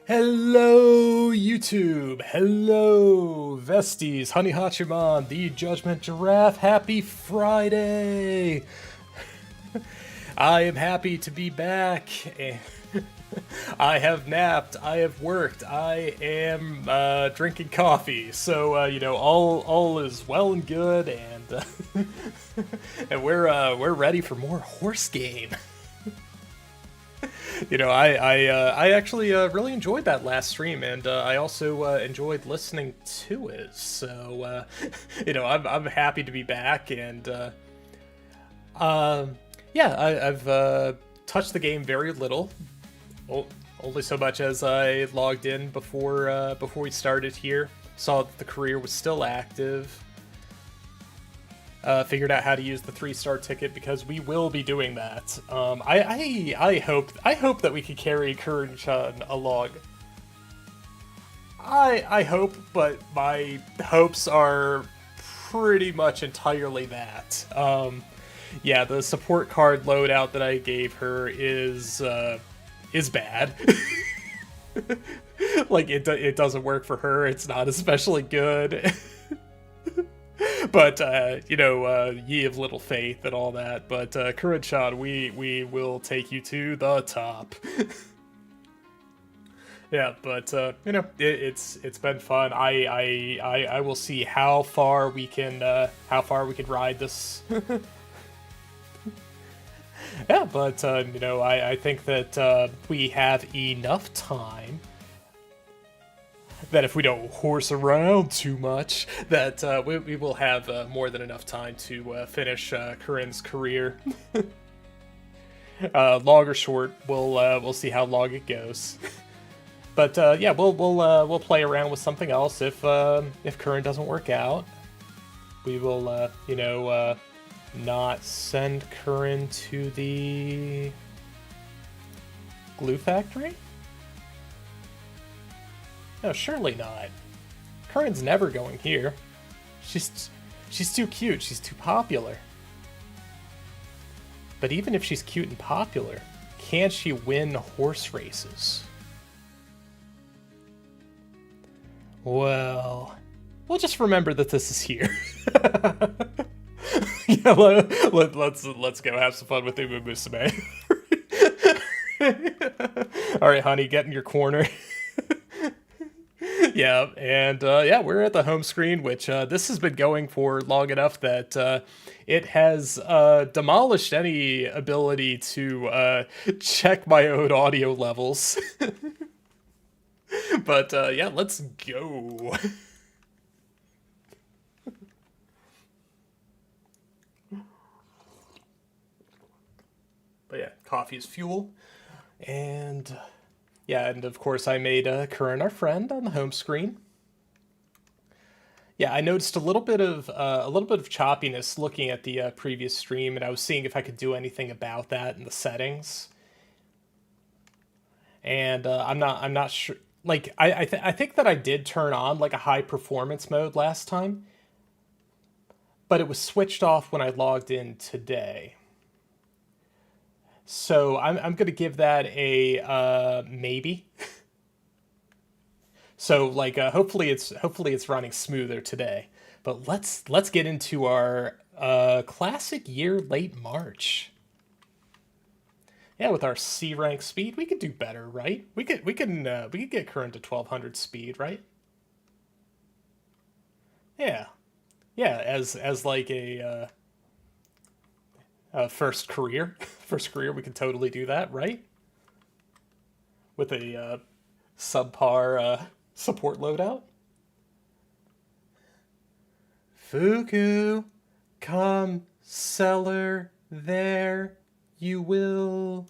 Hello, YouTube. Hello, Vesties. Honi Hachiman, the Judgment Giraffe. Happy Friday. I am happy to be back. I have napped. I have worked. I am drinking coffee. So you know, all is well and good, and and we're ready for more horse game. You know, I actually really enjoyed that last stream, and I also enjoyed listening to it. So, you know, I'm happy to be back, and yeah, I've touched the game very little, only so much as I logged in before we started here. Saw that the career was still active. Figured out how to use the 3-star ticket because we will be doing that. I hope that we could carry Curren-chan along. I hope, but my hopes are pretty much entirely that. Yeah, the support card loadout that I gave her is bad. Like it doesn't work for her. It's not especially good. But, you know, ye of little faith and all that. But, Curren-chan, we will take you to the top. Yeah, but, you know, it's been fun. I will see how far we can ride this. Yeah, but, you know, I think that, we have enough time that if we don't horse around too much, that we will have more than enough time to finish Curren's career. Long or short, we'll see how long it goes. But yeah, we'll play around with something else if Curren doesn't work out. We will you know, not send Curren to the glue factory. No, surely not. Curren's never going here. She's too cute. She's too popular. But even if she's cute and popular, can't she win horse races? Well, we'll just remember that this is here. Yeah, let's go have some fun with Musume. All right, honey, get in your corner. Yeah, and yeah, we're at the home screen, which this has been going for long enough that it has demolished any ability to check my own audio levels. But yeah, let's go. coffee is fuel. And yeah, and of course I made Curren, our friend, on the home screen. Yeah, I noticed a little bit of choppiness looking at the previous stream, and I was seeing if I could do anything about that in the settings. And I'm not sure. Like I think that I did turn on like a high performance mode last time, but it was switched off when I logged in today. So I'm gonna give that a maybe. So like hopefully it's running smoother today. But let's get into our classic year late March. Yeah, with our C rank speed, we could do better, right? We could get Curren to 1200 speed, right? Yeah, yeah. As like first career, first career, we could totally do that, right? With a subpar support loadout. Fuku, come, cellar, there you will.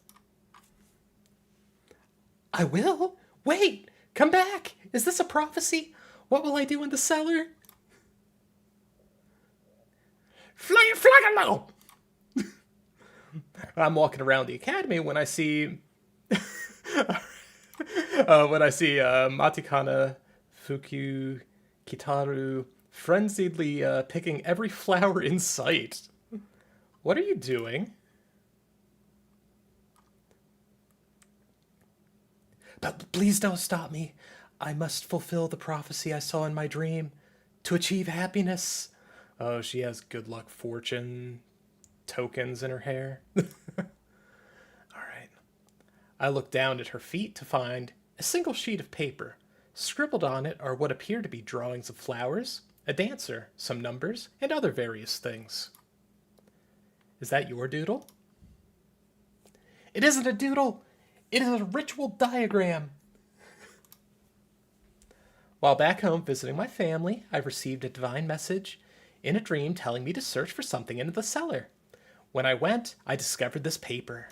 I will? Wait, come back! Is this a prophecy? What will I do in the cellar? Fly along! I'm walking around the academy when I see Matikana Fuku Kitaru frenziedly picking every flower in sight. What are you doing? But please don't stop me. I must fulfill the prophecy I saw in my dream to achieve happiness. Oh, she has good luck fortune tokens in her hair. Alright. I looked down at her feet to find a single sheet of paper. Scribbled on it are what appear to be drawings of flowers, a dancer, some numbers, and other various things. Is that your doodle? It isn't a doodle! It is a ritual diagram! While back home visiting my family, I received a divine message in a dream telling me to search for something in the cellar. When I went, I discovered this paper.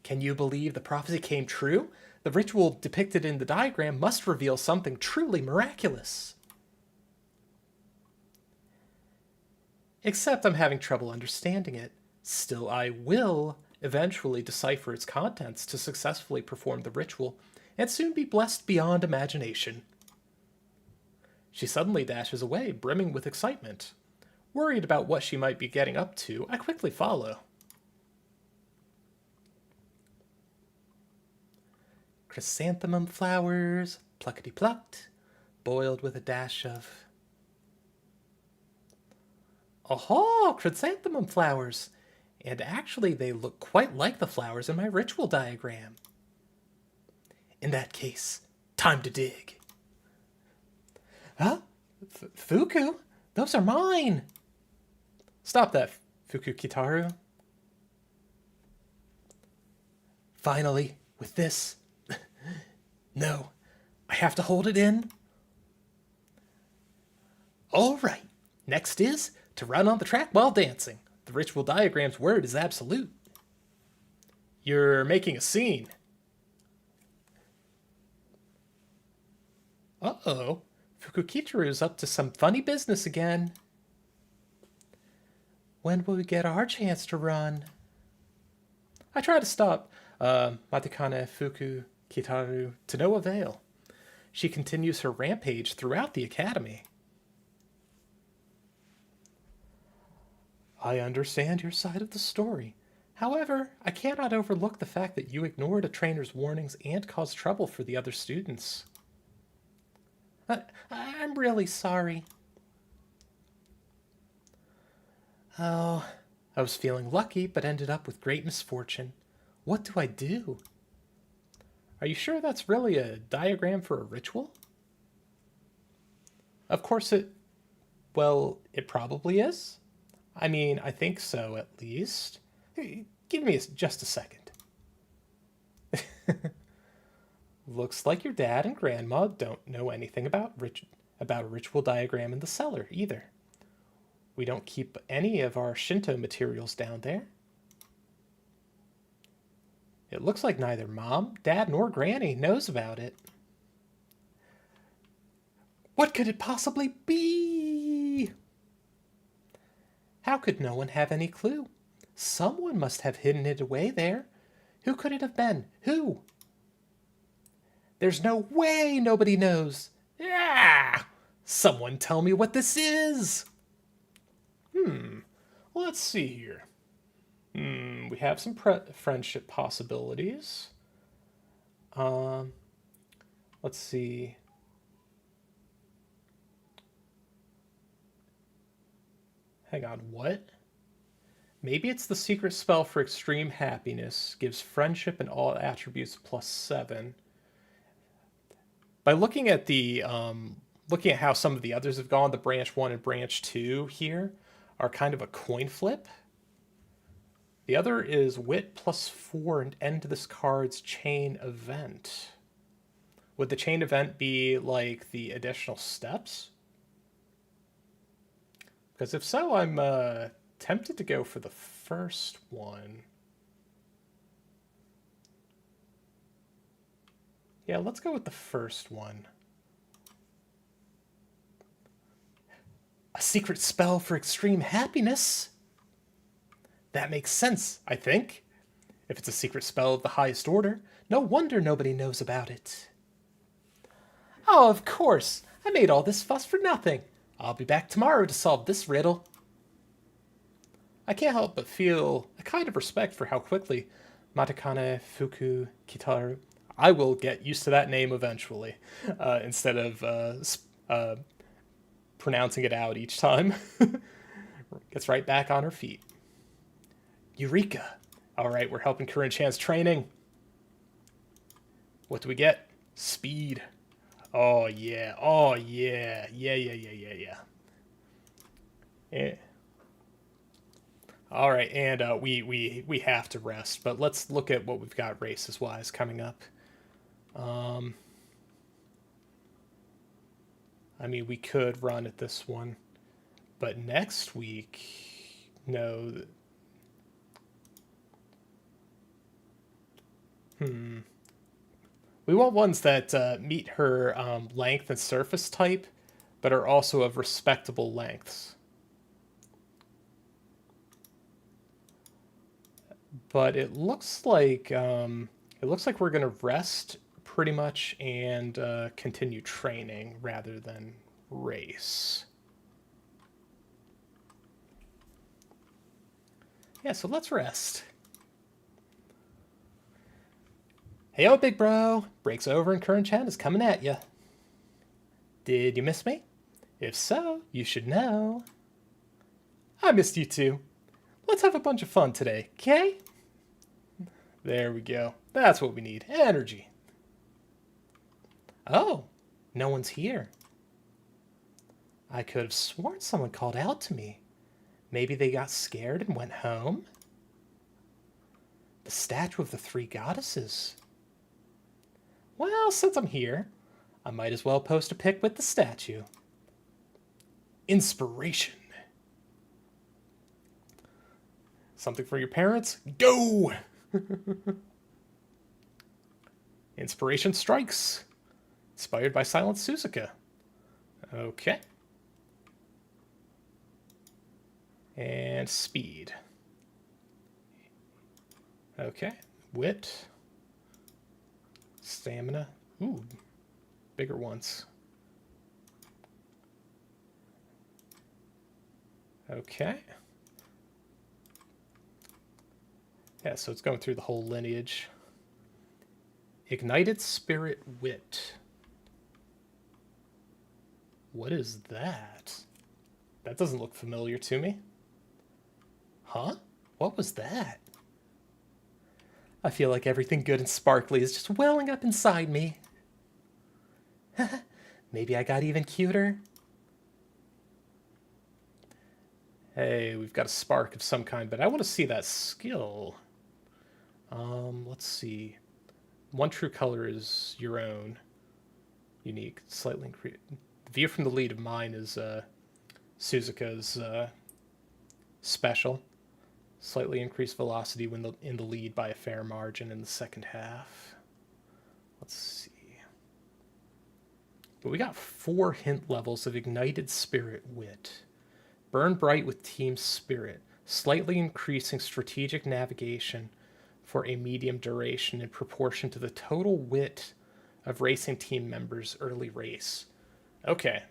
Can you believe the prophecy came true? The ritual depicted in the diagram must reveal something truly miraculous. Except I'm having trouble understanding it. Still, I will eventually decipher its contents to successfully perform the ritual and soon be blessed beyond imagination. She suddenly dashes away, brimming with excitement. Worried about what she might be getting up to, I quickly follow. Chrysanthemum flowers, pluckety-plucked, boiled with a dash of... Aha! Chrysanthemum flowers! And actually they look quite like the flowers in my ritual diagram. In that case, time to dig. Huh? Fuku? Those are mine! Stop that, Fuku Kitaru. Finally, with this... No, I have to hold it in. All right, next is to run on the track while dancing. The ritual diagram's word is absolute. You're making a scene. Uh-oh, Fukukitaru's up to some funny business again. When will we get our chance to run? I try to stop Matikane Fukukitaru to no avail. She continues her rampage throughout the academy. I understand your side of the story. However, I cannot overlook the fact that you ignored a trainer's warnings and caused trouble for the other students. I'm really sorry. Oh, I was feeling lucky, but ended up with great misfortune. What do I do? Are you sure that's really a diagram for a ritual? Of course well, it probably is. I mean, I think so, at least. Give me just a second. Looks like your dad and grandma don't know anything about a ritual diagram in the cellar, either. We don't keep any of our Shinto materials down there. It looks like neither Mom, Dad, nor Granny knows about it. What could it possibly be? How could no one have any clue? Someone must have hidden it away there. Who could it have been? Who? There's no way nobody knows. Ah! Someone tell me what this is. Let's see here. We have some friendship possibilities. Let's see. Hang on, what? Maybe it's the secret spell for extreme happiness. Gives friendship and all attributes +7. By looking at looking at how some of the others have gone, the branch 1 and branch 2 here are kind of a coin flip. The other is wit +4 and end this card's chain event. Would the chain event be like the additional steps? Because if so, I'm tempted to go for the first one. Yeah, let's go with the first one. A secret spell for extreme happiness? That makes sense, I think. If it's a secret spell of the highest order, no wonder nobody knows about it. Oh, of course. I made all this fuss for nothing. I'll be back tomorrow to solve this riddle. I can't help but feel a kind of respect for how quickly Matakane Fuku Kitaru. I will get used to that name eventually, instead of pronouncing it out each time. Gets right back on her feet. Eureka! All right, we're helping Curren-chan's training. What do we get? Speed. Oh yeah! Oh yeah! Yeah. All right, and we have to rest, but let's look at what we've got races wise coming up. I mean, we could run at this one, but next week, no. We want ones that meet her length and surface type, but are also of respectable lengths. But it looks like we're gonna rest pretty much and continue training rather than race. Yeah, so let's rest. Hey, yo, big bro. Break's over and Curren-chan is coming at ya. Did you miss me? If so, you should know. I missed you too. Let's have a bunch of fun today, okay? There we go. That's what we need. Energy. Oh, no one's here. I could have sworn someone called out to me. Maybe they got scared and went home? The statue of the 3 goddesses. Well, since I'm here, I might as well post a pic with the statue. Inspiration. Something for your parents? Go! Inspiration strikes. Inspired by Silent Suzuka. Okay. And speed. Okay. Wit. Stamina. Ooh. Bigger ones. Okay. Yeah, so it's going through the whole lineage. Ignited Spirit Wit. What is that? That doesn't look familiar to me. Huh? What was that? I feel like everything good and sparkly is just welling up inside me. Maybe I got even cuter. Hey, we've got a spark of some kind, but I want to see that skill. Let's see. One true color is your own. Unique, slightly increased. The view from the lead of mine is Suzuka's special. Slightly increased velocity when in the lead by a fair margin in the second half. Let's see. But we got 4 hint levels of Ignited Spirit Wit. Burn bright with team spirit, slightly increasing strategic navigation for a medium duration in proportion to the total wit of racing team members' early race. Okay.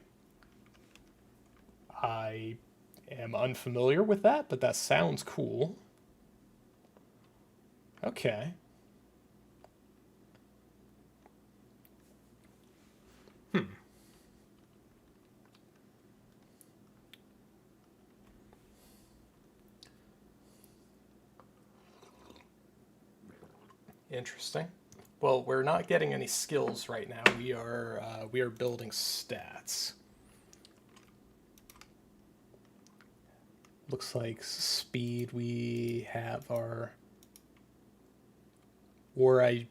I am unfamiliar with that, but that sounds cool. Okay. Interesting. Well, we're not getting any skills right now. We are building stats. Looks like speed. We have our I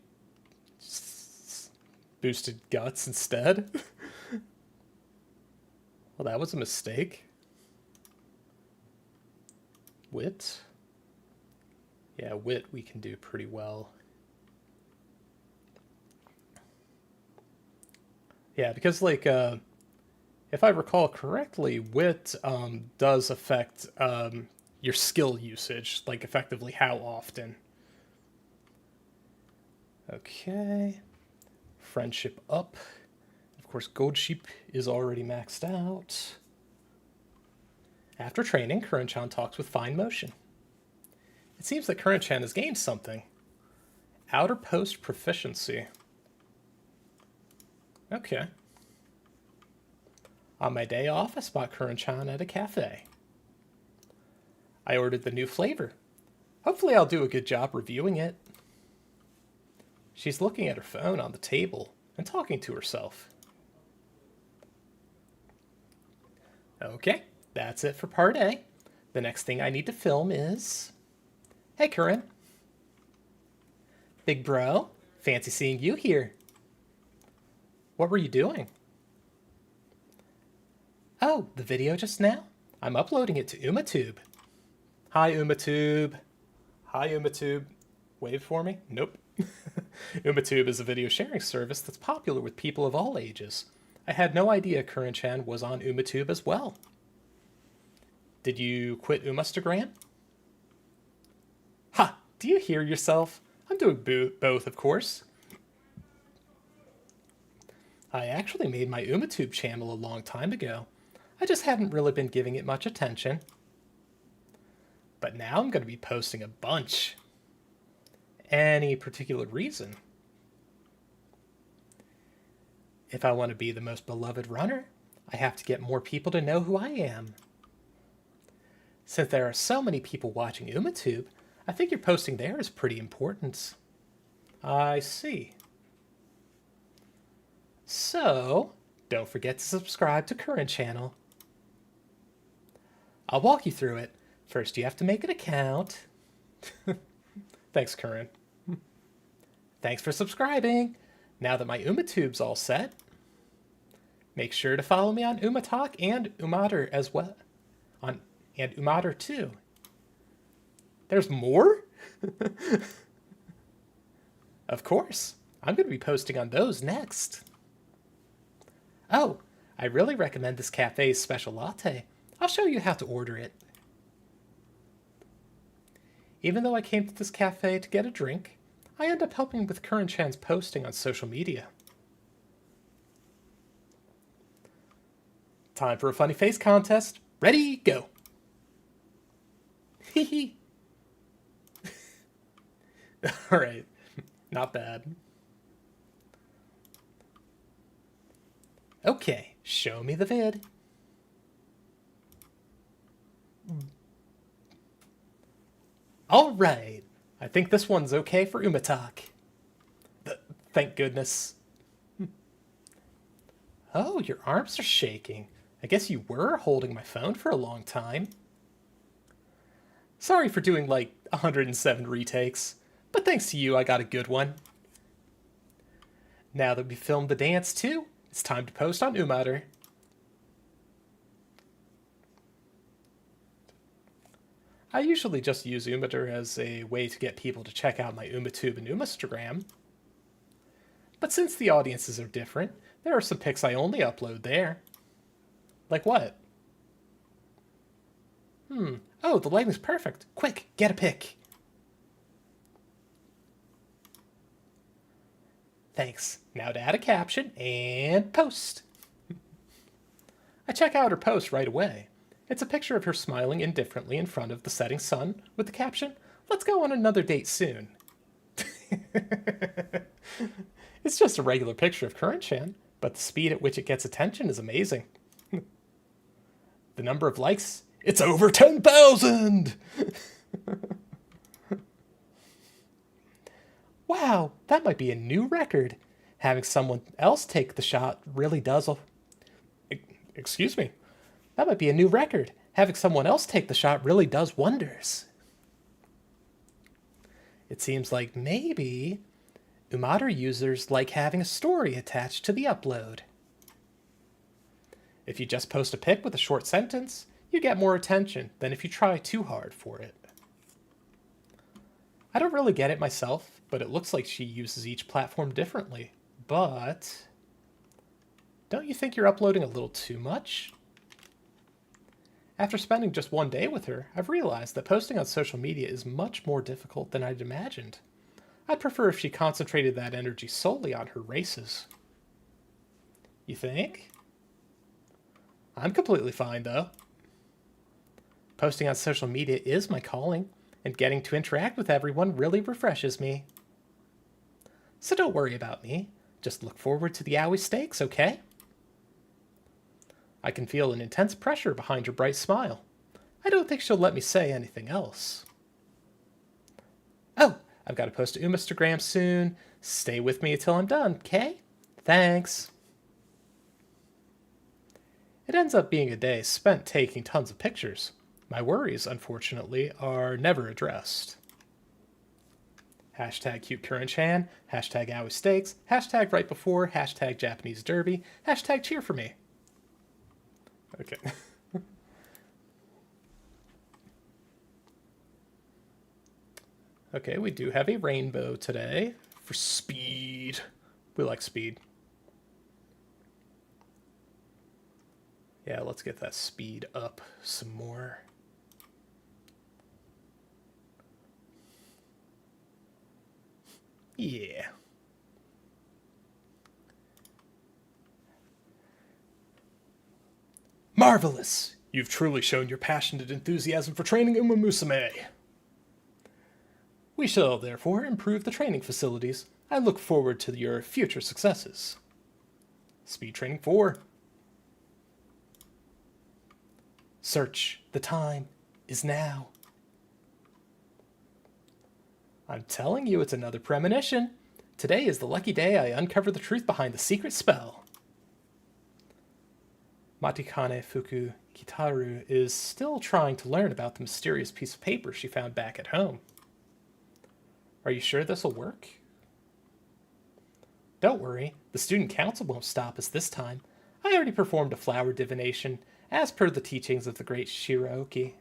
boosted guts instead. Well, that was a mistake. Wit. Yeah, wit we can do pretty well. Yeah, because like if I recall correctly, wit does affect your skill usage, like effectively how often. Okay. Friendship up. Of course, Gold Sheep is already maxed out. After training, Curren-chan talks with fine motion. It seems that Curren-chan has gained something. Outer post proficiency. Okay. On my day off, I spot Curren-chan at a cafe. I ordered the new flavor. Hopefully I'll do a good job reviewing it. She's looking at her phone on the table and talking to herself. Okay, that's it for part A. The next thing I need to film is... Hey, Curren. Big bro, fancy seeing you here. What were you doing? Oh, the video just now? I'm uploading it to UmaTube. Hi, UmaTube. Hi, UmaTube. Wave for me? Nope. UmaTube is a video sharing service that's popular with people of all ages. I had no idea Curren-chan was on UmaTube as well. Did you quit Umastagram? Ha! Do you hear yourself? I'm doing both, of course. I actually made my UmaTube channel a long time ago. I just haven't really been giving it much attention. But now I'm going to be posting a bunch. Any particular reason? If I want to be the most beloved runner, I have to get more people to know who I am. Since there are so many people watching UmaTube, I think your posting there is pretty important. I see. So, don't forget to subscribe to Curren channel. I'll walk you through it. First, you have to make an account. Thanks, Curren. Thanks for subscribing. Now that my UmaTube's all set, make sure to follow me on UmaTalk and Umater as well. And Umater too. There's more? Of course. I'm going to be posting on those next. Oh, I really recommend this cafe's special latte. I'll show you how to order it. Even though I came to this cafe to get a drink, I end up helping with Curren-chan's posting on social media. Time for a funny face contest. Ready, go. Hee Alright, not bad. Okay, show me the vid. Alright, I think this one's okay for UmaTalk. Thank goodness. Oh, your arms are shaking. I guess you were holding my phone for a long time. Sorry for doing like 107 retakes, but thanks to you I got a good one. Now that we filmed the dance too, it's time to post on Umater. I usually just use Umater as a way to get people to check out my UmaTube and Umastagram. But since the audiences are different, there are some pics I only upload there. Like what? Oh, the lighting's perfect. Quick, get a pic. Thanks. Now to add a caption and post. I check out her post right away. It's a picture of her smiling indifferently in front of the setting sun with the caption, "Let's go on another date soon." It's just a regular picture of Curren-chan, but the speed at which it gets attention is amazing. The number of likes, it's over 10,000! Wow, that might be a new record. Having someone else take the shot really does... Excuse me. That might be a new record. Having someone else take the shot really does wonders. It seems like maybe Umater users like having a story attached to the upload. If you just post a pic with a short sentence, you get more attention than if you try too hard for it. I don't really get it myself, but it looks like she uses each platform differently. But don't you think you're uploading a little too much? After spending just one day with her, I've realized that posting on social media is much more difficult than I'd imagined. I'd prefer if she concentrated that energy solely on her races. You think? I'm completely fine, though. Posting on social media is my calling, and getting to interact with everyone really refreshes me. So don't worry about me. Just look forward to the Aoi stakes, okay? I can feel an intense pressure behind her bright smile. I don't think she'll let me say anything else. Oh, I've got to post to Umastagram soon. Stay with me until I'm done, okay? Thanks. It ends up being a day spent taking tons of pictures. My worries, unfortunately, are never addressed. Hashtag cute Curren-chan, hashtag Aoi Steaks, hashtag right before, hashtag Japanese Derby, hashtag cheer for me. Okay. Okay, we do have a rainbow today for speed. We like speed. Yeah, let's get that speed up some more. Yeah. Marvelous! You've truly shown your passionate enthusiasm for training Uma Musume. We shall therefore improve the training facilities. I look forward to your future successes. Speed Training 4. Search. The time is now. I'm telling you, it's another premonition. Today is the lucky day I uncover the truth behind the secret spell. Matikane Fuku Kitaru is still trying to learn about the mysterious piece of paper she found back at home. Are you sure this'll work? Don't worry, the student council won't stop us this time. I already performed a flower divination, as per the teachings of the great Shiraoki.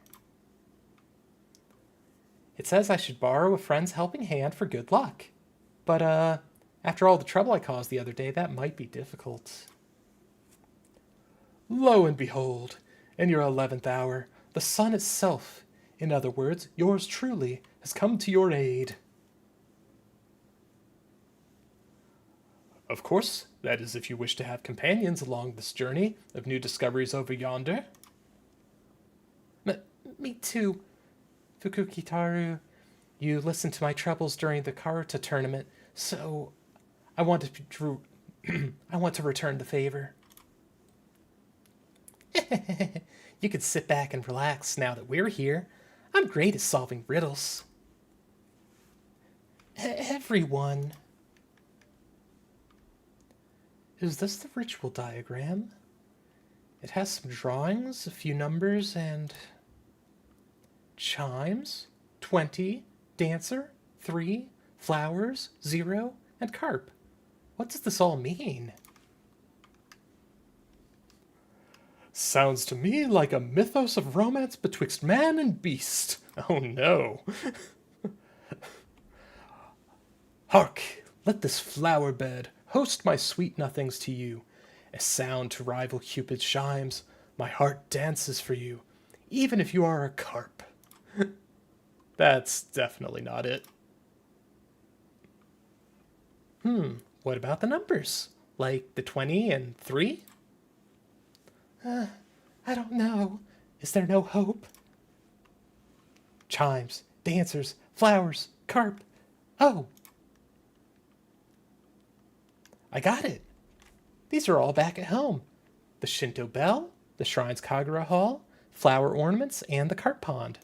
It says I should borrow a friend's helping hand for good luck. But, after all the trouble I caused the other day, that might be difficult. Lo and behold, in your 11th hour, the sun itself, in other words, yours truly, has come to your aid. Of course, that is if you wish to have companions along this journey of new discoveries over yonder. Me too, Fukukitaru. You listened to my troubles during the Karuta tournament, so I want to return the favor. You can sit back and relax now that we're here. I'm great at solving riddles. Everyone. Is this the ritual diagram? It has some drawings, a few numbers, and chimes. 20, dancer, 3, flowers, 0, and carp. What does this all mean? Sounds to me like a mythos of romance betwixt man and beast. Oh no. Hark! Let this flower bed host my sweet nothings to you. A sound to rival Cupid's chimes. My heart dances for you, even if you are a carp. That's definitely not it. What about the numbers? Like the 20 and 3? I don't know. Is there no hope? Chimes, dancers, flowers, carp. Oh, I got it. These are all back at home. The Shinto bell, the shrine's Kagura hall, flower ornaments, and the carp pond.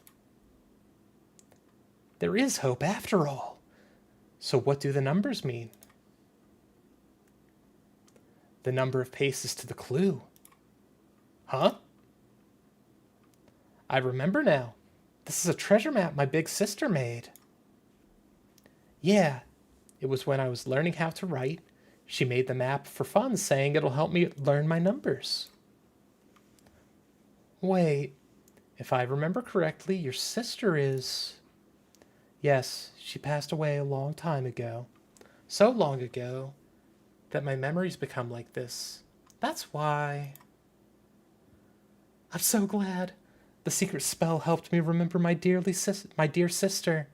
There is hope after all. So what do the numbers mean? The number of paces to the clue. Huh? I remember now. This is a treasure map my big sister made. Yeah, it was when I was learning how to write. She made the map for fun, saying it'll help me learn my numbers. Wait, if I remember correctly, your sister is... Yes, she passed away a long time ago. So long ago that my memories become like this. That's why... I'm so glad. The secret spell helped me remember my dear sister.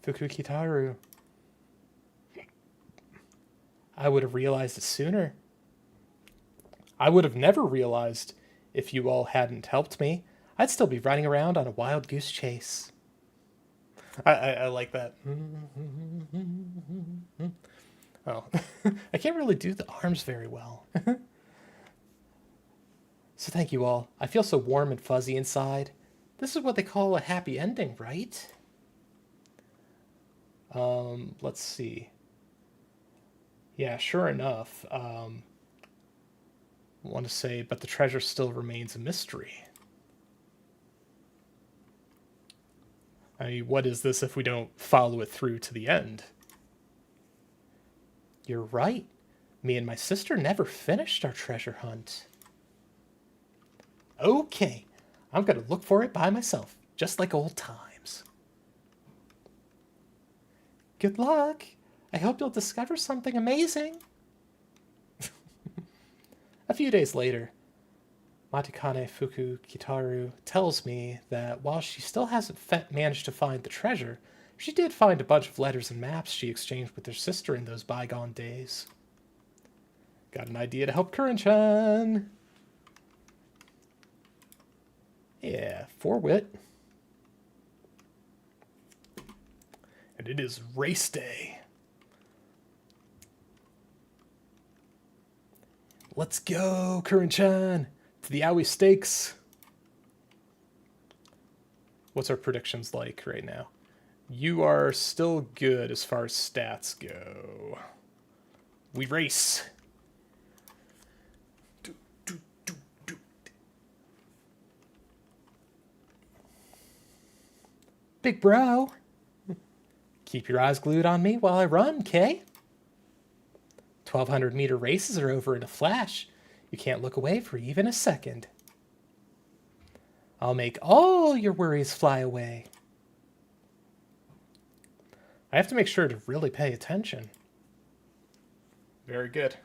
Fukukitaru. I would have realized it sooner. I would have never realized if you all hadn't helped me. I'd still be running around on a wild goose chase. I like that. Oh, I can't really do the arms very well. So thank you all. I feel so warm and fuzzy inside. This is what they call a happy ending, right? Let's see. Yeah, sure enough. I want to say, but the treasure still remains a mystery. I mean, what is this if we don't follow it through to the end? You're right. Me and my sister never finished our treasure hunt. Okay, I'm gonna look for it by myself, just like old times. Good luck. I hope you'll discover something amazing. A few days later, Matikane Fukukitaru tells me that while she still hasn't managed to find the treasure, she did find a bunch of letters and maps she exchanged with her sister in those bygone days. Got an idea to help Curren-chan. Yeah, 4-wit. And it is race day. Let's go, Curren-chan, to the Aoi Stakes. What's our predictions like right now? You are still good as far as stats go. We race. Big bro. Keep your eyes glued on me while I run, Kay? 1,200-meter races are over in a flash. You can't look away for even a second. I'll make all your worries fly away. I have to make sure to really pay attention. Very good.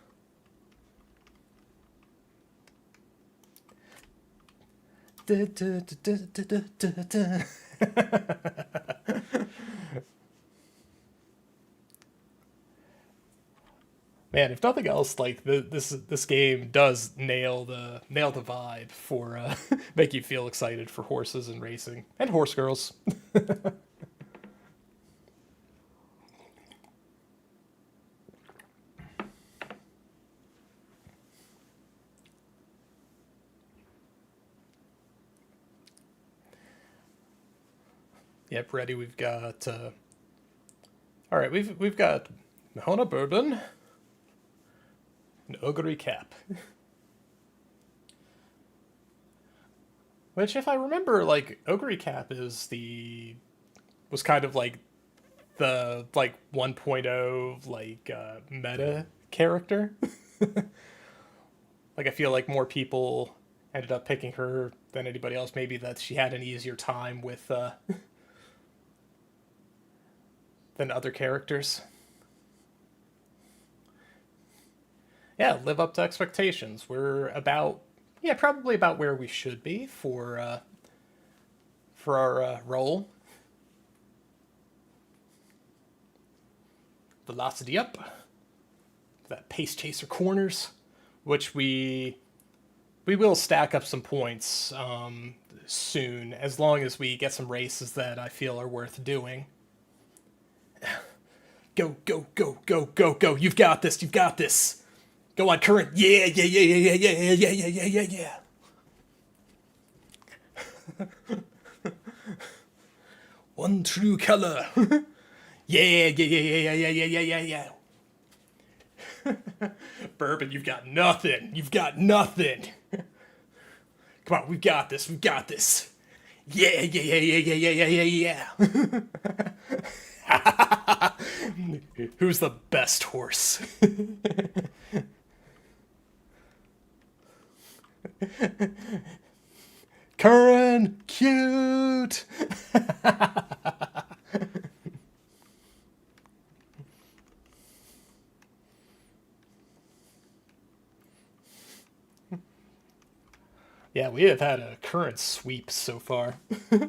Man, if nothing else, like this game does nail the vibe for make you feel excited for horses and racing and horse girls. Yep, ready. We've got. All right, we've got Mahona Bourbon. An Ogre Cap. Which, if I remember, like, Ogre Cap was kind of like the, like, 1.0, like, meta character. Like, I feel like more people ended up picking her than anybody else. Maybe that she had an easier time with than other characters. Yeah, live up to expectations. We're about, yeah, probably about where we should be for our role. Velocity up. That pace chaser corners, which we will stack up some points soon, as long as we get some races that I feel are worth doing. Go, go, go, go, go, go. You've got this. You've got this. Go on, Curren. Yeah, yeah, yeah, yeah, yeah, yeah, yeah, yeah, yeah, yeah, yeah. One true color. Yeah, yeah, yeah, yeah, yeah, yeah, yeah, yeah, yeah. Bourbon, you've got nothing. You've got nothing. Come on, we've got this. We've got this. Yeah, yeah, yeah, yeah, yeah, yeah, yeah, yeah, yeah. Who's the best horse? Curren, cute. Yeah, we have had a current sweep so far. Yeah,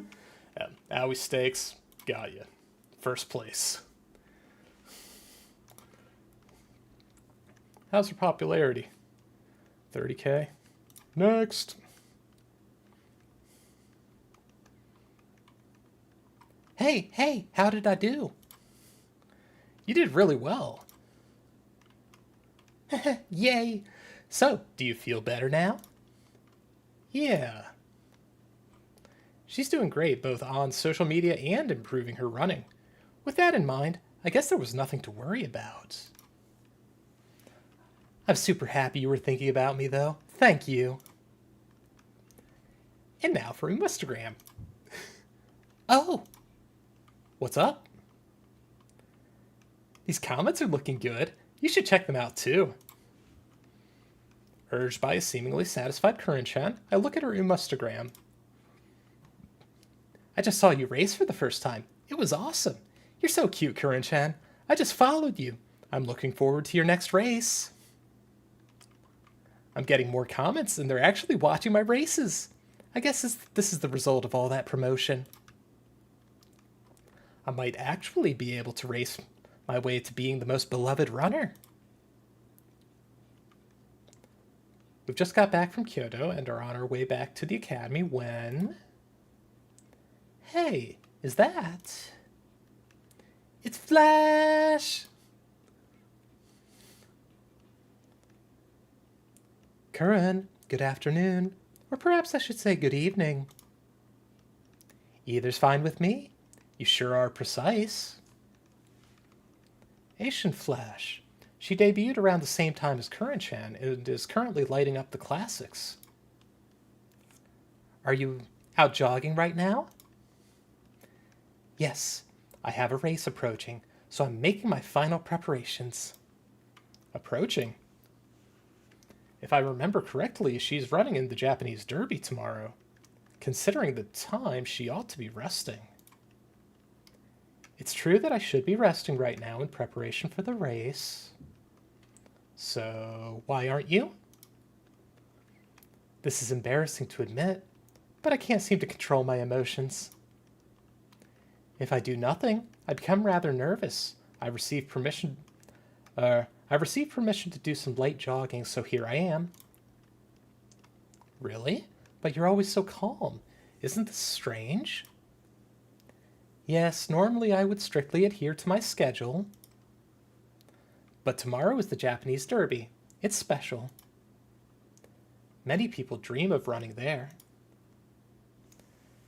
Owie Steaks, got you. First place. How's her popularity? 30K. Next. Hey, hey, how did I do? You did really well. Yay. So, do you feel better now? Yeah. She's doing great both on social media and improving her running. With that in mind, I guess there was nothing to worry about. I'm super happy you were thinking about me, though. Thank you. And now for Instagram. Oh! What's up? These comments are looking good. You should check them out, too. Urged by a seemingly satisfied Curren-chan, I look at her Instagram. I just saw you race for the first time. It was awesome. You're so cute, Curren-chan. I just followed you. I'm looking forward to your next race. I'm getting more comments, and they're actually watching my races. I guess this is the result of all that promotion. I might actually be able to race my way to being the most beloved runner. We've just got back from Kyoto and are on our way back to the academy when... Hey, is that... It's Flash! Curren, good afternoon. Or perhaps I should say good evening. Either's fine with me. You sure are precise. Asian Flash. She debuted around the same time as Curren-chan and is currently lighting up the classics. Are you out jogging right now? Yes, I have a race approaching, so I'm making my final preparations. Approaching? If I remember correctly, she's running in the Japanese Derby tomorrow. Considering the time, she ought to be resting. It's true that I should be resting right now in preparation for the race. So, why aren't you? This is embarrassing to admit, but I can't seem to control my emotions. If I do nothing, I become rather nervous. I received permission to do some light jogging, so here I am. Really? But you're always so calm. Isn't this strange? Yes, normally I would strictly adhere to my schedule. But tomorrow is the Japanese Derby. It's special. Many people dream of running there.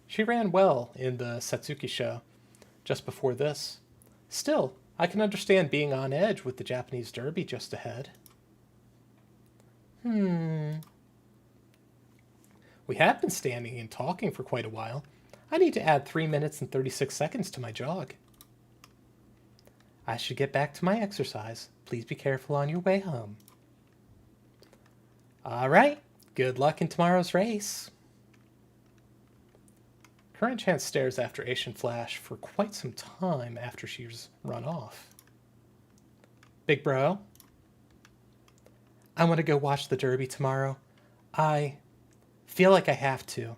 She ran well in the Satsuki show, just before this. Still, I can understand being on edge with the Japanese Derby just ahead. We have been standing and talking for quite a while. I need to add 3 minutes and 36 seconds to my jog. I should get back to my exercise. Please be careful on your way home. Alright, good luck in tomorrow's race. Curren-chan stares after Asian Flash for quite some time after she's run off. Big bro, I want to go watch the Derby tomorrow. I feel like I have to.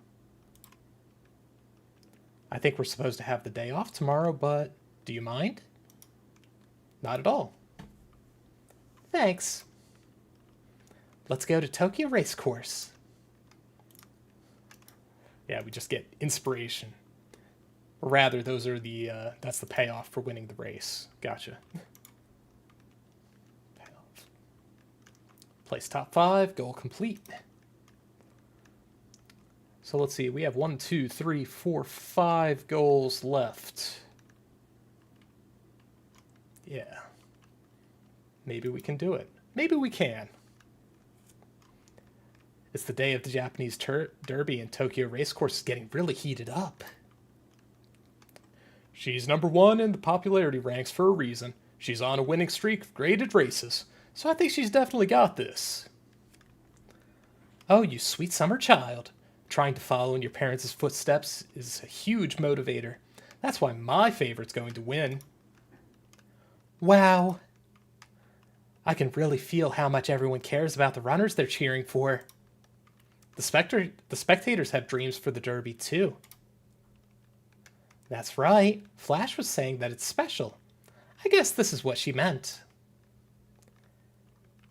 I think we're supposed to have the day off tomorrow, but do you mind? Not at all. Thanks. Let's go to Tokyo Racecourse. Yeah, we just get inspiration. Or rather, those are that's the payoff for winning the race. Gotcha. Payoff. Place top 5, goal complete. So let's see, we have 1, 2, 3, 4, 5 goals left. Yeah. Maybe we can do it. Maybe we can. It's the day of the Japanese Derby, and Tokyo Racecourse is getting really heated up. She's number 1 in the popularity ranks for a reason. She's on a winning streak of graded races, so I think she's definitely got this. Oh, you sweet summer child. Trying to follow in your parents' footsteps is a huge motivator. That's why my favorite's going to win. Wow. I can really feel how much everyone cares about the runners they're cheering for. The spectators have dreams for the Derby, too. That's right. Flash was saying that it's special. I guess this is what she meant.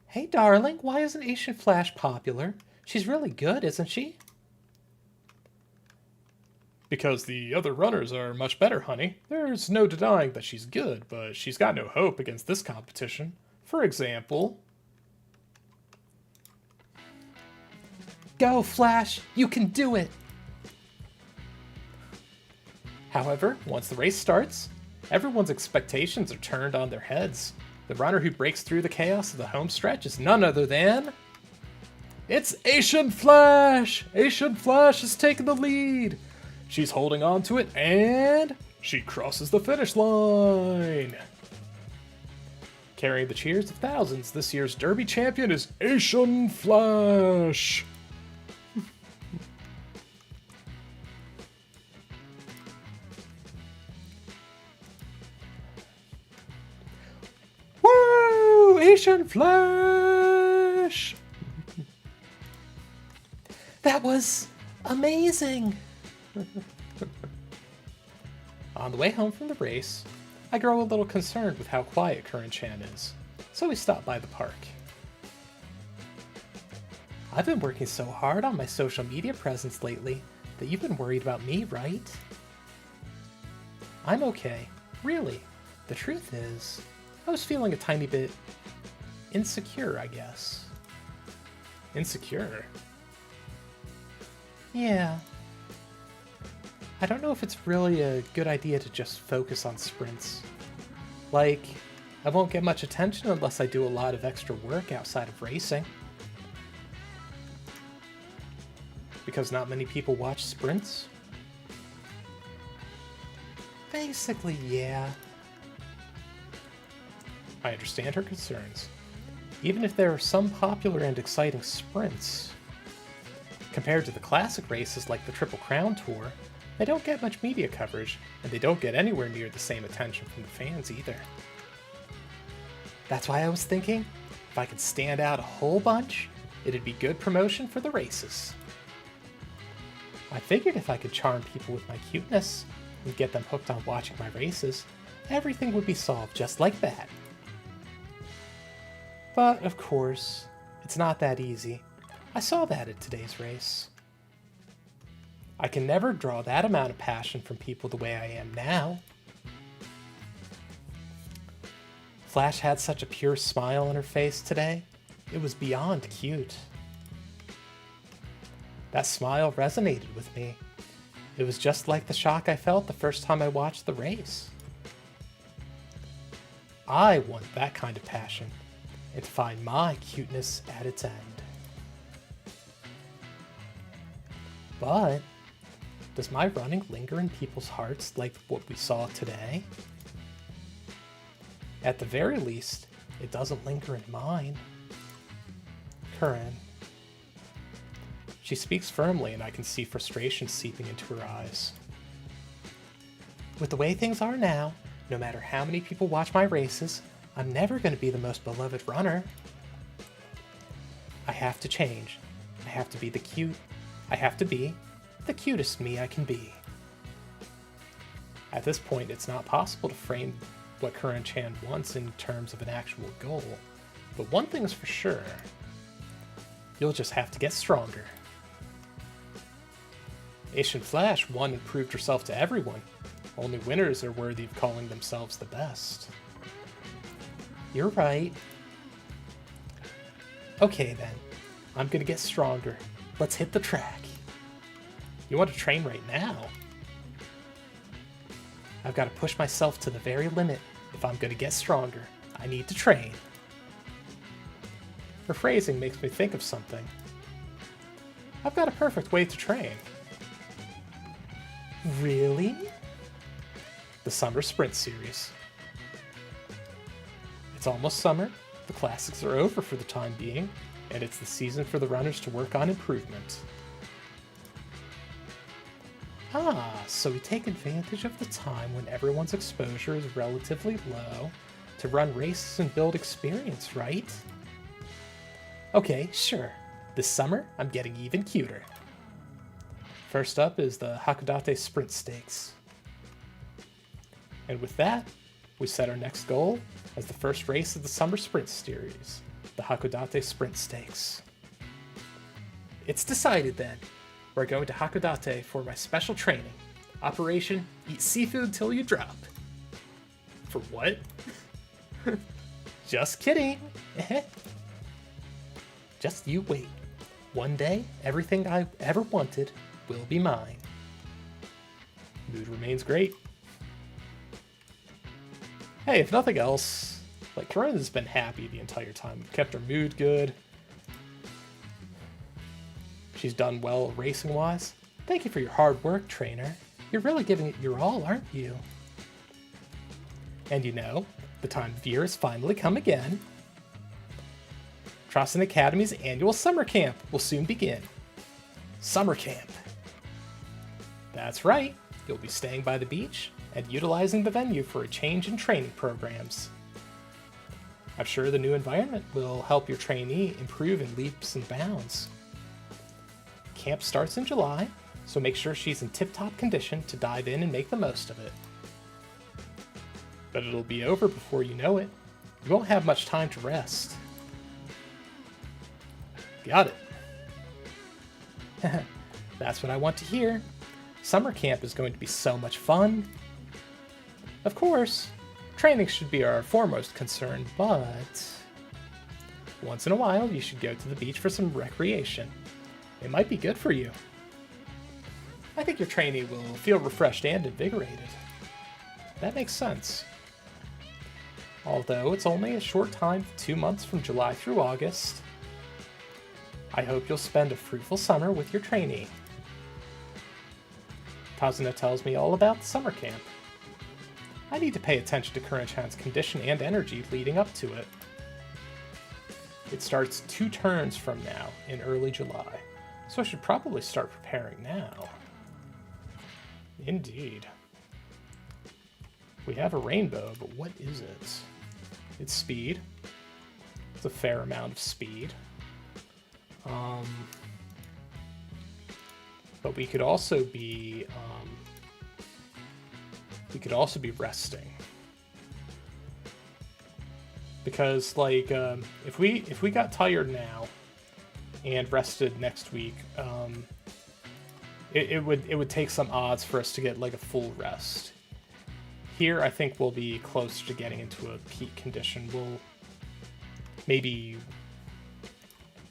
Hey, darling, why isn't Asian Flash popular? She's really good, isn't she? Because the other runners are much better, honey. There's no denying that she's good, but she's got no hope against this competition. For example... Go, Flash! You can do it! However, once the race starts, everyone's expectations are turned on their heads. The runner who breaks through the chaos of the home stretch is none other than... It's Asian Flash! Asian Flash is taking the lead! She's holding on to it, and she crosses the finish line! Carrying the cheers of thousands, this year's Derby champion is Asian Flash! Woo! Asian Flash! That was amazing! On the way home from the race, I grow a little concerned with how quiet Curren-chan is, so we stop by the park. I've been working so hard on my social media presence lately that you've been worried about me, right? I'm okay, really. The truth is, I was feeling a tiny bit insecure, I guess. Insecure? Yeah. I don't know if it's really a good idea to just focus on sprints. Like, I won't get much attention unless I do a lot of extra work outside of racing. Because not many people watch sprints? Basically, yeah. I understand her concerns. Even if there are some popular and exciting sprints, compared to the classic races like the Triple Crown Tour, they don't get much media coverage, and they don't get anywhere near the same attention from the fans either. That's why I was thinking, if I could stand out a whole bunch, it'd be good promotion for the races. I figured if I could charm people with my cuteness, and get them hooked on watching my races, everything would be solved just like that. But, of course, it's not that easy. I saw that at today's race. I can never draw that amount of passion from people the way I am now. Flash had such a pure smile on her face today. It was beyond cute. That smile resonated with me. It was just like the shock I felt the first time I watched the race. I want that kind of passion, and to find my cuteness at its end. But does my running linger in people's hearts like what we saw today? At the very least, it doesn't linger in mine. Curren, She speaks firmly, and I can see frustration seeping into her eyes. With the way things are now, no matter how many people watch my races, I'm never going to be the most beloved runner. I have to change. I have to be the cutest me I can be. At this point, it's not possible to frame what Curren-chan wants in terms of an actual goal, but one thing is for sure. You'll just have to get stronger. Asian Flash won and proved herself to everyone. Only winners are worthy of calling themselves the best. You're right. Okay then, I'm gonna get stronger. Let's hit the track. You want to train right now? I've got to push myself to the very limit. If I'm gonna get stronger, I need to train. Her phrasing makes me think of something. I've got a perfect way to train. Really? The Summer Sprint Series. It's almost summer, the classics are over for the time being, and it's the season for the runners to work on improvement. Ah, so we take advantage of the time when everyone's exposure is relatively low to run races and build experience, right? Okay, sure. This summer, I'm getting even cuter. First up is the Hakodate Sprint Stakes. And with that, we set our next goal as the first race of the Summer Sprint Series, the Hakodate Sprint Stakes. It's decided then. We're going to Hakodate for my special training. Operation Eat Seafood Till You Drop. For what? Just kidding. Just you wait. One day, everything I ever wanted will be mine. Mood remains great. Hey, if nothing else, like, Curren has been happy the entire time. We've kept her mood good. She's done well racing-wise. Thank you for your hard work, trainer. You're really giving it your all, aren't you? And you know, the time of year has finally come again. Trosson Academy's annual summer camp will soon begin. Summer camp. That's right, you'll be staying by the beach and utilizing the venue for a change in training programs. I'm sure the new environment will help your trainee improve in leaps and bounds. Camp starts in July, so make sure she's in tip-top condition to dive in and make the most of it. But it'll be over before you know it. You won't have much time to rest. Got it. That's what I want to hear. Summer camp is going to be so much fun. Of course, training should be our foremost concern, but once in a while you should go to the beach for some recreation. It might be good for you. I think your trainee will feel refreshed and invigorated. That makes sense. Although it's only a short time, 2 months from July through August, I hope you'll spend a fruitful summer with your trainee. Tazuna tells me all about the summer camp. I need to pay attention to Curren-chan's condition and energy leading up to it. It starts 2 turns from now in early July, so I should probably start preparing now. Indeed. We have a rainbow, but what is it? It's speed. It's a fair amount of speed. But we could also be resting, because like if we got tired now and rested next week, it would take some odds for us to get like a full rest. Here, I think we'll be closer to getting into a peak condition. We'll maybe.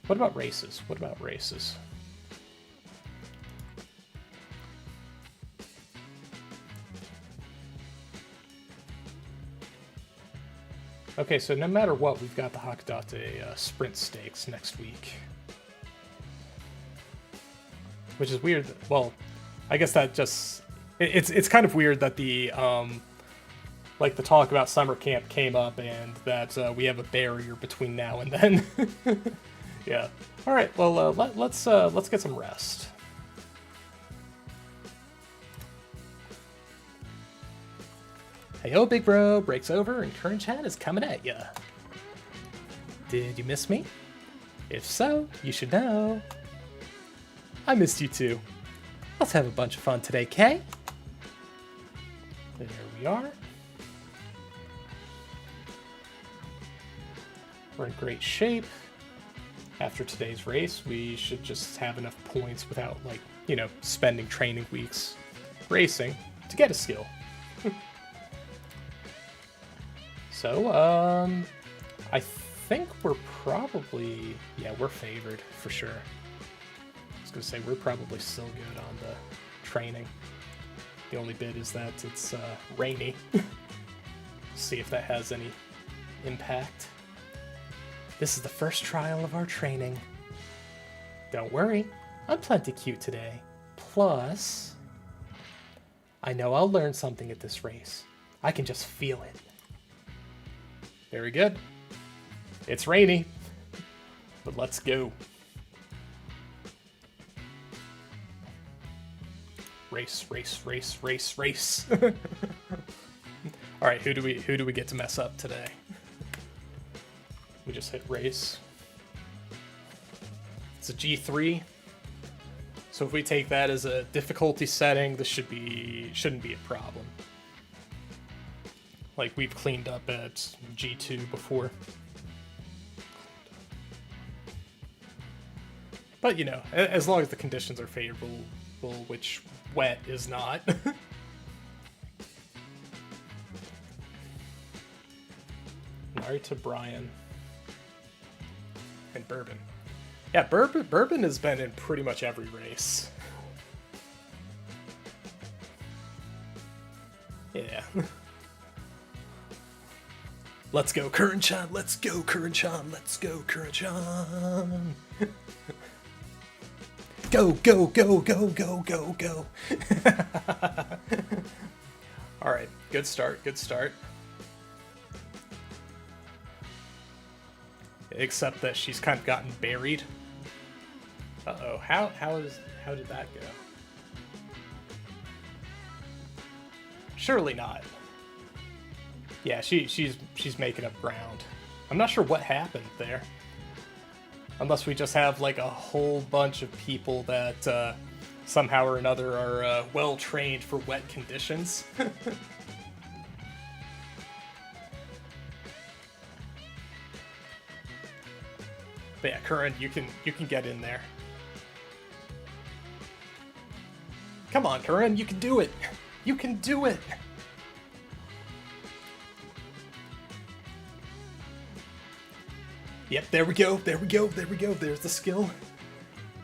What about races? What about races? Okay, so no matter what, we've got the Hakodate Sprint Stakes next week. Which is weird. Well, I guess that just... It's kind of weird that the like the talk about summer camp came up and that we have a barrier between now and then. Yeah. All right. Well, let's get some rest. Hey, yo, big bro, breaks over, and Curren-chan is coming at ya. Did you miss me? If so, you should know. I missed you too. Let's have a bunch of fun today, Kay. There we are. We're in great shape. After today's race, we should just have enough points without, like, you know, spending training weeks racing to get a skill. So, I think we're probably, yeah, we're favored for sure. I was gonna say we're probably still good on the training. The only bit is that it's rainy. See if that has any impact. This is the first trial of our training. Don't worry, I'm plenty cute today. Plus, I know I'll learn something at this race. I can just feel it. Very good. It's rainy, but let's go. Race, race, race, race, race. All right, who do we get to mess up today? We just hit race. It's a G3. So if we take that as a difficulty setting, this shouldn't be a problem. Like, we've cleaned up at G2 before. But, you know, as long as the conditions are favorable, which wet is not. Married to Brian. And Bourbon. Yeah, Bourbon has been in pretty much every race. Yeah. Let's go, Curren-chan! Let's go, Curren-chan! Let's go, Curren-chan! Go, go, go, go, go, go, go! Alright, good start, good start. Except that she's kind of gotten buried. Uh-oh, how did that go? Surely not. Yeah, she's making up ground. I'm not sure what happened there. Unless we just have like a whole bunch of people that somehow or another are well trained for wet conditions. But yeah, Curren, you can get in there. Come on, Curren, you can do it. You can do it. Yep, there we go, there we go, there we go, there's the skill.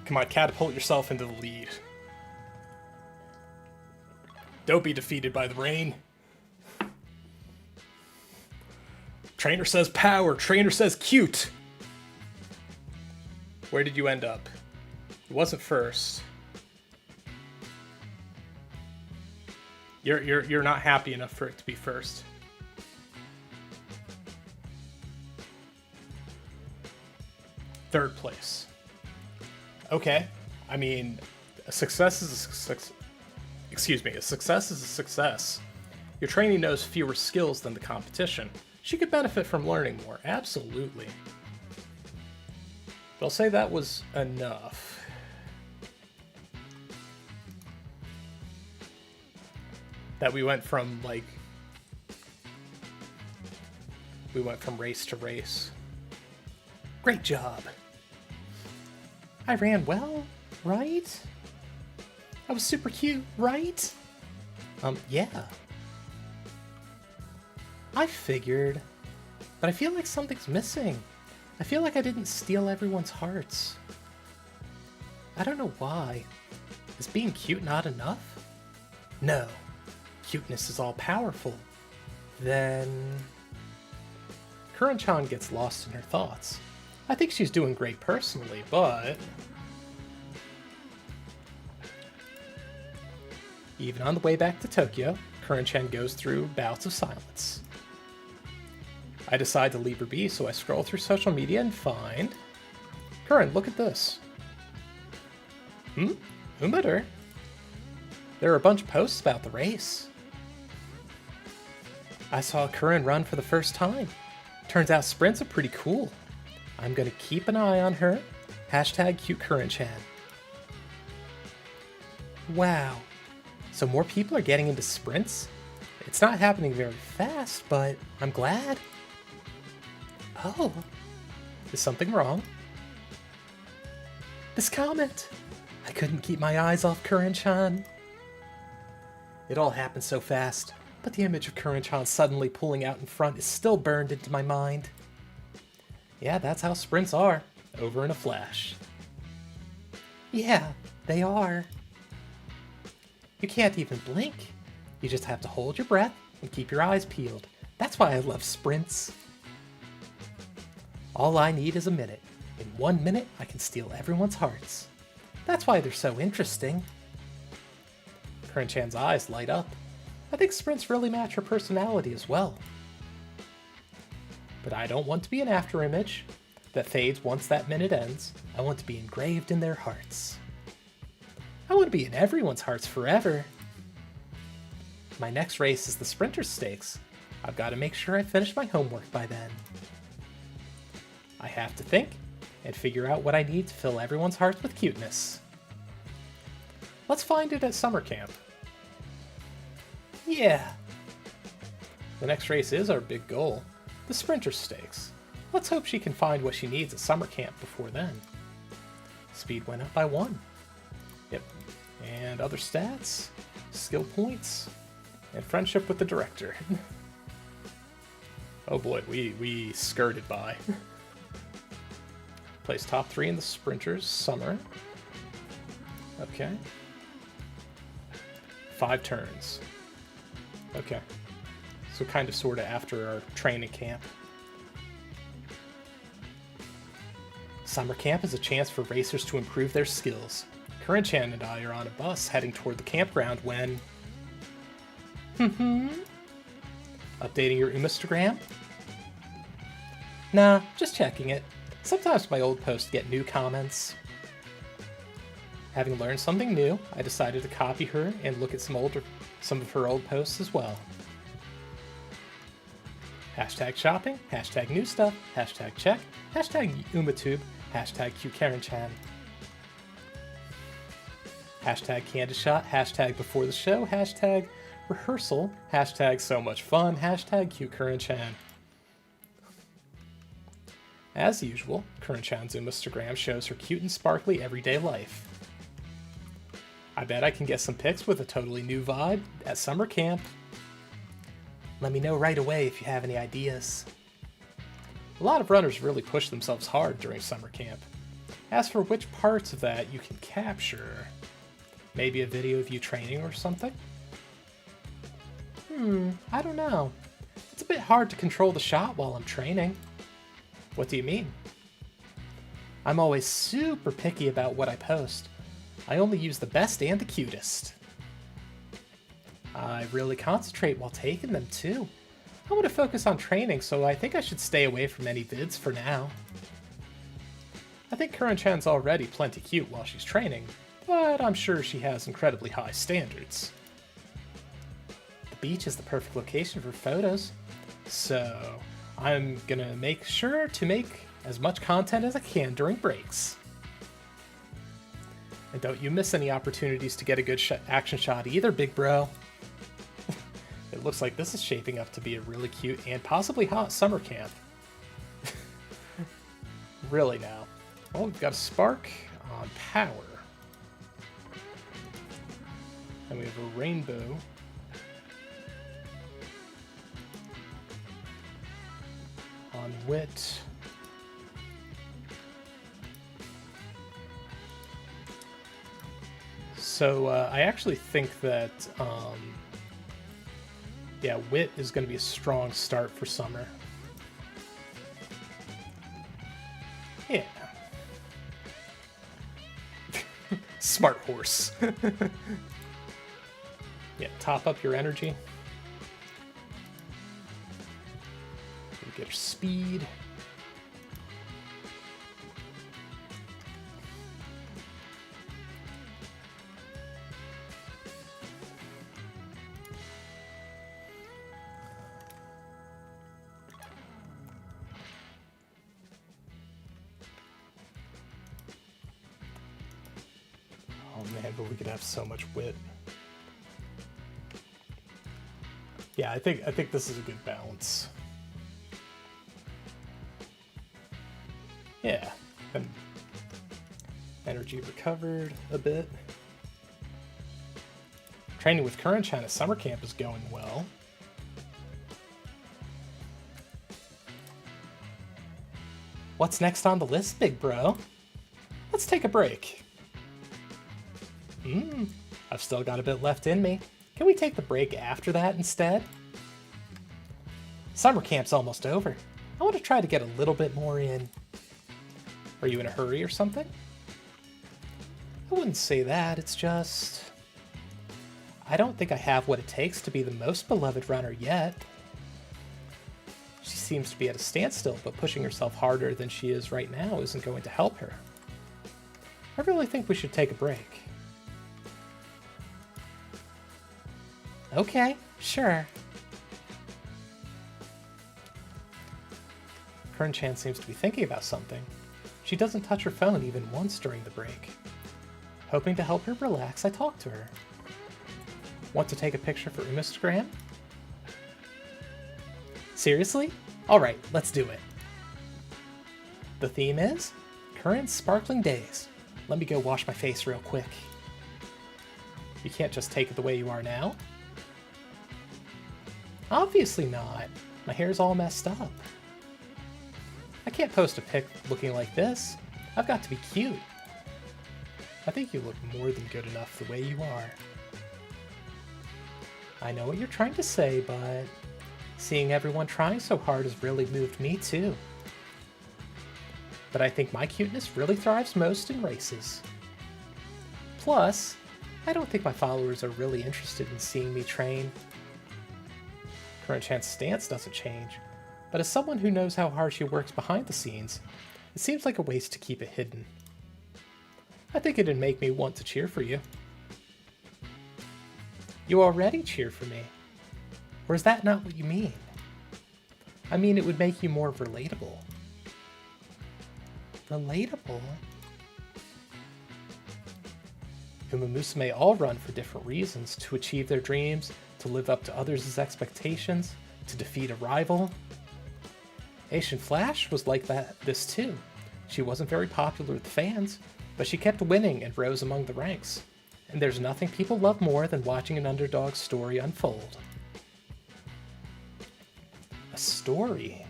Come on, catapult yourself into the lead. Don't be defeated by the rain. Trainer says power, trainer says cute. Where did you end up? It wasn't first. You're not happy enough for it to be first. Third place. Okay. I mean, a success is a success. Excuse me, a success is a success. Your trainee knows fewer skills than the competition. She could benefit from learning more, absolutely. But I'll say that was enough. That we went from, like... We went from race to race. Great job. I ran well, right? I was super cute, right? Yeah. I figured, but I feel like something's missing. I feel like I didn't steal everyone's hearts. I don't know why. Is being cute not enough? No. Cuteness is all powerful. Then... Curren-chan gets lost in her thoughts. I think she's doing great personally, but... Even on the way back to Tokyo, Curren-chan goes through bouts of silence. I decide to leave her be, so I scroll through social media and find... Curren, look at this. Umater? There are a bunch of posts about the race. I saw Curren run for the first time. Turns out sprints are pretty cool. I'm gonna keep an eye on her. Hashtag cute Curren-chan. Wow. So more people are getting into sprints? It's not happening very fast, but I'm glad. Oh. Is something wrong? This comment! I couldn't keep my eyes off Curren-chan. It all happened so fast, but the image of Curren-chan suddenly pulling out in front is still burned into my mind. Yeah, that's how sprints are. Over in a flash. Yeah, they are. You can't even blink. You just have to hold your breath and keep your eyes peeled. That's why I love sprints. All I need is a minute. In 1 minute, I can steal everyone's hearts. That's why they're so interesting. Curren-chan's eyes light up. I think sprints really match her personality as well. But I don't want to be an afterimage that fades once that minute ends. I want to be engraved in their hearts. I want to be in everyone's hearts forever. My next race is the Sprinter's Stakes. I've got to make sure I finish my homework by then. I have to think and figure out what I need to fill everyone's hearts with cuteness. Let's find it at summer camp. Yeah. The next race is our big goal, the Sprinter's Stakes. Let's hope she can find what she needs at summer camp before then. Speed went up by 1. Yep. And other stats, skill points, and friendship with the director. Oh boy, we skirted by. Placed top 3 in the Sprinters Summer. Okay. 5 turns. Okay. So kind of sort of after our training camp. Summer camp is a chance for racers to improve their skills. Curren-chan and I are on a bus heading toward the campground when... Updating your Instagram? Nah, just checking it. Sometimes my old posts get new comments. Having learned something new, I decided to copy her and look at some of her old posts as well. Hashtag shopping, hashtag new stuff, hashtag check, hashtag umatube, hashtag Curren-chan. Hashtag Candace shot, hashtag before the show, hashtag rehearsal, hashtag so much fun, hashtag Curren-chan. As usual, Curren-chan's Instagram shows her cute and sparkly everyday life. I bet I can get some pics with a totally new vibe at summer camp. Let me know right away if you have any ideas. A lot of runners really push themselves hard during summer camp. As for which parts of that you can capture, maybe a video of you training or something? I don't know. It's a bit hard to control the shot while I'm training. What do you mean? I'm always super picky about what I post. I only use the best and the cutest. I really concentrate while taking them too. I want to focus on training, so I think I should stay away from any vids for now. I think Curren-chan's already plenty cute while she's training, but I'm sure she has incredibly high standards. The beach is the perfect location for photos, so I'm gonna make sure to make as much content as I can during breaks. And don't you miss any opportunities to get a good action shot either, big bro. It looks like this is shaping up to be a really cute and possibly hot summer camp. Really now. Well, we've got a spark on power. And we have a rainbow. On wit. So I actually think that, yeah, wit is going to be a strong start for summer. Yeah. Smart horse. Yeah, top up your energy. Get your speed. Man, but we could have so much wit. Yeah, I think this is a good balance. Yeah, and energy recovered a bit. Training with Curren-chan at summer camp is going well. What's next on the list, big bro? Let's take a break. I've still got a bit left in me. Can we take the break after that instead? Summer camp's almost over. I want to try to get a little bit more in. Are you in a hurry or something? I wouldn't say that, it's just... I don't think I have what it takes to be the most beloved runner yet. She seems to be at a standstill, but pushing herself harder than she is right now isn't going to help her. I really think we should take a break. Okay, sure. Curren-chan seems to be thinking about something. She doesn't touch her phone even once during the break. Hoping to help her relax, I talk to her. Want to take a picture for Instagram? Seriously? Alright, let's do it. The theme is Curren's Sparkling Days. Let me go wash my face real quick. You can't just take it the way you are now? Obviously not. My hair's all messed up. I can't post a pic looking like this. I've got to be cute. I think you look more than good enough the way you are. I know what you're trying to say, but seeing everyone trying so hard has really moved me too. But I think my cuteness really thrives most in races. Plus, I don't think my followers are really interested in seeing me train. Curren-chan's stance doesn't change, but as someone who knows how hard she works behind the scenes, it seems like a waste to keep it hidden. I think it'd make me want to cheer for you. You already cheer for me. Or is that not what you mean? I mean, it would make you more relatable. Relatable? Uma Musume all run for different reasons, to achieve their dreams, to live up to others' expectations, to defeat a rival. Asian Flash was like this too. She wasn't very popular with fans, but she kept winning and rose among the ranks. And there's nothing people love more than watching an underdog's story unfold. A story?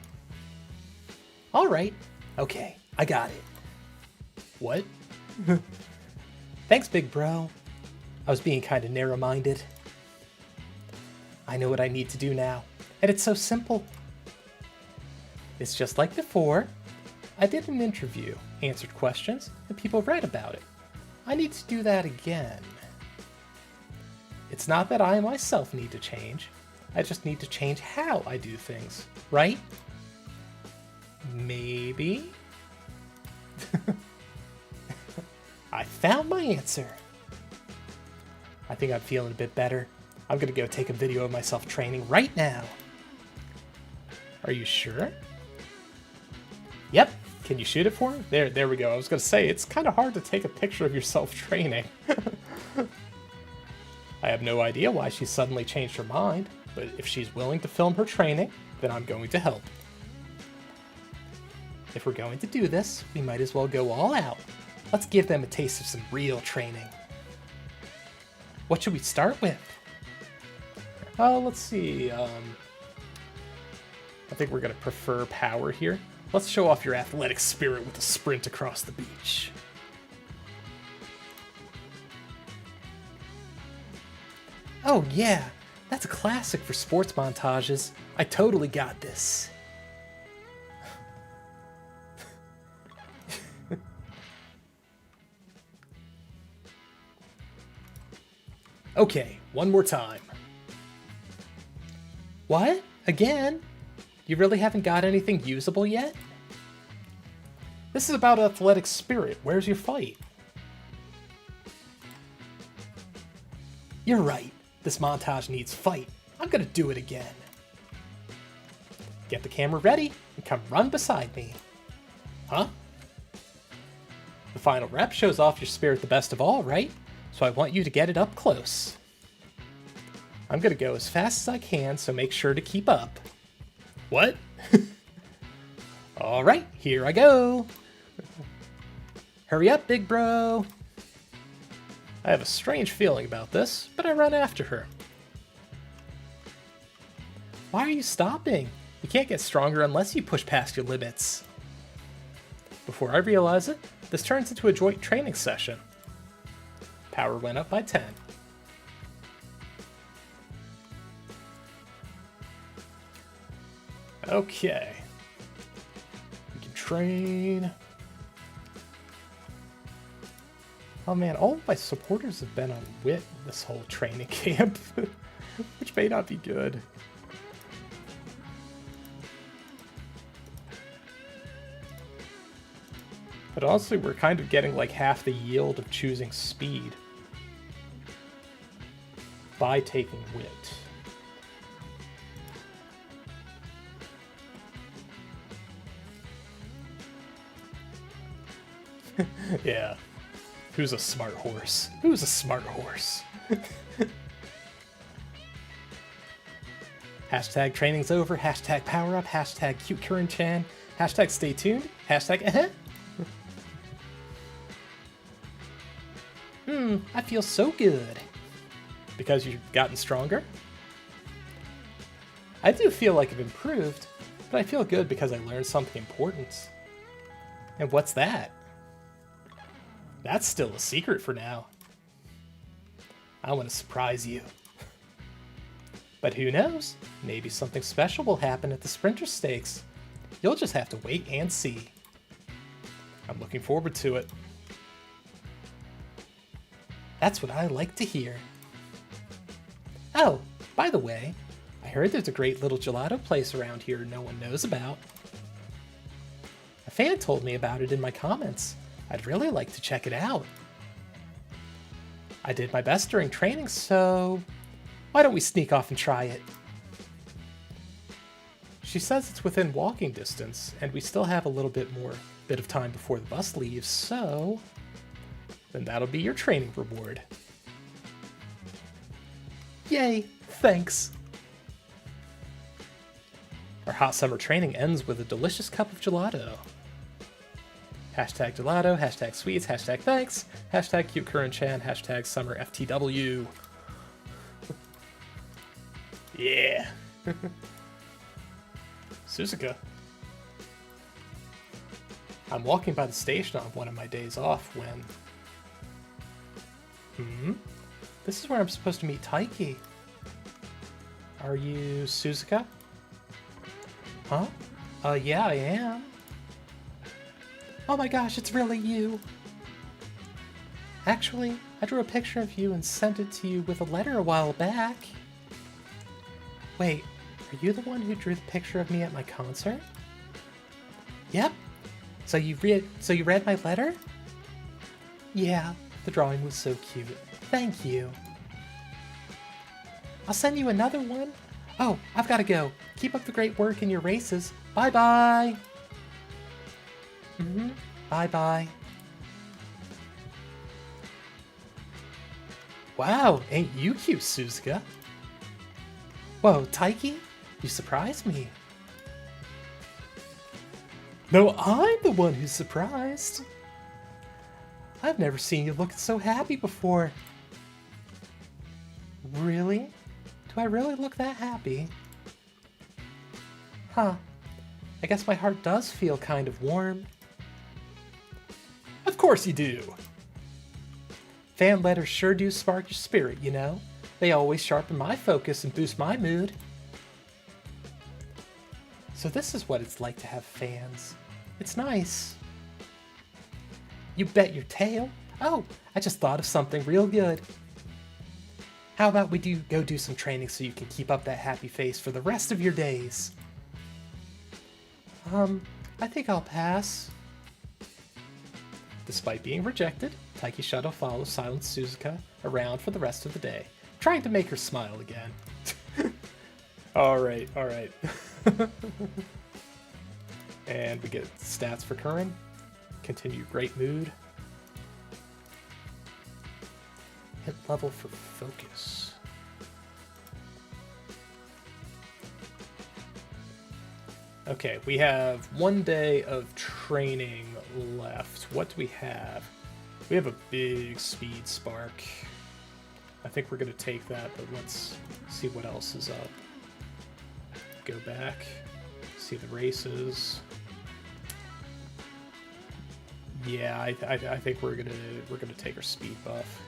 Alright, okay, I got it. What? Thanks, big bro. I was being kinda narrow-minded. I know what I need to do now, and it's so simple. It's just like before. I did an interview, answered questions, and people read about it. I need to do that again. It's not that I myself need to change. I just need to change how I do things, right? Maybe? I found my answer. I think I'm feeling a bit better. I'm gonna go take a video of myself training right now. Are you sure? Yep. Can you shoot it for me? There we go. I was gonna say, it's kind of hard to take a picture of yourself training. I have no idea why she suddenly changed her mind, but if she's willing to film her training, then I'm going to help. If we're going to do this, we might as well go all out. Let's give them a taste of some real training. What should we start with? Let's see. I think we're gonna prefer power here. Let's show off your athletic spirit with a sprint across the beach. Oh yeah, that's a classic for sports montages. I totally got this. Okay, one more time. What? Again? You really haven't got anything usable yet? This is about athletic spirit. Where's your fight? You're right. This montage needs fight. I'm gonna do it again. Get the camera ready and come run beside me. Huh? The final rep shows off your spirit the best of all, right? So I want you to get it up close. I'm gonna go as fast as I can, so make sure to keep up. What? Alright, here I go. Hurry up, big bro. I have a strange feeling about this, but I run after her. Why are you stopping? You can't get stronger unless you push past your limits. Before I realize it, this turns into a joint training session. Power went up by 10. Okay. We can train. Oh man, all of my supporters have been on wit this whole training camp, which may not be good. But honestly, we're kind of getting like half the yield of choosing speed by taking wit. Yeah. Who's a smart horse? Who's a smart horse? Hashtag training's over, hashtag power up, hashtag cute Curren-chan, hashtag stay tuned, hashtag I feel so good. Because you've gotten stronger? I do feel like I've improved, but I feel good because I learned something important. And what's that? That's still a secret for now. I want to surprise you. But who knows? Maybe something special will happen at the Sprinter Stakes. You'll just have to wait and see. I'm looking forward to it. That's what I like to hear. Oh, by the way, I heard there's a great little gelato place around here no one knows about. A fan told me about it in my comments. I'd really like to check it out. I did my best during training, so why don't we sneak off and try it? She says it's within walking distance, and we still have a little bit of time before the bus leaves, so then that'll be your training reward. Yay, thanks. Our hot summer training ends with a delicious cup of gelato. Hashtag gelato, hashtag sweets, hashtag thanks, hashtag cute Curren-chan, hashtag summer FTW. Yeah. Suzuka. I'm walking by the station on one of my days off when... This is where I'm supposed to meet Taiki. Are you Suzuka? Huh? Yeah, I am. Oh my gosh, it's really you. Actually, I drew a picture of you and sent it to you with a letter a while back. Wait, are you the one who drew the picture of me at my concert? Yep. So you read my letter? Yeah, the drawing was so cute. Thank you. I'll send you another one. Oh, I've got to go. Keep up the great work in your races. Bye-bye. Bye-bye. Wow, ain't you cute, Suzuka? Whoa, Taiki? You surprised me. No, I'm the one who's surprised. I've never seen you look so happy before. Really? Do I really look that happy? Huh. I guess my heart does feel kind of warm. Of course you do! Fan letters sure do spark your spirit, you know? They always sharpen my focus and boost my mood. So this is what it's like to have fans. It's nice. You bet your tail. Oh, I just thought of something real good. How about we go do some training so you can keep up that happy face for the rest of your days? I think I'll pass. Despite being rejected, Taiki Shuttle follows Silent Suzuka around for the rest of the day, trying to make her smile again. Alright. And we get stats for Curren. Continue great mood. Hit level for focus. Okay, we have 1 day of training left. What do we have? We have a big speed spark. I think we're going to take that, but let's see what else is up. Go back, see the races. Yeah, I think we're gonna take our speed buff.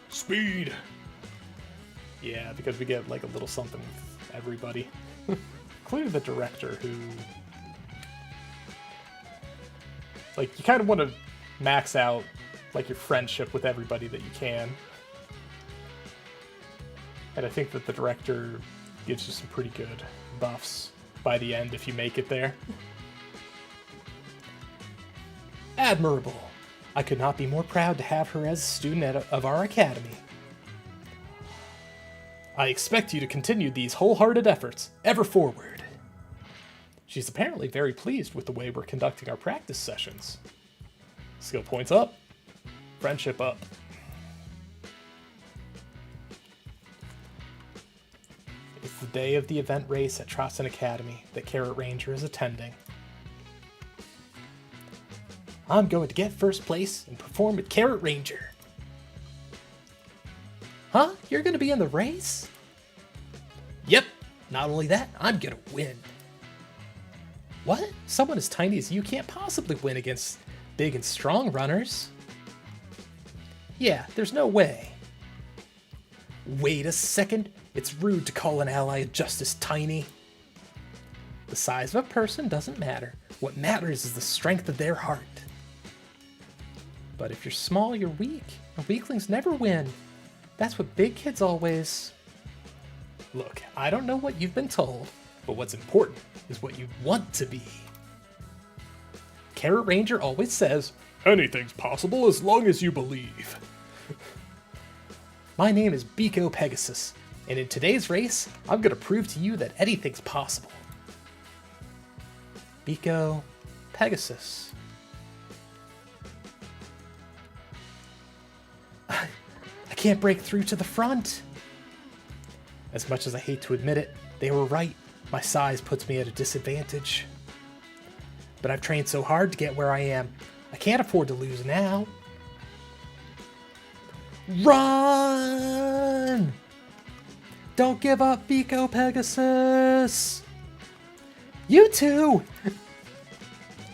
Speed. Yeah, because we get like a little something with everybody, including the director, who, like, you kind of want to max out like your friendship with everybody that you can. And I think that the director gives you some pretty good buffs by the end if you make it there. Admirable. I could not be more proud to have her as a student of our academy. I expect you to continue these wholehearted efforts, ever forward. She's apparently very pleased with the way we're conducting our practice sessions. Skill points up. Friendship up. It's the day of the event race at Trotson Academy that Carrot Ranger is attending. I'm going to get first place and perform with Carrot Ranger. Huh? You're going to be in the race? Yep. Not only that, I'm going to win. What? Someone as tiny as you can't possibly win against big and strong runners. Yeah, there's no way. Wait a second. It's rude to call an ally just as tiny. The size of a person doesn't matter. What matters is the strength of their heart. But if you're small, you're weak. And weaklings never win. That's what big kids always... Look, I don't know what you've been told, but what's important is what you want to be. Carrot Ranger always says, anything's possible as long as you believe. My name is Biko Pegasus, and in today's race, I'm going to prove to you that anything's possible. Biko Pegasus. I can't break through to the front. As much as I hate to admit it, they were right. My size puts me at a disadvantage. But I've trained so hard to get where I am. I can't afford to lose now. Run! Don't give up, Biko Pegasus! You too!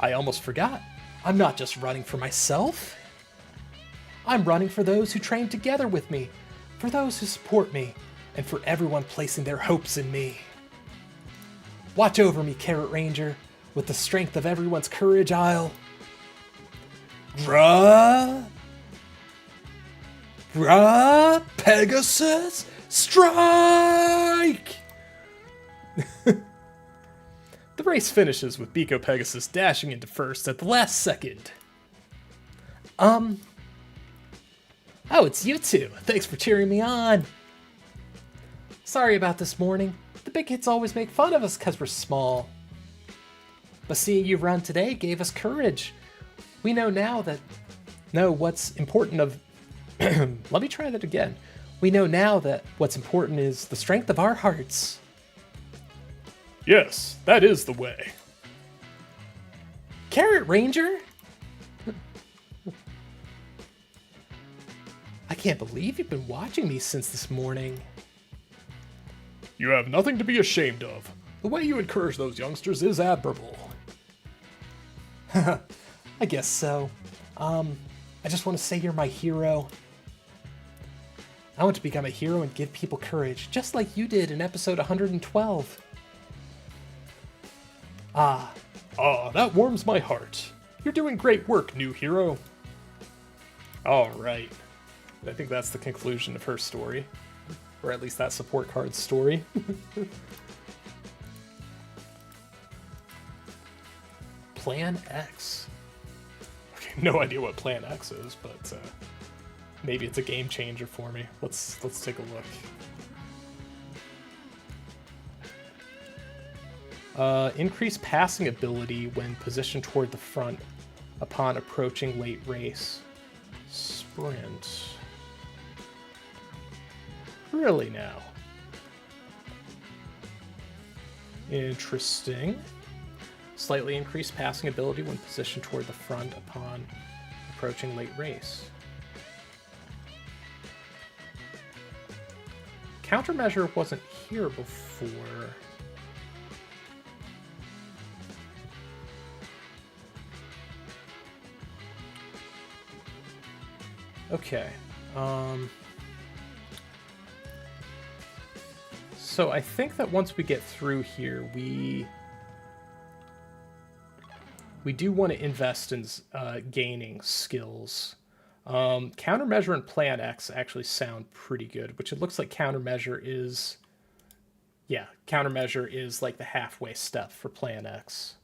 I almost forgot. I'm not just running for myself. I'm running for those who train together with me, for those who support me, and for everyone placing their hopes in me. Watch over me, Carrot Ranger. With the strength of everyone's courage, I'll... Pegasus, strike! The race finishes with Biko Pegasus dashing into first at the last second. Oh, it's you two. Thanks for cheering me on. Sorry about this morning. The big kids always make fun of us because we're small. But seeing you run today gave us courage. We know now that... No, what's important of... Let me try that again. We know now that what's important is the strength of our hearts. Yes, that is the way. Carrot Ranger? I can't believe you've been watching me since this morning. You have nothing to be ashamed of. The way you encourage those youngsters is admirable. I guess so. I just want to say you're my hero. I want to become a hero and give people courage, just like you did in episode 112. That warms my heart. You're doing great work, new hero. Alright. I think that's the conclusion of her story. Or at least that support card's story. Plan X. Okay, no idea what Plan X is, but maybe it's a game changer for me. Let's take a look. Increase passing ability when positioned toward the front. upon approaching late race. Sprint. Really now? Interesting. Slightly increased passing ability when positioned toward the front upon approaching late race. Countermeasure wasn't here before. Okay. So I think that once we get through here, we do want to invest in gaining skills. Countermeasure and Plan X actually sound pretty good, which it looks like Countermeasure is... Yeah, Countermeasure is like the halfway step for Plan X.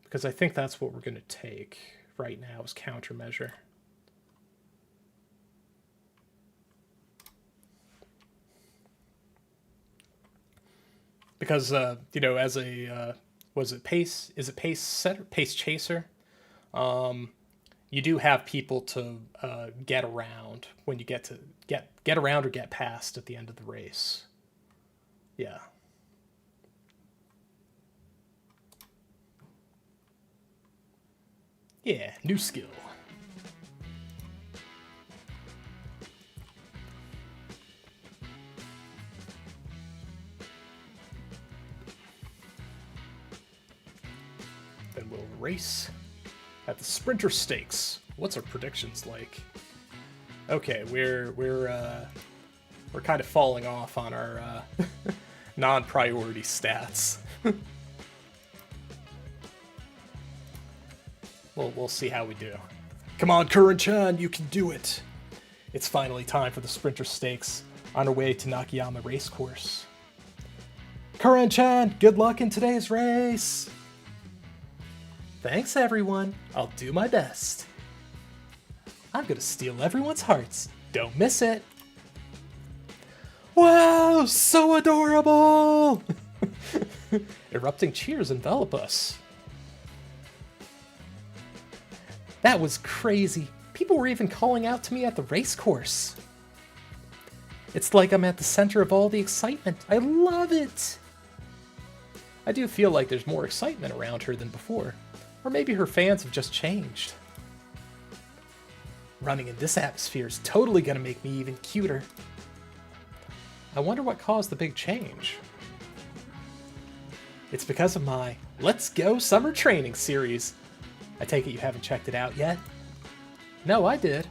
Because I think that's what we're going to take right now is Countermeasure. Because, you know, as a, was it pace? Is it pace setter? Pace chaser? You do have people to get around when you get to get around or get past at the end of the race. Yeah. Yeah, new skill. Then we'll race at the Sprinter Stakes. What's our predictions like? Okay, we're kind of falling off on our non-priority stats. We'll see how we do. Come on, Curren-chan, you can do it. It's finally time for the Sprinter Stakes on our way to Nakayama Racecourse. Curren-chan, good luck in today's race. Thanks, everyone. I'll do my best. I'm gonna steal everyone's hearts. Don't miss it. Wow, so adorable! Erupting cheers envelop us. That was crazy. People were even calling out to me at the race course. It's like I'm at the center of all the excitement. I love it. I do feel like there's more excitement around her than before. Or maybe her fans have just changed. Running in this atmosphere is totally gonna make me even cuter. I wonder what caused the big change. It's because of my Let's Go Summer Training series. I take it you haven't checked it out yet? No, I did.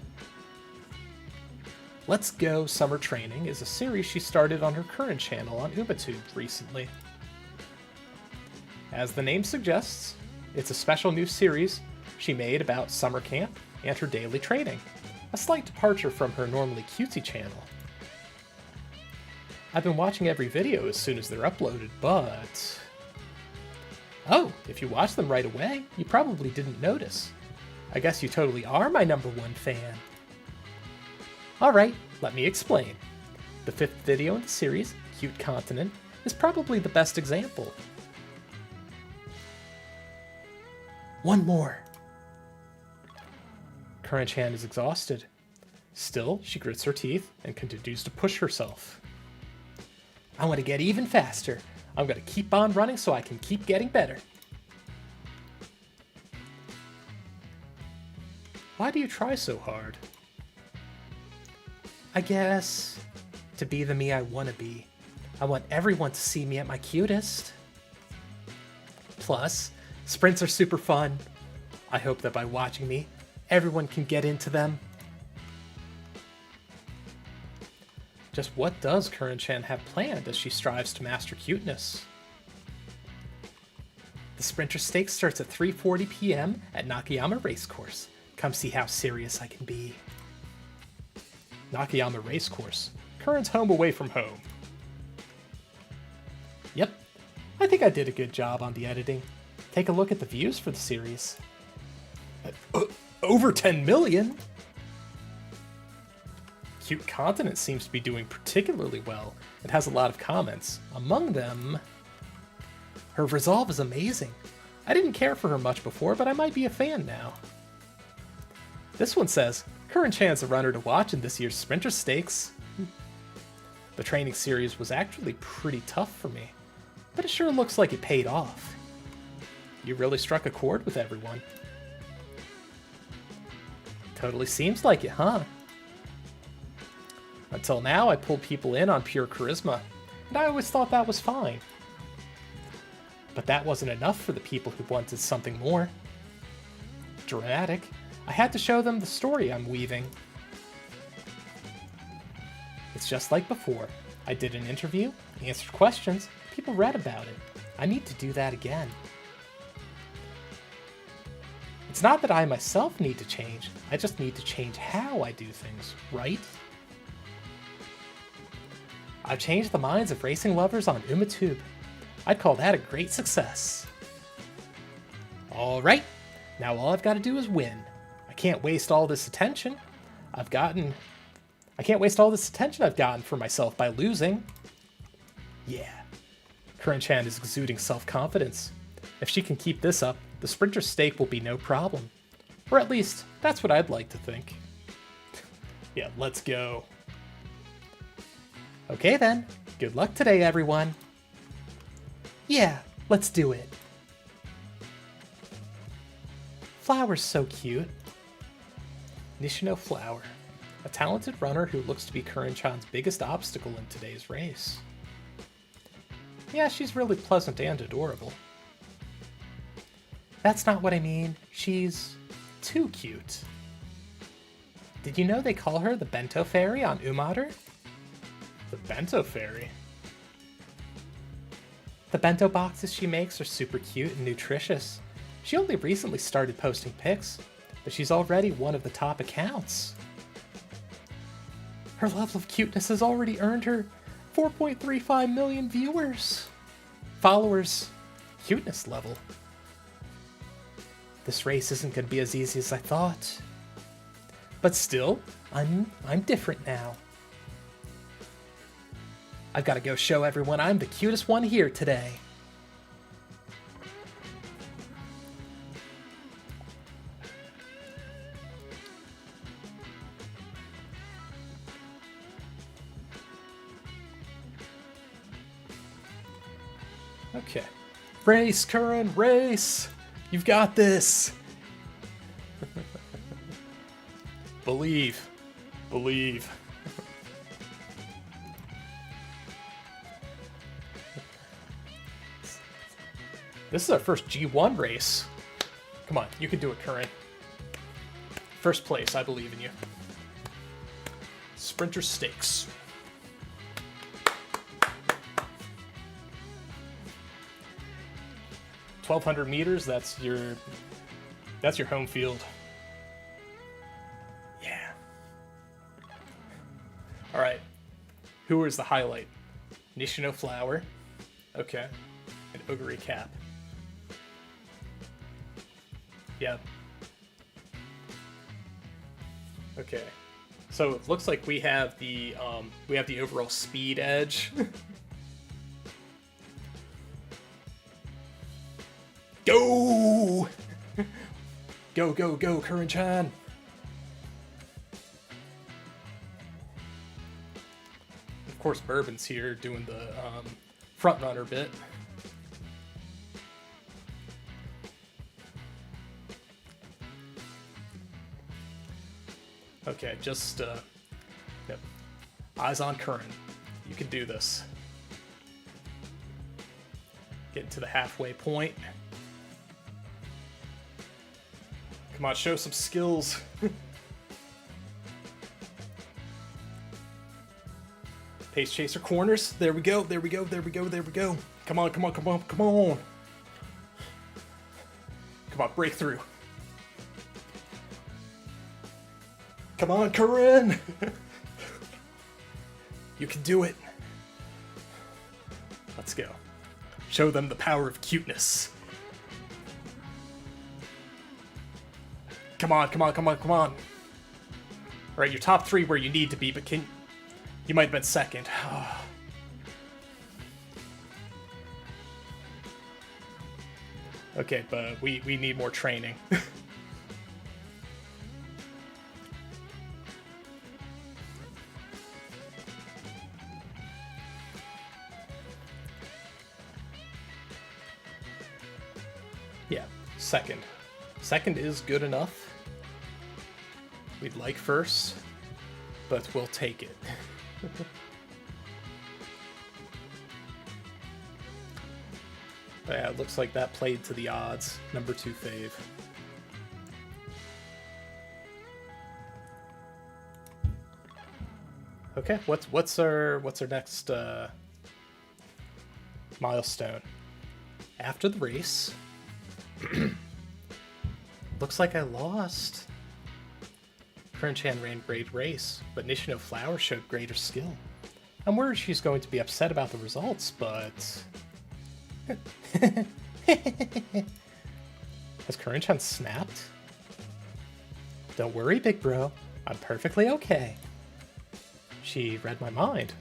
Let's Go Summer Training is a series she started on her current channel on UBATube recently. As the name suggests, it's a special new series she made about summer camp and her daily training, a slight departure from her normally cutesy channel. I've been watching every video as soon as they're uploaded, but... Oh, if you watch them right away, you probably didn't notice. I guess you totally are my #1 fan. Alright, let me explain. The 5th video in the series, Cute Continent, is probably the best example. One more. Curren-chan is exhausted. Still, she grits her teeth and continues to push herself. I want to get even faster. I'm going to keep on running so I can keep getting better. Why do you try so hard? I guess to be the me I want to be. I want everyone to see me at my cutest. Plus, sprints are super fun. I hope that by watching me, everyone can get into them. Just what does Curren-chan have planned as she strives to master cuteness? The Sprinter Stakes starts at 3:40 p.m. at Nakayama Racecourse. Come see how serious I can be. Nakayama Racecourse. Curren's home away from home. Yep, I think I did a good job on the editing. Take a look at the views for the series. Over 10 million? Cute Continent seems to be doing particularly well. It has a lot of comments. Among them, Her resolve is amazing. I didn't care for her much before, but I might be a fan now. This one says, Curren-chan's a runner to watch in this year's Sprinter Stakes. The training series was actually pretty tough for me, but it sure looks like it paid off. You really struck a chord with everyone. Totally seems like it, huh? Until now, I pulled people in on pure charisma, and I always thought that was fine. But that wasn't enough for the people who wanted something more. Dramatic. I had to show them the story I'm weaving. It's just like before. I did an interview, answered questions, people read about it. I need to do that again. It's not that I myself need to change, I just need to change how I do things, right? I've changed the minds of racing lovers on UmaTube. I'd call that a great success. Alright, now all I've got to do is win. I can't waste all this attention I've gotten for myself by losing. Yeah, Curren-chan is exuding self-confidence. If she can keep this up, the Sprinter Stake will be no problem. Or at least, that's what I'd like to think. Yeah, let's go. Okay then, good luck today, everyone. Yeah, let's do it. Flower's so cute. Nishino Flower, a talented runner who looks to be Curren-chan's biggest obstacle in today's race. Yeah, she's really pleasant and adorable. That's not what I mean. She's too cute. Did you know they call her the Bento Fairy on Umater? The Bento Fairy? The bento boxes she makes are super cute and nutritious. She only recently started posting pics, but she's already one of the top accounts. Her level of cuteness has already earned her 4.35 million followers. Cuteness level. This race isn't going to be as easy as I thought. But still, I'm different now. I've got to go show everyone I'm the cutest one here today. Okay. Race, Curren, race! You've got this! Believe. Believe. This is our first G1 race. Come on, you can do it, Curren. First place, I believe in you. Sprinter Stakes. $1,200 meters, that's your home field. Yeah. Alright. Who is the highlight? Nishino Flower. Okay. And Ogre Cap. Yep. Okay. So it looks like we have the overall speed edge. Go! Go, go, go, Curren-chan! Of course, Bourbon's here doing the front runner bit. Okay, just yep. Eyes on Curren. You can do this. Getting to the halfway point. Come on, show some skills. Pace chaser corners. There we go. There we go. There we go. There we go. Come on. Come on. Come on. Come on. Come on. Breakthrough. Come on, Curren. You can do it. Let's go. Show them the power of cuteness. Come on, come on, come on, come on. Alright, you're top 3 where you need to be, but you might have been second. Okay, but we need more training. Yeah, second. Second is good enough. We'd like first, but we'll take it. Yeah, it looks like that played to the odds. Number 2 fave. Okay, what's our next milestone? After the race. Looks like I lost. Curren-chan ran great race, but Nishino Flower showed greater skill. I'm worried she's going to be upset about the results, but... Has Curren-chan snapped? Don't worry, big bro. I'm perfectly okay. She read my mind.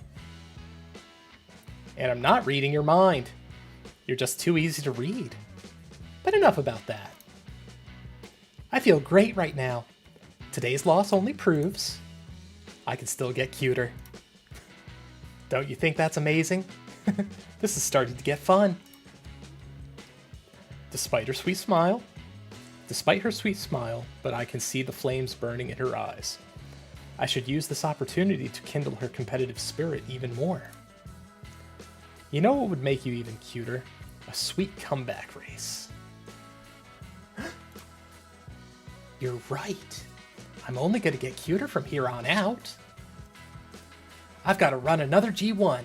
And I'm not reading your mind. You're just too easy to read. But enough about that. I feel great right now. Today's loss only proves I can still get cuter. Don't you think that's amazing? This is starting to get fun. Despite her sweet smile, but I can see the flames burning in her eyes. I should use this opportunity to kindle her competitive spirit even more. You know what would make you even cuter? A sweet comeback race. You're right. I'm only going to get cuter from here on out. I've got to run another G1.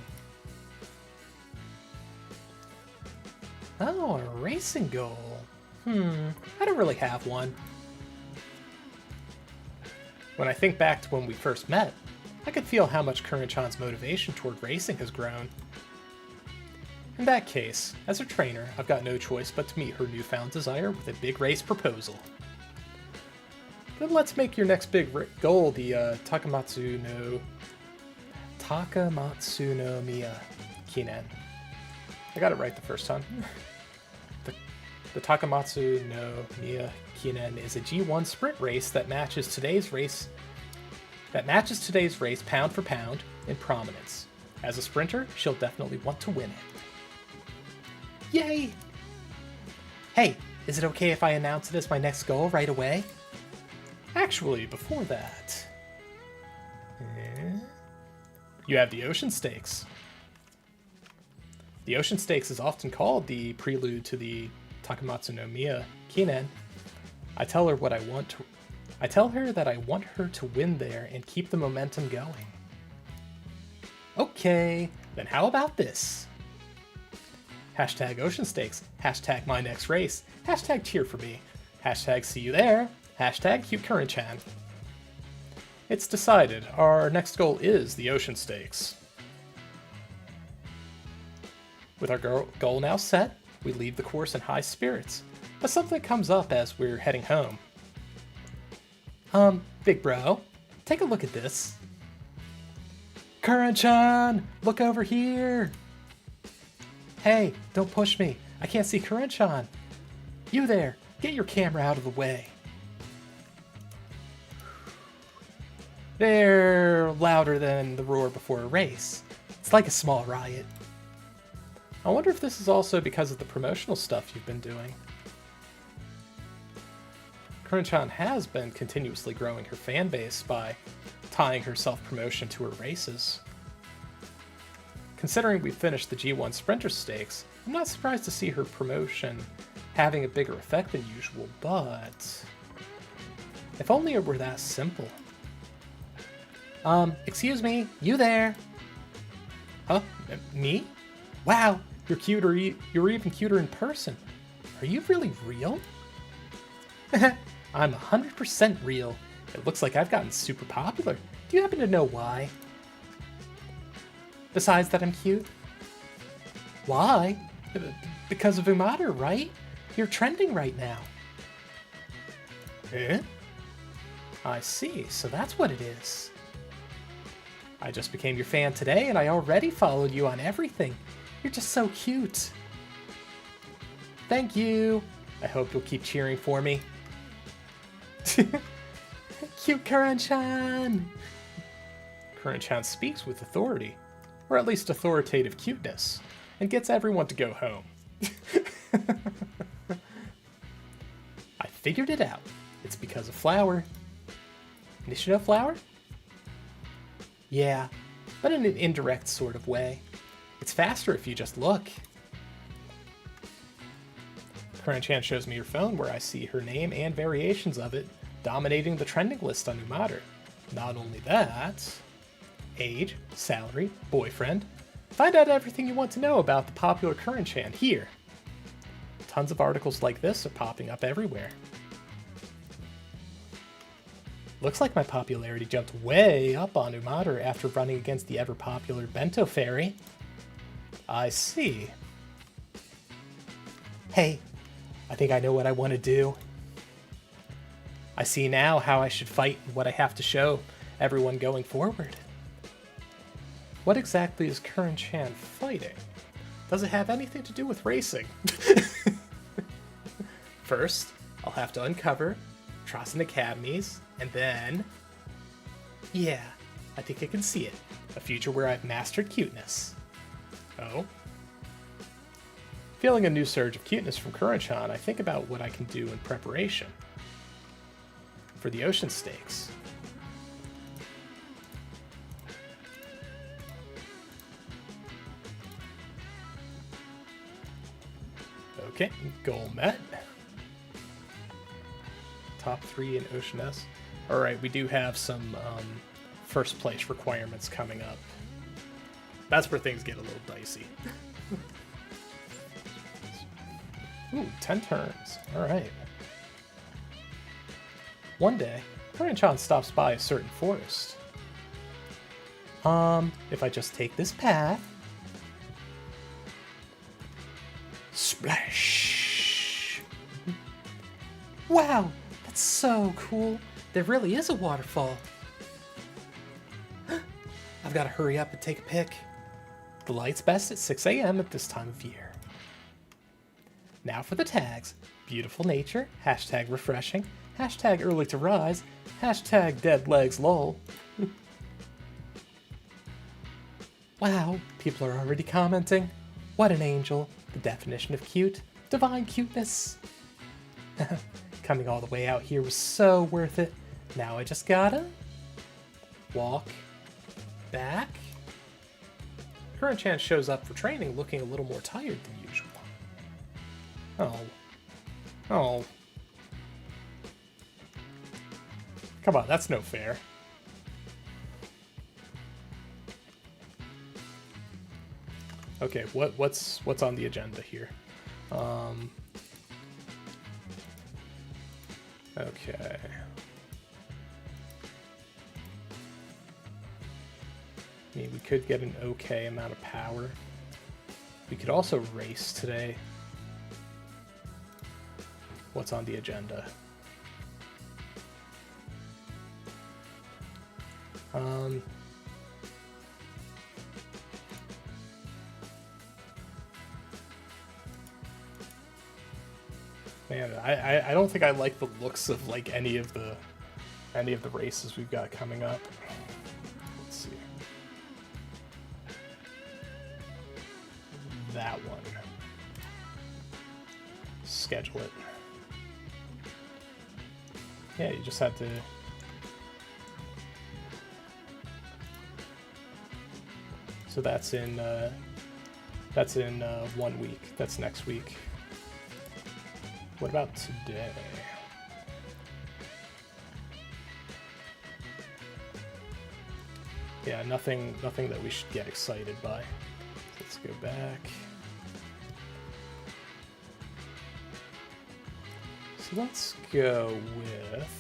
Oh, a racing goal. I don't really have one. When I think back to when we first met, I could feel how much Curren-chan's motivation toward racing has grown. In that case, as her trainer, I've got no choice but to meet her newfound desire with a big race proposal. Then let's make your next big goal the Takamatsu no Miya Kinen. I got it right the first time. The Takamatsu no Miya Kinen is a G1 sprint race that matches today's race pound for pound in prominence. As a sprinter, she'll definitely want to win it. Yay! Hey, is it okay if I announce it as my next goal right away? Actually, before that... You have the Ocean Stakes. The Ocean Stakes is often called the prelude to the Takamatsu no Miya Kinen. I tell her that I want her to win there and keep the momentum going. Okay, then how about this? Hashtag Ocean Stakes, hashtag my next race, hashtag cheer for me, hashtag see you there, hashtag cute Curren-chan. It's decided, our next goal is the Ocean Stakes. With our goal now set, we leave the course in high spirits, but something comes up as we're heading home. Big bro, take a look at this. Curren-chan, look over here! Hey, don't push me. I can't see Curren-chan. You there, get your camera out of the way. They're louder than the roar before a race. It's like a small riot. I wonder if this is also because of the promotional stuff you've been doing. Curren-chan has been continuously growing her fan base by tying her self-promotion to her races. Considering we finished the G1 Sprinter Stakes, I'm not surprised to see her promotion having a bigger effect than usual, but... if only it were that simple. Excuse me, you there? Huh? Me? Wow, you're cuter, you're even cuter in person. Are you really real? I'm 100% real. It looks like I've gotten super popular. Do you happen to know why? Besides that I'm cute? Why? Because of Umata, right? You're trending right now. Eh? I see, so that's what it is. I just became your fan today and I already followed you on everything. You're just so cute. Thank you. I hope you'll keep cheering for me. Cute Curren-chan! Curren-chan speaks with authority, or at least authoritative cuteness, and gets everyone to go home. I figured it out. It's because of Flower. Nishino Flower? Yeah, but in an indirect sort of way. It's faster if you just look. Curren-chan shows me her phone where I see her name and variations of it dominating the trending list on Umater. Not only that, age, salary, boyfriend. Find out everything you want to know about the popular Curren-chan here. Tons of articles like this are popping up everywhere. Looks like my popularity jumped way up on Umater after running against the ever-popular Bento Fairy. I see. Hey, I think I know what I want to do. I see now how I should fight and what I have to show everyone going forward. What exactly is Curren-chan fighting? Does it have anything to do with racing? First, I'll have to uncover Trossen Academies, and then... yeah, I think I can see it. A future where I've mastered cuteness. Oh? Feeling a new surge of cuteness from Curren-chan, I think about what I can do in preparation for the ocean stakes. Okay, goal met. Top 3 in Ocean S. Alright, we do have some first place requirements coming up. That's where things get a little dicey. Ooh, 10 turns. Alright. One day, Curren-chan stops by a certain forest. If I just take this path... Splash! Wow, that's so cool. There really is a waterfall. I've got to hurry up and take a pic. The light's best at 6 a.m. at this time of year. Now for the tags. Beautiful nature, hashtag refreshing, hashtag early to rise, hashtag dead legs lol. Wow, people are already commenting. What an angel. The definition of cute. Divine cuteness. Coming all the way out here was so worth it. Now I just gotta walk back. Curren-chan shows up for training looking a little more tired than usual. Oh. Oh. Come on, that's no fair. Okay, what's on the agenda here? Okay. I mean, we could get an okay amount of power. We could also race today. What's on the agenda? Man, I don't think I like the looks of like any of the races we've got coming up. Let's see. That one. Schedule it. Yeah, you just have to... So that's in 1 week. That's next week. What about today? Yeah, nothing that we should get excited by. Let's go back. So let's go with...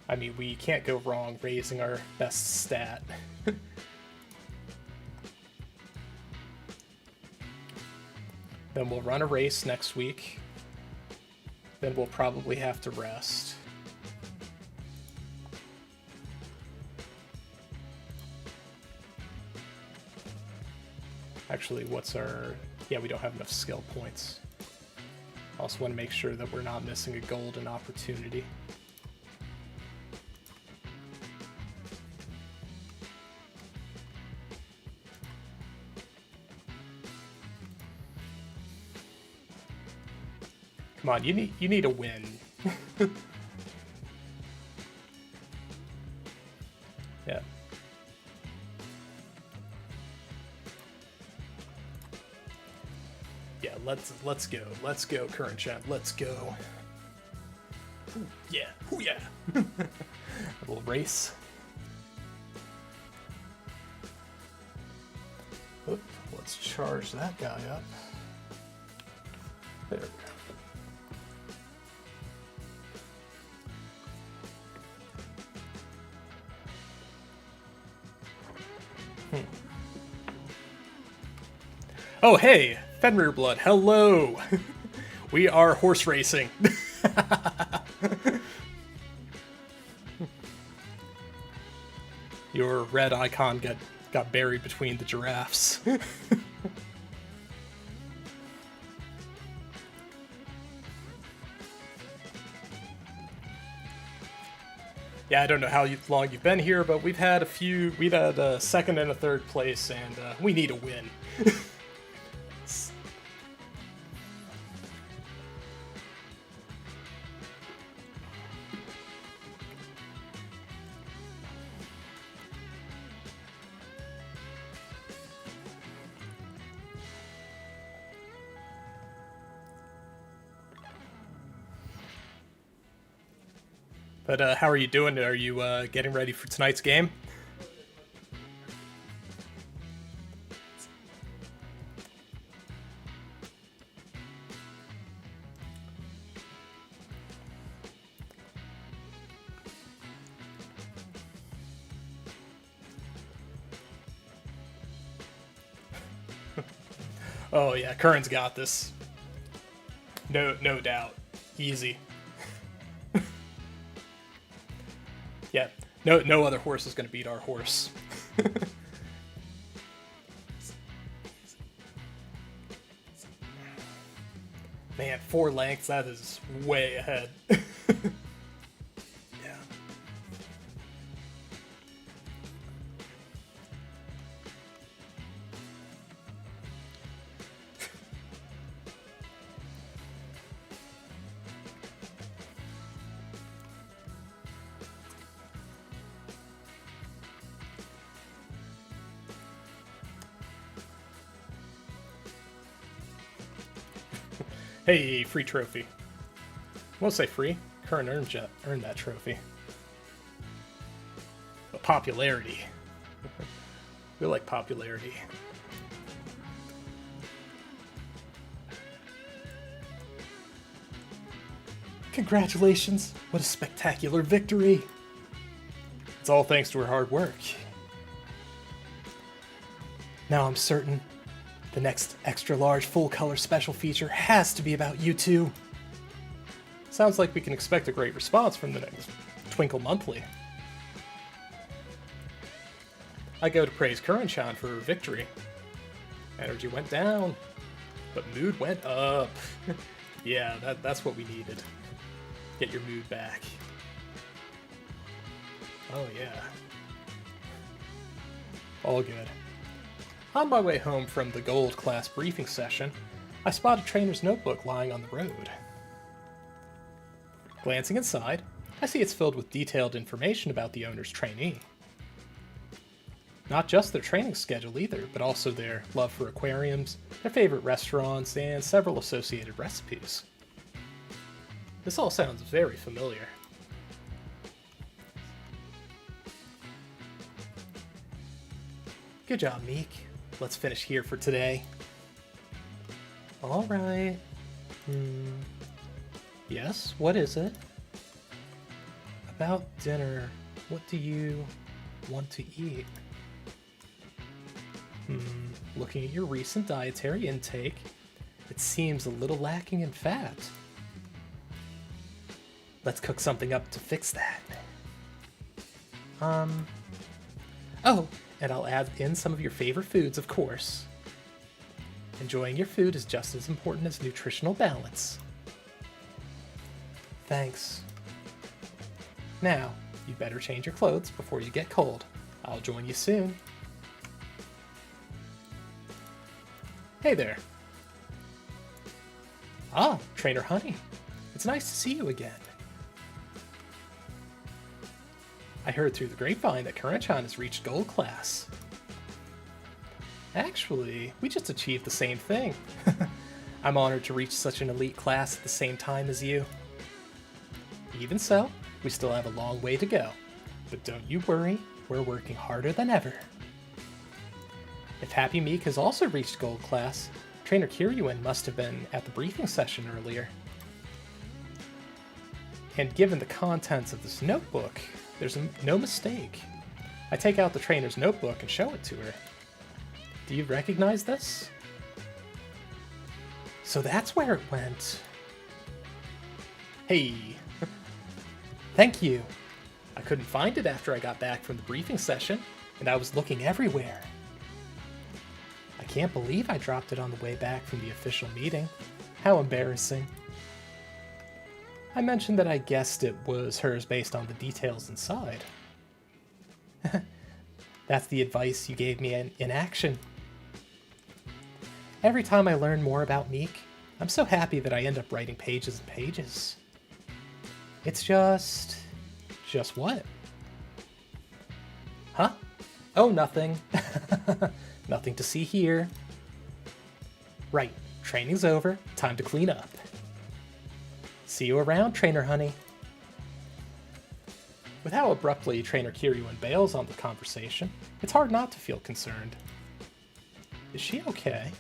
I mean, we can't go wrong raising our best stat. Then we'll run a race next week. then we'll probably have to rest. Actually, what's our... Yeah, we don't have enough skill points. Also want to make sure that we're not missing a golden opportunity. Come on, you need a win. Yeah. Yeah, let's go. Let's go, Curren-chan. Let's go. Ooh, yeah. Ooh, yeah. A little race. Oop, let's charge that guy up. There we go. Oh, hey, Fenrir Blood, hello! We are horse racing. Your red icon got buried between the giraffes. Yeah, I don't know how long you've been here, but we've had a second and a third place, and we need a win. But how are you doing? Are you getting ready for tonight's game? Oh yeah, Curren's got this. No doubt. Easy. Yeah, no other horse is going to beat our horse. Man, 4 lengths, that is way ahead. Yeah. Hey, free trophy. I won't say free. Curren earned that trophy. But popularity. We like popularity. Congratulations! What a spectacular victory! It's all thanks to her hard work. Now I'm certain the next extra-large full-color special feature has to be about you two. Sounds like we can expect a great response from the next Twinkle Monthly. I go to praise Curren-chan for her victory. Energy went down, but mood went up. Yeah, that's what we needed. Get your mood back. Oh yeah. All good. On my way home from the Gold class briefing session, I spot a trainer's notebook lying on the road. Glancing inside, I see it's filled with detailed information about the owner's trainee. Not just their training schedule either, but also their love for aquariums, their favorite restaurants, and several associated recipes. This all sounds very familiar. Good job, Meek. Let's finish here for today. Alright. Yes, what is it? About dinner, what do you want to eat? Looking at your recent dietary intake, it seems a little lacking in fat. Let's cook something up to fix that. Oh, and I'll add in some of your favorite foods, of course. Enjoying your food is just as important as nutritional balance. Thanks. Now, you better change your clothes before you get cold. I'll join you soon. Hey there. Ah, Trainer Honi. It's nice to see you again. I heard through the grapevine that Curren-chan has reached gold class. Actually, we just achieved the same thing. I'm honored to reach such an elite class at the same time as you. Even so, we still have a long way to go. But don't you worry, we're working harder than ever. If Happy Meek has also reached gold class, Trainer Curren must have been at the briefing session earlier. And given the contents of this notebook, there's no mistake. I take out the trainer's notebook and show it to her. Do you recognize this? So that's where it went. Hey. Thank you. I couldn't find it after I got back from the briefing session, and I was looking everywhere. I can't believe I dropped it on the way back from the official meeting. How embarrassing. I mentioned that I guessed it was hers based on the details inside. That's the advice you gave me in action. Every time I learn more about Meek, I'm so happy that I end up writing pages and pages. It's just what? Huh? Oh, nothing. Nothing to see here. Right, training's over, time to clean up. See you around, Trainer Honi. With how abruptly Trainer Curren bails on the conversation, it's hard not to feel concerned. Is she okay?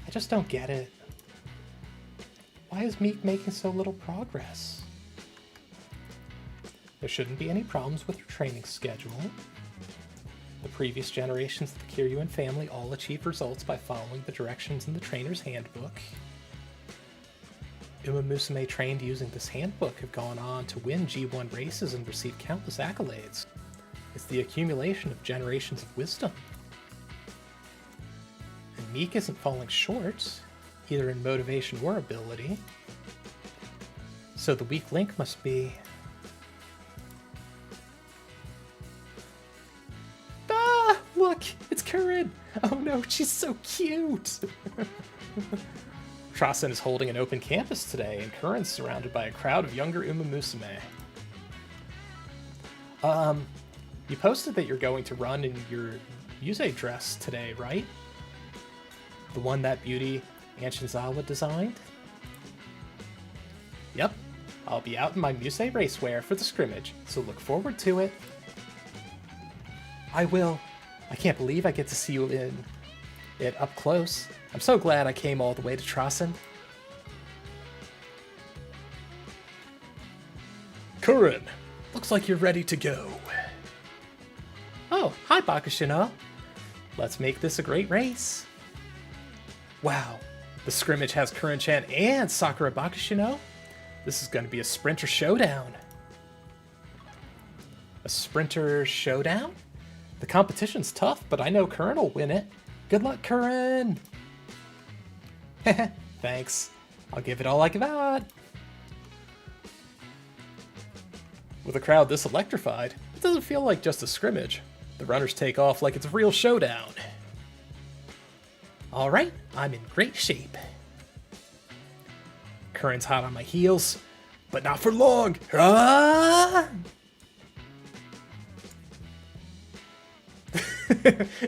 I just don't get it. Why is Meek making so little progress? There shouldn't be any problems with her training schedule. The previous generations of the Curren family all achieved results by following the directions in the trainer's handbook. Musume trained using this handbook have gone on to win G1 races and receive countless accolades. It's the accumulation of generations of wisdom. And Meek isn't falling short, either in motivation or ability. So the weak link must be... Ah! Look! It's Curren! Oh no, she's so cute! Trasen is holding an open campus today, and Curren's surrounded by a crowd of younger Musume. You posted that you're going to run in your Yusei dress today, right? The one that beauty Anshinzawa designed? Yep, I'll be out in my Musei racewear for the scrimmage, so look forward to it. I will. I can't believe I get to see you in it up close. I'm so glad I came all the way to Trasen. Curren, looks like you're ready to go. Oh, hi Bakushino. Let's make this a great race. Wow, the scrimmage has Curren-chan and Sakura Bakushino? This is going to be a sprinter showdown. A sprinter showdown? The competition's tough, but I know Curren will win it. Good luck, Curren! Thanks. I'll give it all I got. With a crowd this electrified, it doesn't feel like just a scrimmage. The runners take off like it's a real showdown. Alright, I'm in great shape. Curren's hot on my heels, but not for long. Ah!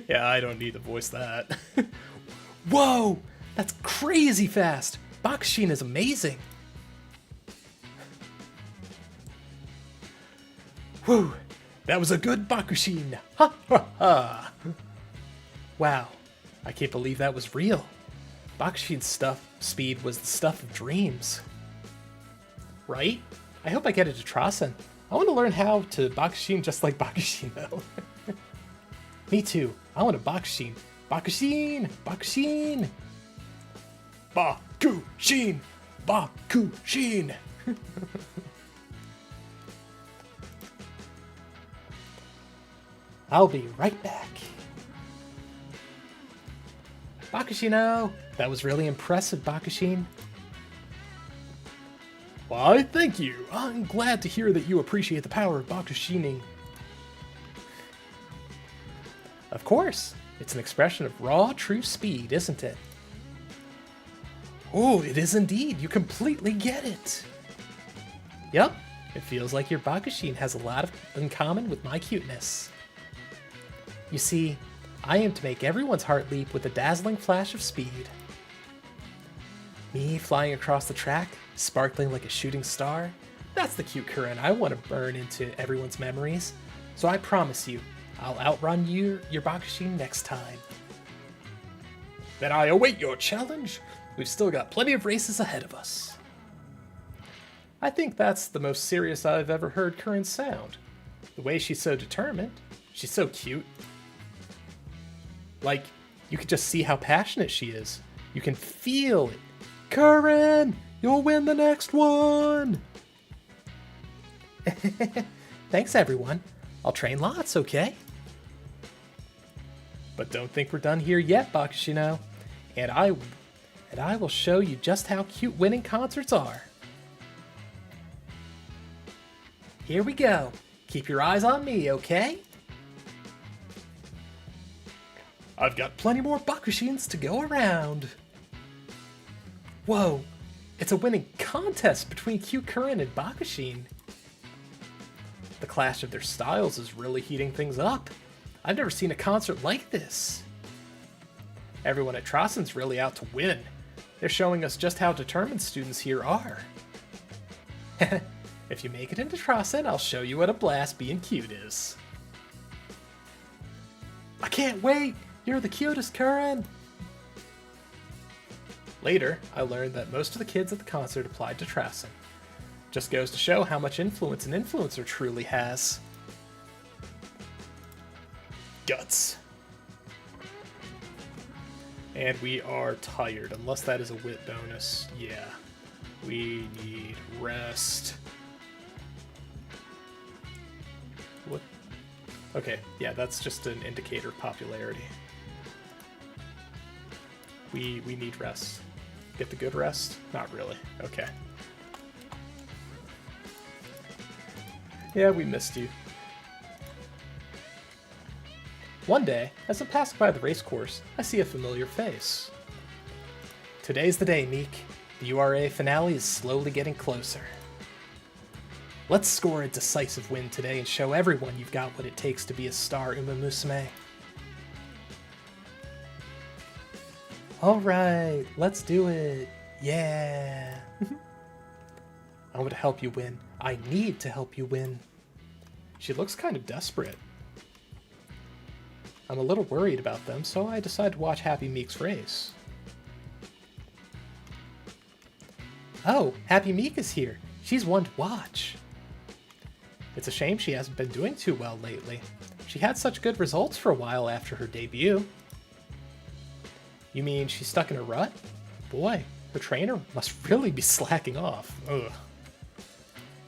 Yeah, I don't need to voice that. Whoa! That's crazy fast! Bakushin is amazing! Whew! That was a good Bakushin! Ha ha ha! Wow, I can't believe that was real. Bakushin's speed was the stuff of dreams. Right? I hope I get it to Trasen. I want to learn how to Bakushin just like Bakushino. Me too. I want a Bakushin. Bakushin! Bakushin! Bakushin! Bakushin! I'll be right back. Bakushino! That was really impressive, Bakushin. Why, thank you. I'm glad to hear that you appreciate the power of Bakushining. Of course. It's an expression of raw, true speed, isn't it? Oh, it is indeed. You completely get it. Yep. It feels like your Bakushin has a lot in common with my cuteness. You see, I aim to make everyone's heart leap with a dazzling flash of speed. Me flying across the track, sparkling like a shooting star, that's the cute Curren I want to burn into everyone's memories. So I promise you, I'll outrun your Bakushin next time. Then I await your challenge. We've still got plenty of races ahead of us. I think that's the most serious I've ever heard Curren sound. The way she's so determined. She's so cute. Like, you can just see how passionate she is. You can feel it. Curren, you'll win the next one! Thanks, everyone. I'll train lots, okay? But don't think we're done here yet, Bakushino. And I will show you just how cute winning concerts are. Here we go. Keep your eyes on me, okay? I've got plenty more Bakushins to go around. Whoa, it's a winning contest between cute Curren and Bakushin. The clash of their styles is really heating things up. I've never seen a concert like this. Everyone at Trasen's really out to win. They're showing us just how determined students here are. If you make it into Trasen, I'll show you what a blast being cute is. I can't wait! You're the cutest, Curren! Later, I learned that most of the kids at the concert applied to Trasen. Just goes to show how much influence an influencer truly has. Guts. And we are tired, unless that is a wit bonus. Yeah. We need rest. What? Okay, yeah, that's just an indicator of popularity. We need rest. Get the good rest? Not really. Okay. Yeah, we missed you. One day, as I'm passing by the race course, I see a familiar face. Today's the day, Meek. The URA Finale is slowly getting closer. Let's score a decisive win today and show everyone you've got what it takes to be a star, Musume. Alright, let's do it. Yeah. I want to help you win. I need to help you win. She looks kind of desperate. I'm a little worried about them, so I decide to watch Happy Meek's race. Oh, Happy Meek is here. She's one to watch. It's a shame she hasn't been doing too well lately. She had such good results for a while after her debut. You mean she's stuck in a rut? Boy, her trainer must really be slacking off. Ugh.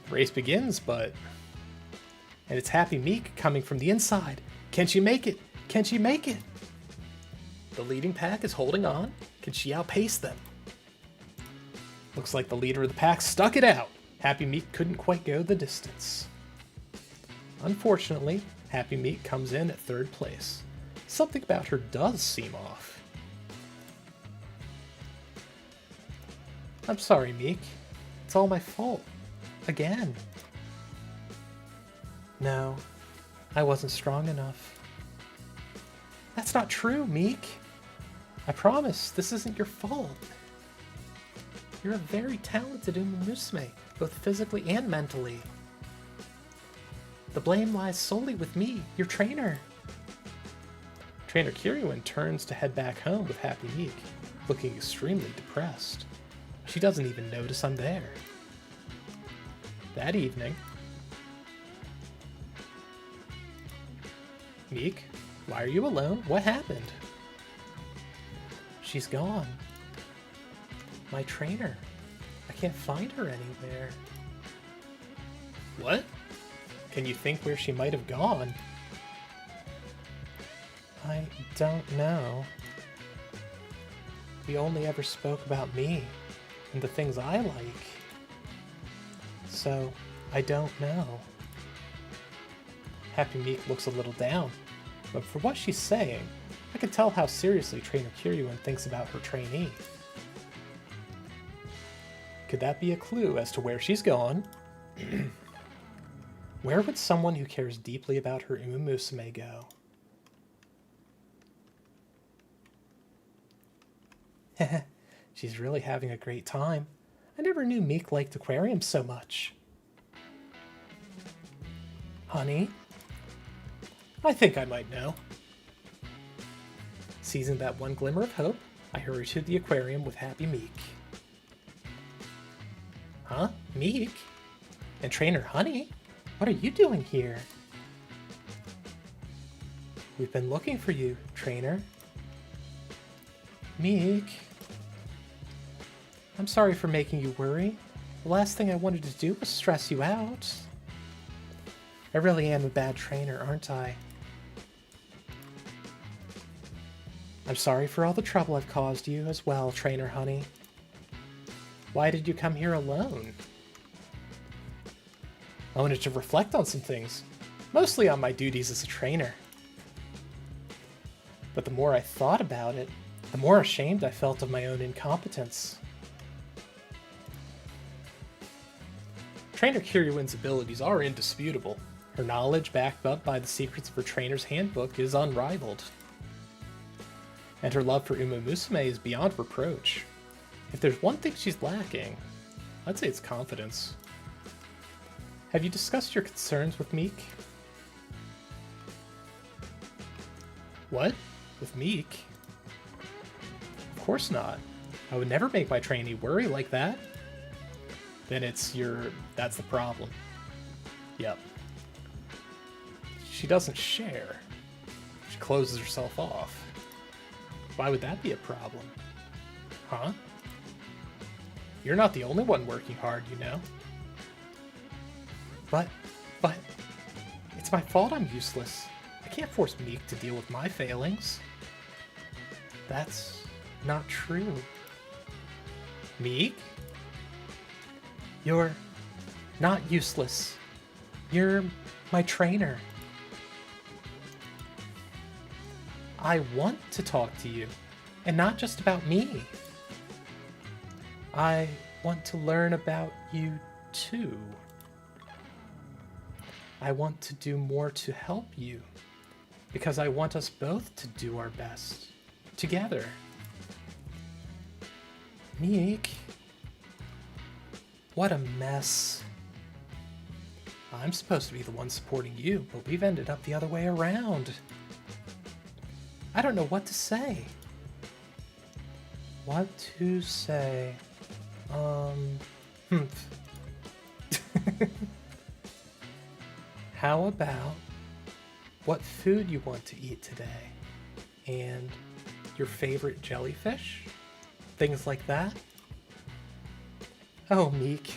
The race begins, but... And it's Happy Meek coming from the inside. Can she make it? Can she make it? The leading pack is holding on. Can she outpace them? Looks like the leader of the pack stuck it out. Happy Meek couldn't quite go the distance. Unfortunately, Happy Meek comes in at third place. Something about her does seem off. I'm sorry, Meek. It's all my fault. Again. No, I wasn't strong enough. That's not true, Meek. I promise, this isn't your fault. You're a very talented Musume, both physically and mentally. The blame lies solely with me, your trainer. Trainer Kiryuin turns to head back home with Happy Meek, looking extremely depressed. She doesn't even notice I'm there. That evening... Meek, why are you alone? What happened? She's gone. My trainer. I can't find her anywhere. What? Can you think where she might have gone? I don't know. We only ever spoke about me and the things I like. So, I don't know. Happy Meek looks a little down, but for what she's saying, I can tell how seriously Trainer Kiryuin thinks about her trainee. Could that be a clue as to where she's gone? Where would someone who cares deeply about her Musume go? She's really having a great time. I never knew Meek liked aquariums so much. Honey? I think I might know. Seizing that one glimmer of hope, I hurry to the aquarium with Happy Meek. Huh? Meek? And Trainer Honey? What are you doing here? We've been looking for you, Trainer. Meek? I'm sorry for making you worry. The last thing I wanted to do was stress you out. I really am a bad trainer, aren't I? I'm sorry for all the trouble I've caused you as well, Trainer Honey. Why did you come here alone? I wanted to reflect on some things, mostly on my duties as a trainer. But the more I thought about it, the more ashamed I felt of my own incompetence. Trainer Kiryuin's abilities are indisputable. Her knowledge, backed up by the secrets of her trainer's handbook, is unrivaled. And her love for Musume is beyond reproach. If there's one thing she's lacking, I'd say it's confidence. Have you discussed your concerns with Meek? What? With Meek? Of course not. I would never make my trainee worry like that. Then that's the problem. Yep. She doesn't share. She closes herself off. Why would that be a problem? Huh? You're not the only one working hard, you know. But, it's my fault I'm useless. I can't force Meek to deal with my failings. That's not true. Meek? You're not useless. You're my trainer. I want to talk to you, and not just about me. I want to learn about you too. I want to do more to help you, because I want us both to do our best, together. Meek? What a mess. I'm supposed to be the one supporting you, but we've ended up the other way around. I don't know what to say. What to say? How about what food you want to eat today? And your favorite jellyfish? Things like that? Oh, Meek.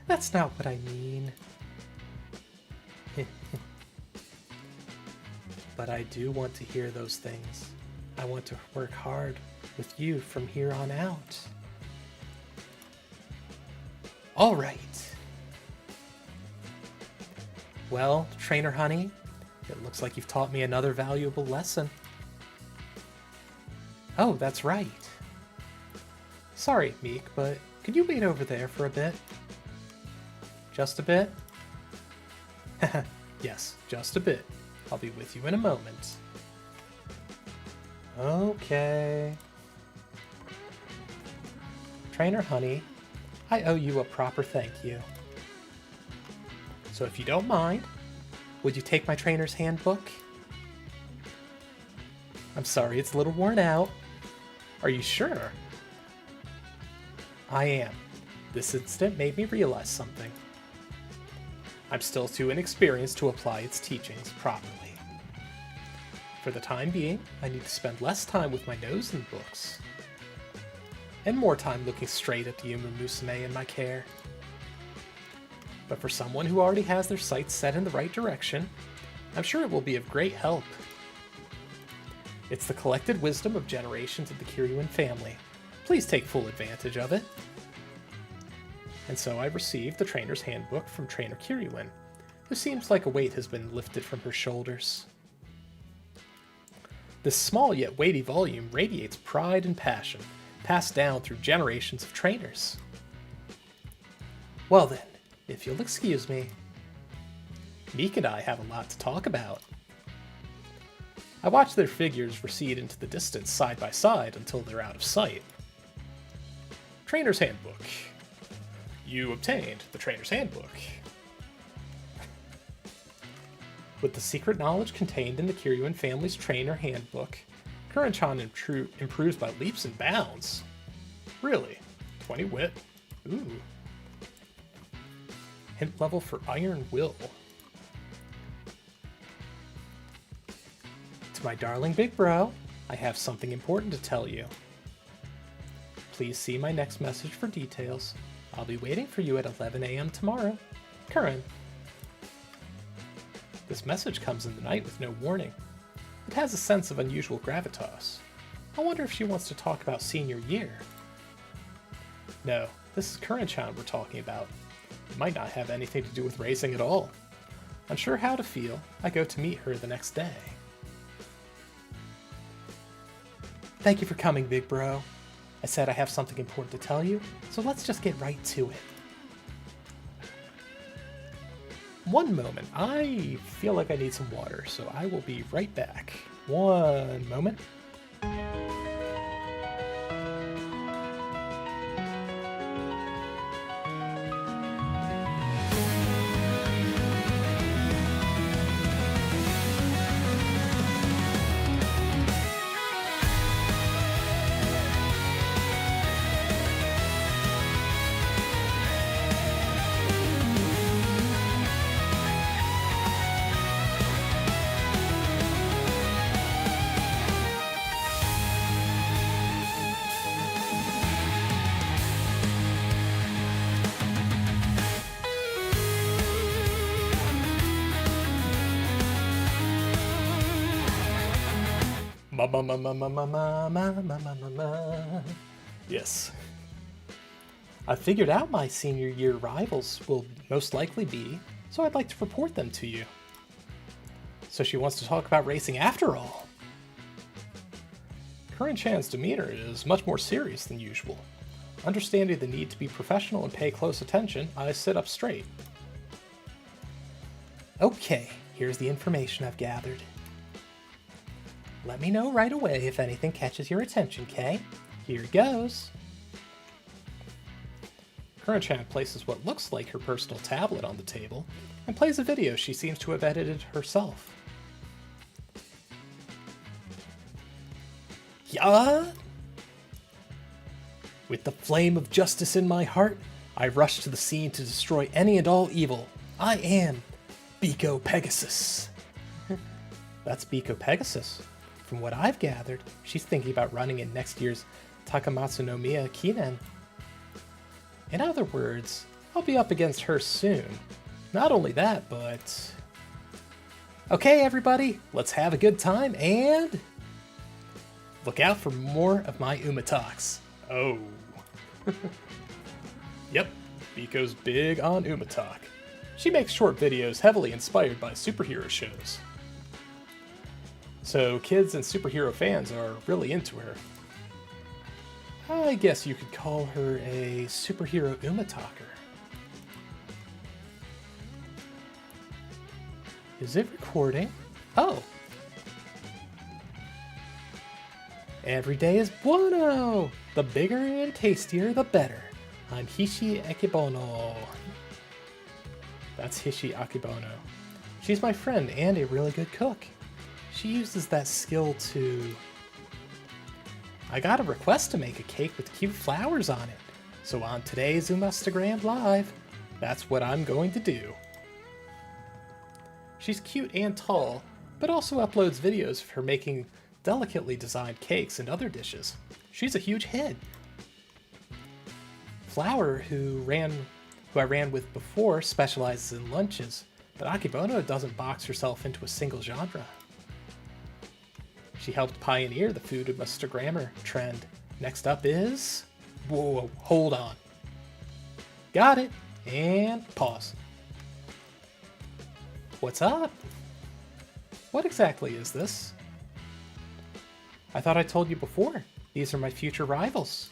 That's not what I mean. But I do want to hear those things. I want to work hard with you from here on out. All right. Well, Trainer Honey, it looks like you've taught me another valuable lesson. Oh, that's right. Sorry, Meek, but could you wait over there for a bit? Just a bit? Yes, just a bit. I'll be with you in a moment. Okay. Trainer Honey, I owe you a proper thank you. So if you don't mind, would you take my trainer's handbook? I'm sorry, it's a little worn out. Are you sure? I am. This incident made me realize something. I'm still too inexperienced to apply its teachings properly. For the time being, I need to spend less time with my nose in books. and more time looking straight at the Yuma Musume in my care. But for someone who already has their sights set in the right direction, I'm sure it will be of great help. It's the collected wisdom of generations of the Curren family. Please take full advantage of it. And so I received the trainer's handbook from Trainer Curren, who seems like a weight has been lifted from her shoulders. This small yet weighty volume radiates pride and passion, passed down through generations of trainers. Well then, if you'll excuse me, Meek and I have a lot to talk about. I watch their figures recede into the distance side by side until they're out of sight. Trainer's Handbook. You obtained the Trainer's Handbook. With the secret knowledge contained in the Curren family's Trainer Handbook, Curren-chan improves by leaps and bounds. Really? 20 wit? Ooh. Hint level for Iron Will. To my darling big bro, I have something important to tell you. Please see my next message for details. I'll be waiting for you at 11 a.m. tomorrow. Curren. This message comes in the night with no warning. It has a sense of unusual gravitas. I wonder if she wants to talk about senior year. No, this is Curren-chan we're talking about. It might not have anything to do with racing at all. Unsure how to feel, I go to meet her the next day. Thank you for coming, big bro. I said I have something important to tell you, so let's just get right to it. One moment, I feel like I need some water, so I will be right back. One moment. Yes. I figured out my senior year rivals will most likely be, so I'd like to report them to you. So she wants to talk about racing after all. Curren-chan's demeanor is much more serious than usual. Understanding the need to be professional and pay close attention, I sit up straight. Okay, here's the information I've gathered. Let me know right away if anything catches your attention, Kay. Here goes. Curren-chan places what looks like her personal tablet on the table and plays a video she seems to have edited herself. Yeah? With the flame of justice in my heart, I rush to the scene to destroy any and all evil. I am Biko Pegasus. That's Biko Pegasus. From what I've gathered, she's thinking about running in next year's Takamatsu no Miya Kinen. In other words, I'll be up against her soon. Not only that, but... Okay, everybody, let's have a good time and... look out for more of my Umatalks. Oh. Yep, Biko's big on Umatalk. She makes short videos heavily inspired by superhero shows. So kids and superhero fans are really into her. I guess you could call her a superhero Umatalker. Is it recording? Oh! Every day is bueno! The bigger and tastier, the better. I'm Hishi Akibono. That's Hishi Akibono. She's my friend and a really good cook. She uses that skill to... I got a request to make a cake with cute flowers on it. So on today's Umastagram Live, that's what I'm going to do. She's cute and tall, but also uploads videos of her making delicately designed cakes and other dishes. She's a huge hit. Flower, who I ran with before, specializes in lunches, but Akebono doesn't box herself into a single genre. She helped pioneer the food Instagrammer trend. Next up is... Whoa, hold on. Got it. And pause. What's up? What exactly is this? I thought I told you before. These are my future rivals.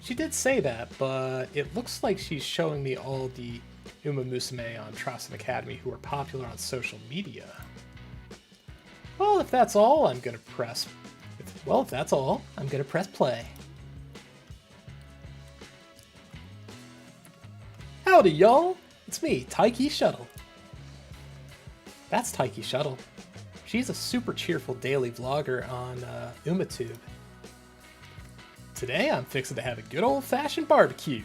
She did say that, but it looks like she's showing me all the Musume on Trossen Academy who are popular on social media. Well, if that's all, I'm gonna press play. Howdy, y'all! It's me, Taiki Shuttle. That's Taiki Shuttle. She's a super cheerful daily vlogger on UmaTube. Today, I'm fixing to have a good old-fashioned barbecue.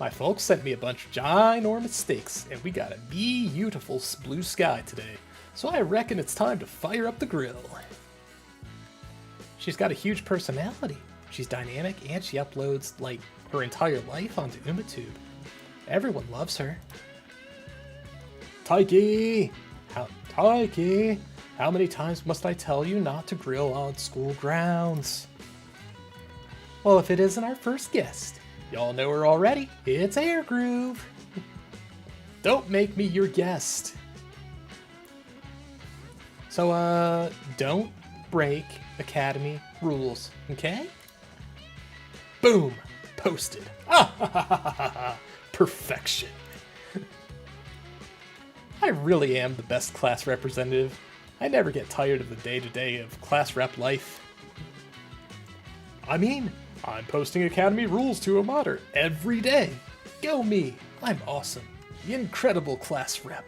My folks sent me a bunch of ginormous steaks, and we got a beautiful blue sky today, so I reckon it's time to fire up the grill. She's got a huge personality. She's dynamic, and she uploads, like, her entire life onto UmaTube. Everyone loves her. Taiki! Taiki! How many times must I tell you not to grill on school grounds? Well, if it isn't our first guest, y'all know her already. It's Air Groove. Don't make me your guest. So, don't break Academy rules, okay? Boom! Posted. Ah, perfection. I really am the best class representative. I never get tired of the day-to-day of class rep life. I mean, I'm posting Academy rules to a modder every day. Go me! I'm awesome. The incredible class rep.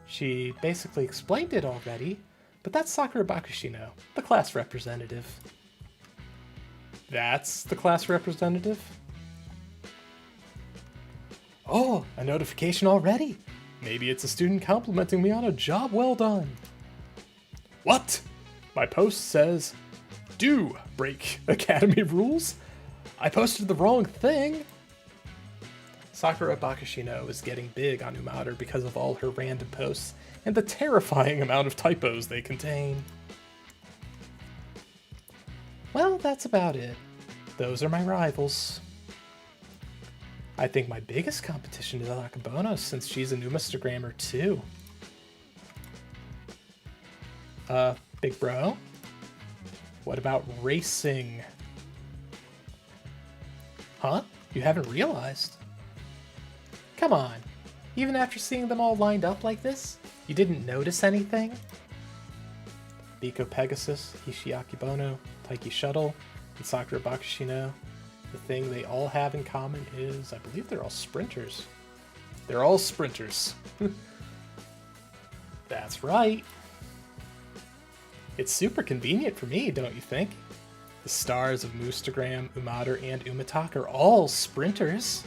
She basically explained it already, but that's Sakura Bakushino, the class representative. That's the class representative? Oh, a notification already. Maybe it's a student complimenting me on a job well done. What? My post says, do break Academy rules? I posted the wrong thing. Sakura Bakushino is getting big on Umater because of all her random posts and the terrifying amount of typos they contain. Well, that's about it. Those are my rivals. I think my biggest competition is Akebono, since she's a new Instagrammer too. Big bro? What about racing? Huh? You haven't realized? Come on. Even after seeing them all lined up like this, you didn't notice anything? Biko Pegasus, Hishi Akebono, Taiki Shuttle, and Sakura Bakushino. The thing they all have in common is, I believe they're all sprinters. They're all sprinters. That's right. It's super convenient for me, don't you think? The stars of Moostagram, Umater, and Umatalk are all sprinters.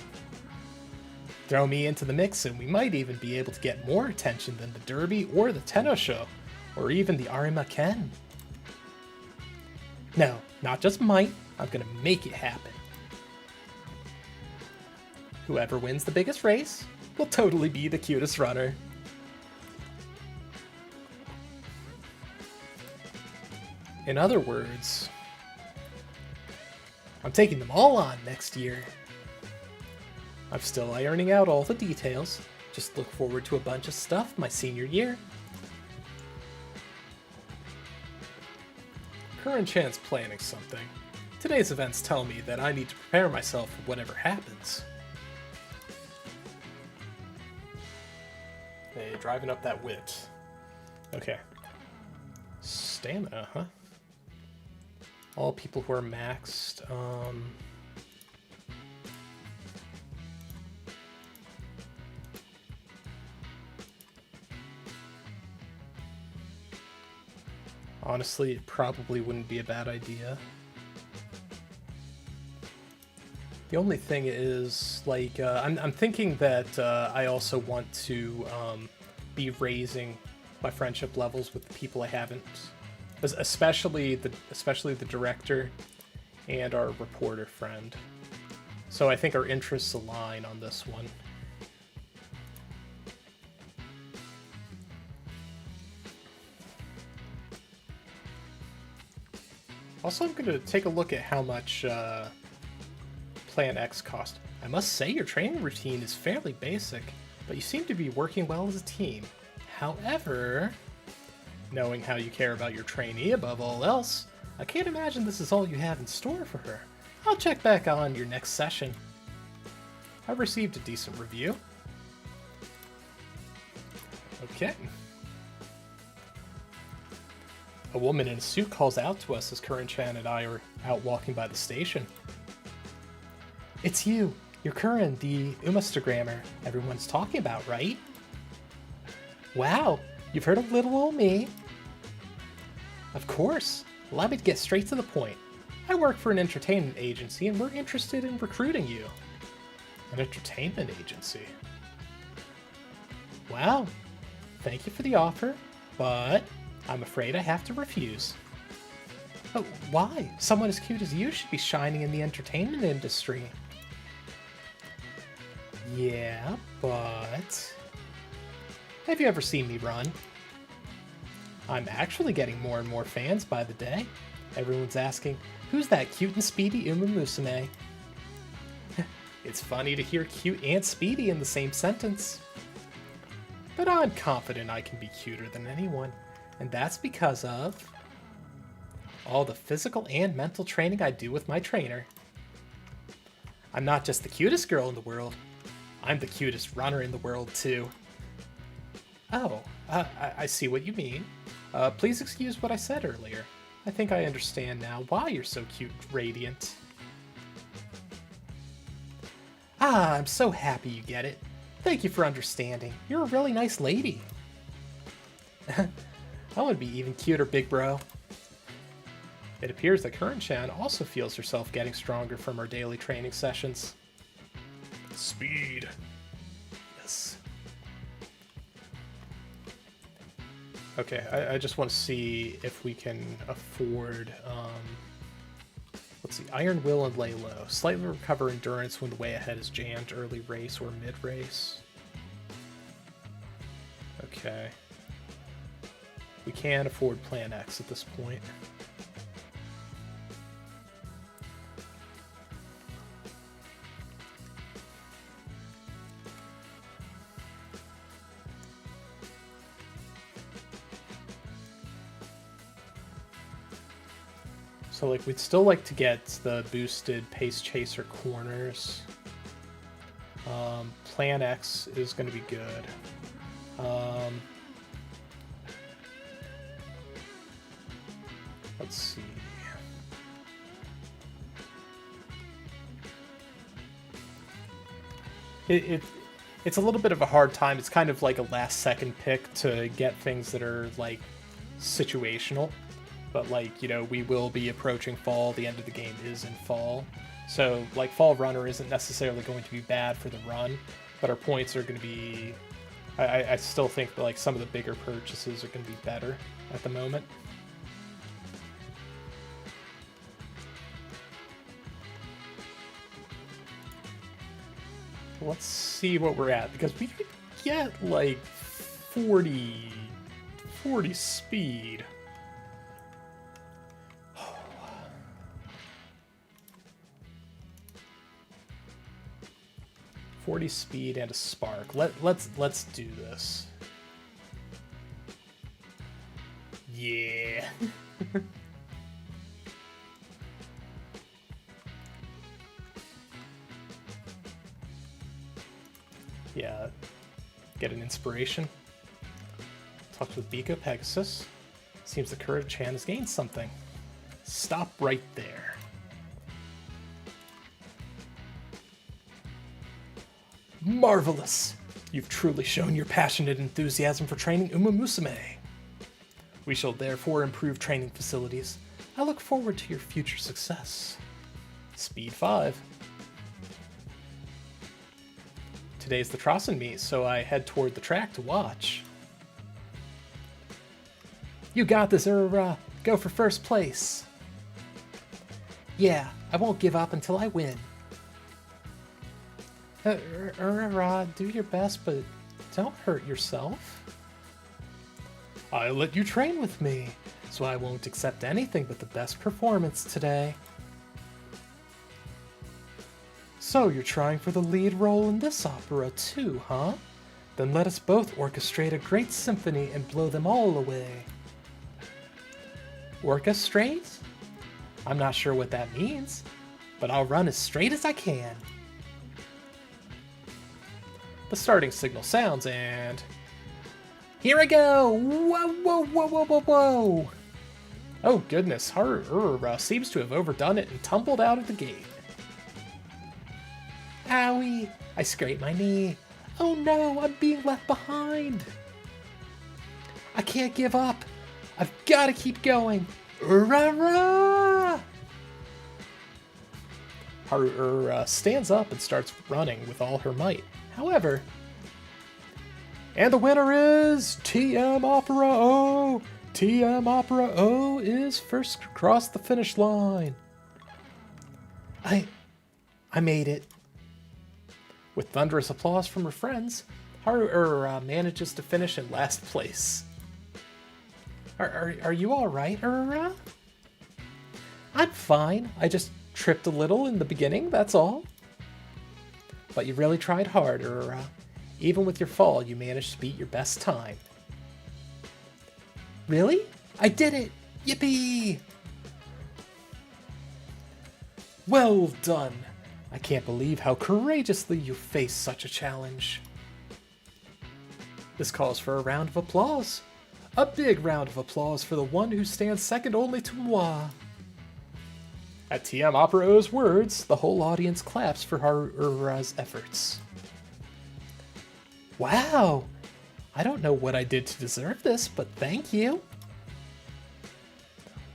Throw me into the mix and we might even be able to get more attention than the Derby or the Tenno Show, or even the Arima Ken. No, not just might, I'm gonna make it happen. Whoever wins the biggest race will totally be the cutest runner. In other words, I'm taking them all on next year. I'm still ironing out all the details. Just look forward to a bunch of stuff my senior year. Curren-chan's planning something. Today's events tell me that I need to prepare myself for whatever happens. Hey, driving up that wit. Okay. Stamina, huh? All people who are maxed. Honestly, it probably wouldn't be a bad idea. The only thing is, like, I'm thinking that I also want to be raising my friendship levels with the people I haven't, especially the director and our reporter friend. So I think our interests align on this one. Also, I'm going to take a look at how much Plan X cost. I must say your training routine is fairly basic, but you seem to be working well as a team. However, knowing how you care about your trainee above all else, I can't imagine this is all you have in store for her. I'll check back on your next session. I've received a decent review. Okay. A woman in a suit calls out to us as Curren-chan and I are out walking by the station. It's you. You're Curren, the Umastagrammer everyone's talking about, right? Wow, you've heard of little old me. Of course. Allow me to get straight to the point. I work for an entertainment agency and we're interested in recruiting you. An entertainment agency? Wow. Thank you for the offer, but I'm afraid I have to refuse. Oh, why? Someone as cute as you should be shining in the entertainment industry. Yeah, but... have you ever seen me run? I'm actually getting more and more fans by the day. Everyone's asking, who's that cute and speedy Musume? It's funny to hear cute and speedy in the same sentence. But I'm confident I can be cuter than anyone, and that's because of all the physical and mental training I do with my trainer. I'm not just the cutest girl in the world, I'm the cutest runner in the world too. Oh, I see what you mean. Please excuse what I said earlier. I think I understand now why you're so cute, Radiant. Ah, I'm so happy you get it. Thank you for understanding. You're a really nice lady. I want to be even cuter, big bro. It appears that Curren-chan also feels herself getting stronger from her daily training sessions. Speed. Yes. Okay, I just want to see if we can afford, let's see, Iron Will and Lay Low. Slightly recover endurance when the way ahead is jammed, early race or mid-race. Okay. We can afford Plan X at this point. So, like, we'd still like to get the boosted Pace Chaser corners. Plan X is going to be good. Let's see. It's a little bit of a hard time. It's kind of like a last-second pick to get things that are, like, situational. But, like, you know, we will be approaching fall. The end of the game is in fall. So, like, Fall Runner isn't necessarily going to be bad for the run, but our points are going to be... I still think that, like, some of the bigger purchases are going to be better at the moment. Let's see what we're at, because we could get, like, 40 speed. 40 speed and a spark. Let's do this. Yeah. Yeah. Get an inspiration. Talked with Biko Pegasus. Seems that Curren-chan has gained something. Stop right there. Marvelous! You've truly shown your passionate enthusiasm for training Musume. We shall therefore improve training facilities. I look forward to your future success. Speed 5. Today's the Trossen meet, so I head toward the track to watch. You got this, URA! Go for first place! Yeah, I won't give up until I win. URA, do your best, but don't hurt yourself. I'll let you train with me, so I won't accept anything but the best performance today. So you're trying for the lead role in this opera too, huh? Then let us both orchestrate a great symphony and blow them all away. Orchestrate? I'm not sure what that means, but I'll run as straight as I can. The starting signal sounds and... Here I go! Whoa, whoa, whoa, whoa, whoa, whoa! Oh goodness, Haru seems to have overdone it and tumbled out of the gate. Owie! I scraped my knee. Oh no, I'm being left behind! I can't give up! I've gotta keep going! Urara! Haru stands up and starts running with all her might. However... And the winner is TM Opera O! TM Opera O is first across the finish line. I made it. With thunderous applause from her friends, Haru manages to finish in last place. Are you alright, Ura? I'm fine. I just tripped a little in the beginning, that's all. But you really tried hard, Ura. Even with your fall, you managed to beat your best time. Really? I did it! Yippee! Well done! I can't believe how courageously you faced such a challenge. This calls for a round of applause. A big round of applause for the one who stands second only to moi. At TM Opera O's words, the whole audience claps for Haru's efforts. Wow! I don't know what I did to deserve this, but thank you.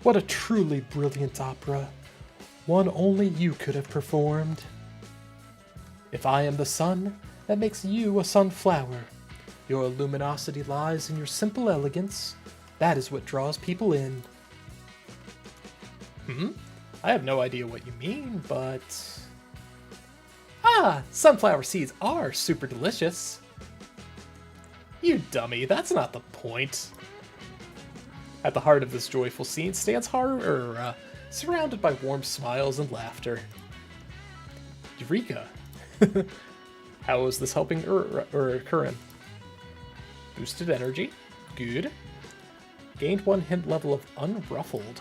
What a truly brilliant opera. One only you could have performed. If I am the sun, that makes you a sunflower. Your luminosity lies in your simple elegance. That is what draws people in. I have no idea what you mean, but... Ah, sunflower seeds are super delicious. You dummy, that's not the point. At the heart of this joyful scene stands Haru, surrounded by warm smiles and laughter. Eureka! How is this helping Curren? Boosted energy. Good. Gained 1 hint level of Unruffled.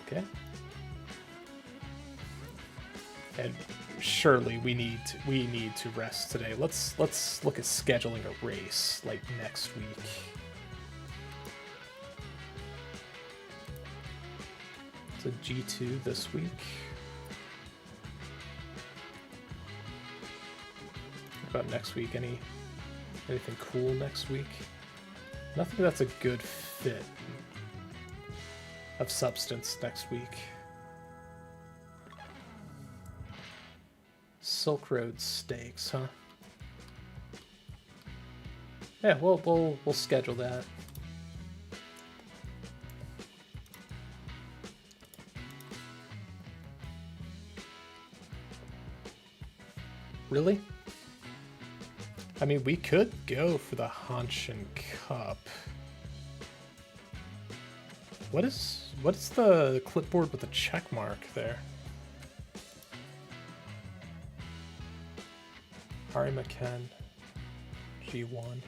Okay. And surely we need to rest today. Let's look at scheduling a race like next week. It's a G2 this week. What about next week? Anything cool next week? Nothing that's a good fit of substance next week. Silk Road Stakes, huh? Yeah, we'll schedule that. Really? I mean, we could go for the Hanshin Cup. What is the clipboard with the check mark there? Ari McKen, G1.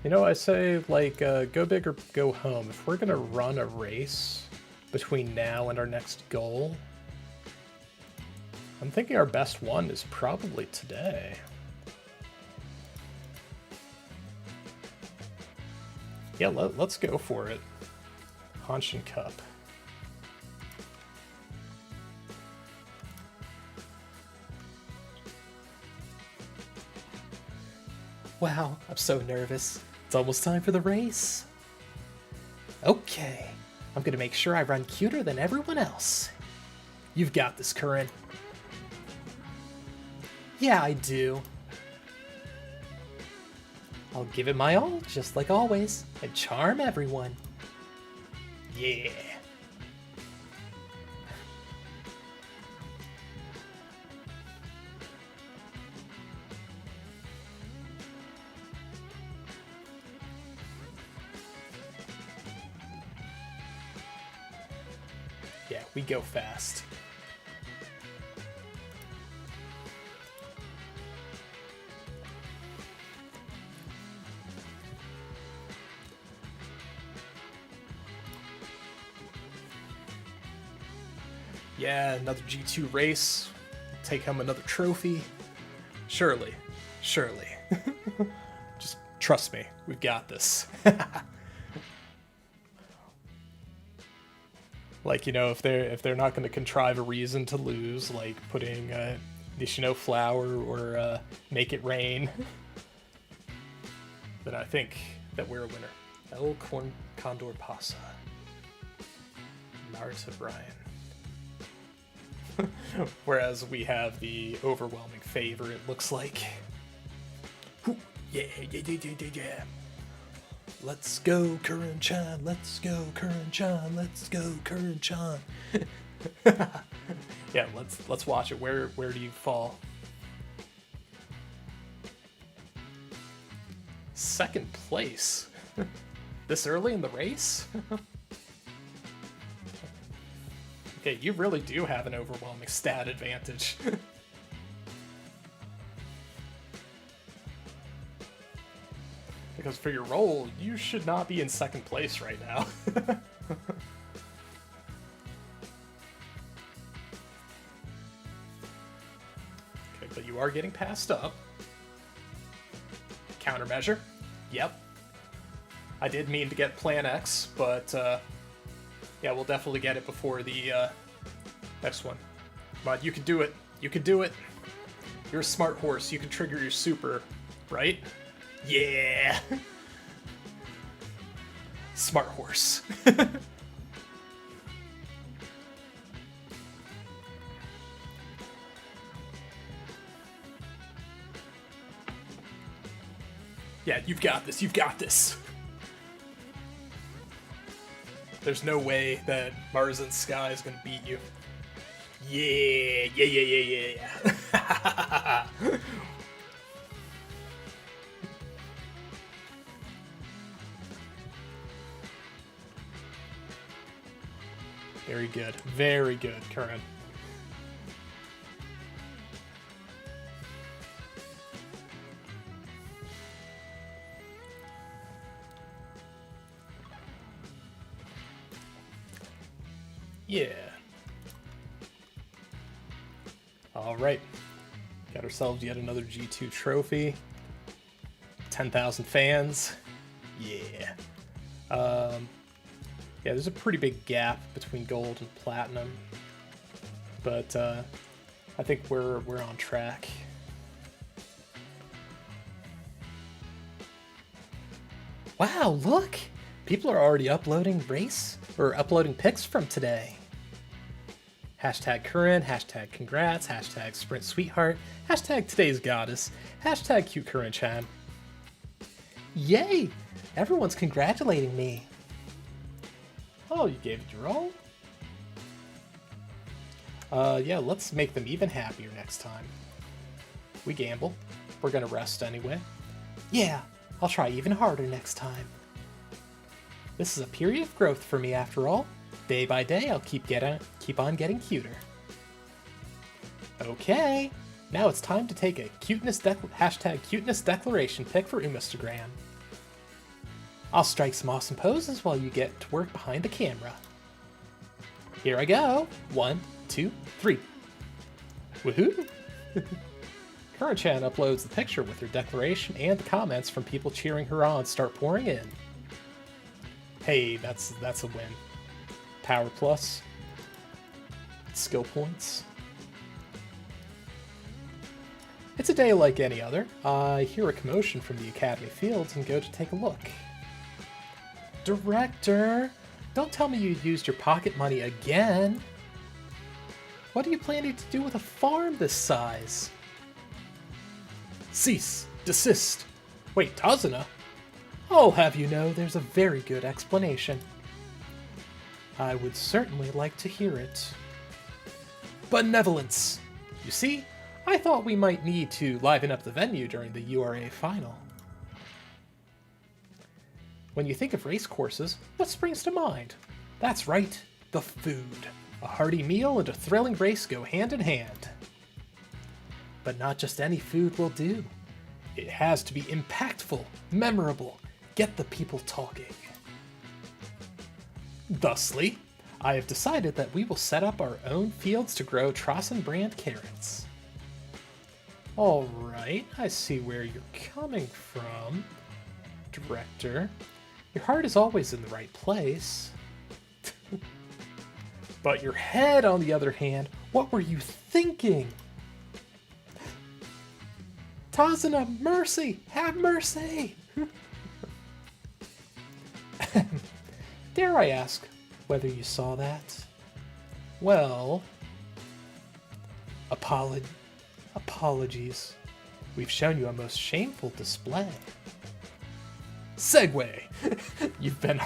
You know, I say, like, go big or go home. If we're gonna run a race between now and our next goal, I'm thinking our best one is probably today. Yeah, let's go for it. Hanshin Cup. Wow, I'm so nervous. It's almost time for the race. Okay, I'm gonna make sure I run cuter than everyone else. You've got this, Curren. Yeah, I do. I'll give it my all, just like always, and charm everyone. Yeah. Yeah, we go fast. Yeah, another G2 race. Take home another trophy. Surely. Surely. Just trust me. We've got this. Like, you know, if they're not going to contrive a reason to lose, like putting Nishino Flower or Make It Rain, then I think that we're a winner. El Condor Pasa. Naruto Brian. Whereas we have the overwhelming favor, it looks like. Yeah. Let's go, Curren-chan. Let's go, Curren-chan. Let's go, Curren-chan. Yeah, let's watch it. Where do you fall? Second place. This early in the race? Okay, you really do have an overwhelming stat advantage. Because for your role, you should not be in second place right now. Okay, but you are getting passed up. Countermeasure. Yep. I did mean to get Plan X, but yeah, we'll definitely get it before the next one. Come on, you can do it. You can do it. You're a smart horse. You can trigger your super, right? Yeah! Smart horse. Yeah, you've got this. You've got this. There's no way that Marzan Sky is gonna beat you. Yeah. Very good, Curren. Yeah. All right. Got ourselves yet another G2 trophy. 10,000 fans. Yeah. Yeah, there's a pretty big gap between gold and platinum, but I think we're on track. Wow, look! People are already uploading pics from today. Hashtag Curren, hashtag congrats, hashtag sprint sweetheart, hashtag today's goddess, hashtag cute Curren-chan. Yay! Everyone's congratulating me. Oh, you gave it your all? Yeah, let's make them even happier next time. We gamble. We're gonna rest anyway. Yeah, I'll try even harder next time. This is a period of growth for me after all. Day by day, I'll keep on getting cuter. Okay, now it's time to take a hashtag cuteness declaration pic for Instagram. I'll strike some awesome poses while you get to work behind the camera. Here I go. 1, 2, 3. Woohoo! Curren-chan uploads the picture with her declaration, and the comments from people cheering her on start pouring in. Hey, that's a win. Power plus. Skill points. It's a day like any other. I hear a commotion from the academy fields and go to take a look. Director, don't tell me you used your pocket money again. What are you planning to do with a farm this size? Cease. Desist. Wait, Tazuna? I'll have you know there's a very good explanation. I would certainly like to hear it. Benevolence! You see, I thought we might need to liven up the venue during the URA Final. When you think of race courses, what springs to mind? That's right, the food. A hearty meal and a thrilling race go hand in hand. But not just any food will do. It has to be impactful, memorable, get the people talking. Thusly, I have decided that we will set up our own fields to grow Trossen brand carrots. Alright, I see where you're coming from, Director. Your heart is always in the right place. But your head, on the other hand, what were you thinking? Tazuna, mercy! Have mercy! Dare I ask whether you saw that? Well, apologies. We've shown you a most shameful display. Segue! You've been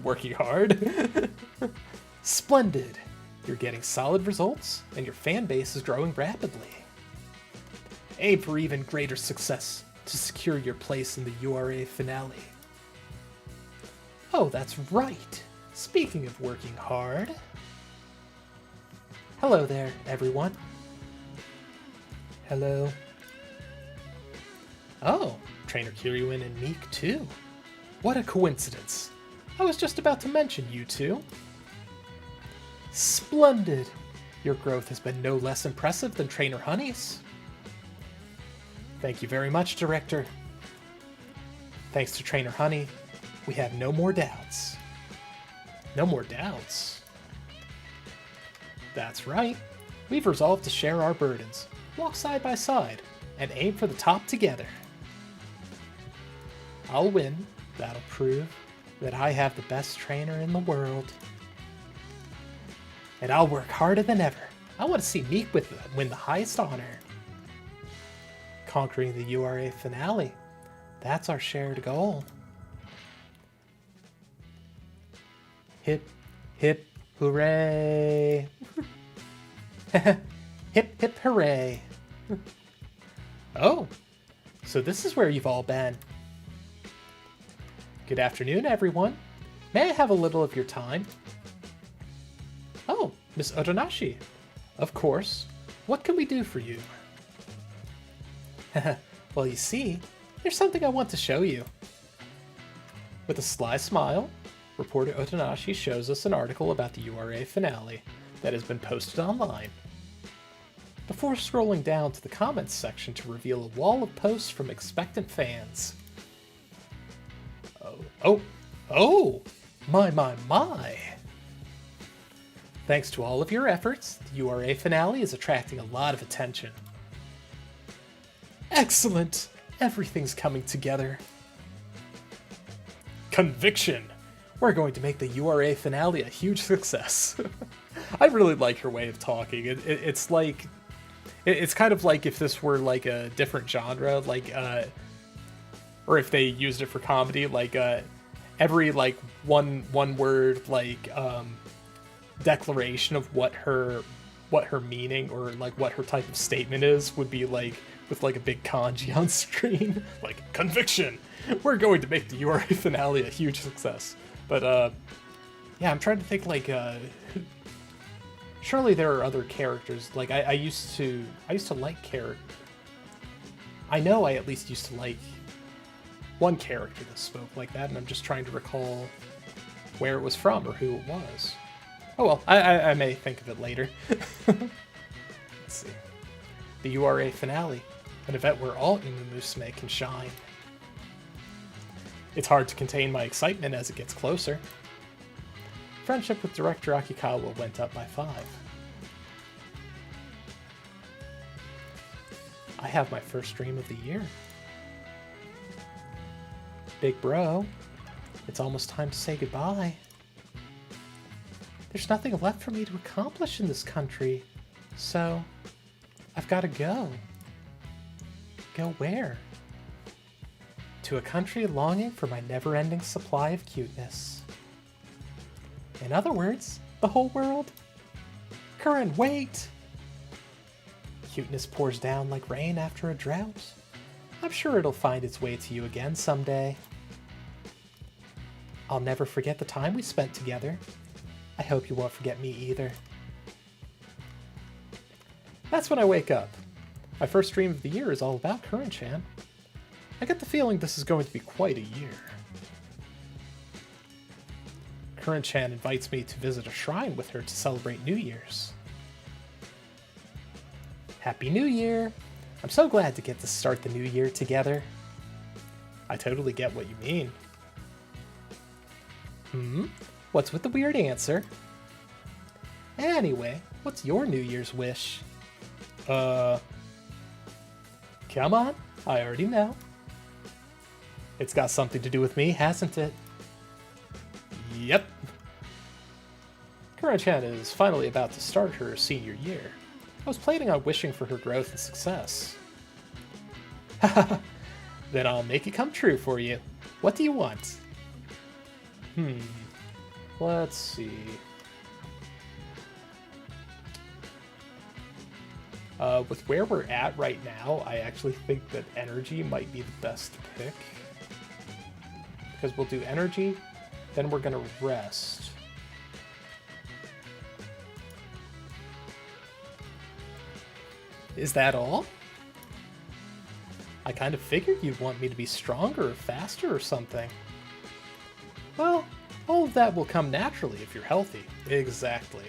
working hard. Splendid! You're getting solid results, and your fan base is growing rapidly. Aim for even greater success to secure your place in the URA Finale. Oh, that's right! Speaking of working hard... Hello there, everyone. Hello. Oh, Trainer Kiryuin and Meek too. What a coincidence. I was just about to mention you two. Splendid! Your growth has been no less impressive than Trainer Honey's. Thank you very much, Director. Thanks to Trainer Honey, we have no more doubts. No more doubts? That's right. We've resolved to share our burdens, walk side by side, and aim for the top together. I'll win. That'll prove that I have the best trainer in the world. And I'll work harder than ever. I want to see Meek win the highest honor. Conquering the URA Finale. That's our shared goal. Hip, hip, hooray! Hip, hip, hooray! Oh, so this is where you've all been. Good afternoon, everyone. May I have a little of your time? Oh, Miss Otonashi. Of course. What can we do for you? Well, you see, there's something I want to show you. With a sly smile, reporter Otonashi shows us an article about the URA Finale that has been posted online. Before scrolling down to the comments section to reveal a wall of posts from expectant fans. Oh, my. Thanks to all of your efforts, the URA Finale is attracting a lot of attention. Excellent! Everything's coming together. Conviction! We're going to make the URA Finale a huge success. I really like her way of talking. It's like... It's kind of like if this were like a different genre, like, or if they used it for comedy, like, every, like, one word, like, declaration of what her meaning or, like, what her type of statement is would be, like, with, like, a big kanji on screen. Like, conviction! We're going to make the URA Finale a huge success. But, yeah, I'm trying to think, like, surely there are other characters. Like, I used to like I know I at least used to like one character that spoke like that, and I'm just trying to recall where it was from or who it was. Oh well, I may think of it later. Let's see. The URA Finale, an event where all Musume can shine. It's hard to contain my excitement as it gets closer. Friendship with Director Akikawa went up by 5. I have my first dream of the year. Big bro, it's almost time to say goodbye. There's nothing left for me to accomplish in this country, so I've got to go. Go where? To a country longing for my never-ending supply of cuteness. In other words, the whole world. Curren, wait! Cuteness pours down like rain after a drought. I'm sure it'll find its way to you again someday. I'll never forget the time we spent together. I hope you won't forget me either. That's when I wake up. My first dream of the year is all about Curren-chan. I get the feeling this is going to be quite a year. Curren-chan invites me to visit a shrine with her to celebrate New Year's. Happy New Year! I'm so glad to get to start the new year together. I totally get what you mean. What's with the weird answer? Anyway, what's your New Year's wish? Come on, I already know. It's got something to do with me, hasn't it? Yep. Curren-chan is finally about to start her senior year. I was planning on wishing for her growth and success. Haha, then I'll make it come true for you. What do you want? Let's see. With where we're at right now, I actually think that energy might be the best pick. Because we'll do energy, then we're gonna rest. Is that all? I kind of figured you'd want me to be stronger or faster or something. Well, all of that will come naturally if you're healthy. Exactly.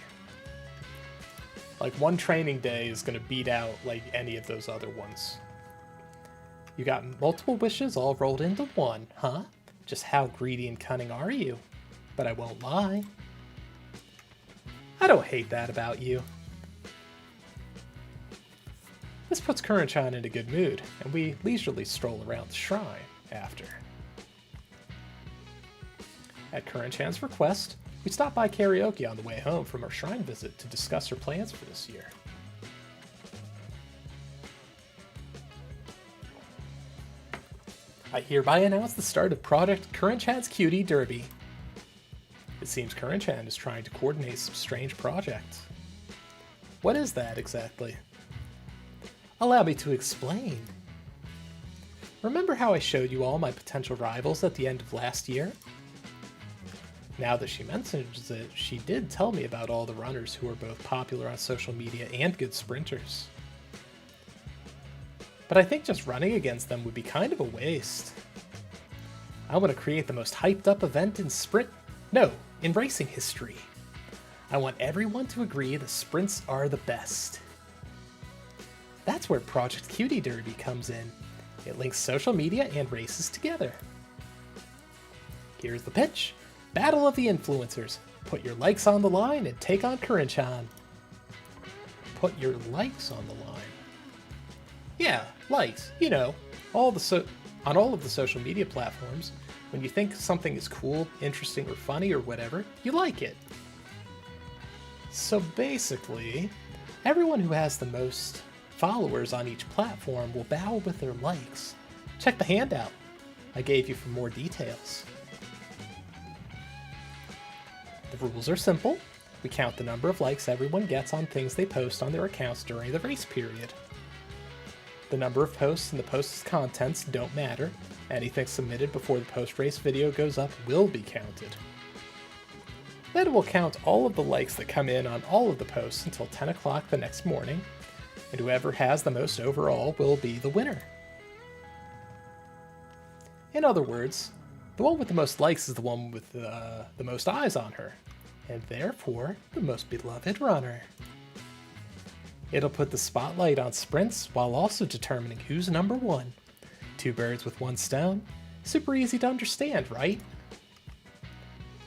Like, one training day is going to beat out, like, any of those other ones. You got multiple wishes all rolled into one, huh? Just how greedy and cunning are you? But I won't lie. I don't hate that about you. This puts Curren-chan in a good mood, and we leisurely stroll around the shrine after. At Curren-chan's request, we stop by karaoke on the way home from our shrine visit to discuss her plans for this year. I hereby announce the start of Project Curren-chan's Cutie Derby. It seems Curren-chan is trying to coordinate some strange project. What is that exactly? Allow me to explain. Remember how I showed you all my potential rivals at the end of last year? Now that she mentions it, she did tell me about all the runners who are both popular on social media and good sprinters. But I think just running against them would be kind of a waste. I want to create the most hyped up event in racing history. I want everyone to agree the sprints are the best. That's where Project Cutie Derby comes in. It links social media and races together. Here's the pitch. Battle of the Influencers. Put your likes on the line and take on Curren-chan. Put your likes on the line. Yeah, likes. You know, on all of the social media platforms, when you think something is cool, interesting, or funny, or whatever, you like it. So basically, everyone who has the most followers on each platform will bow with their likes. Check the handout I gave you for more details. The rules are simple. We count the number of likes everyone gets on things they post on their accounts during the race period. The number of posts and the post's contents don't matter. Anything submitted before the post-race video goes up will be counted. Then we'll count all of the likes that come in on all of the posts until 10 o'clock the next morning, and whoever has the most overall will be the winner. In other words, the one with the most likes is the one with the most eyes on her, and therefore the most beloved runner. It'll put the spotlight on sprints while also determining who's number one. Two birds with one stone. Super easy to understand, right?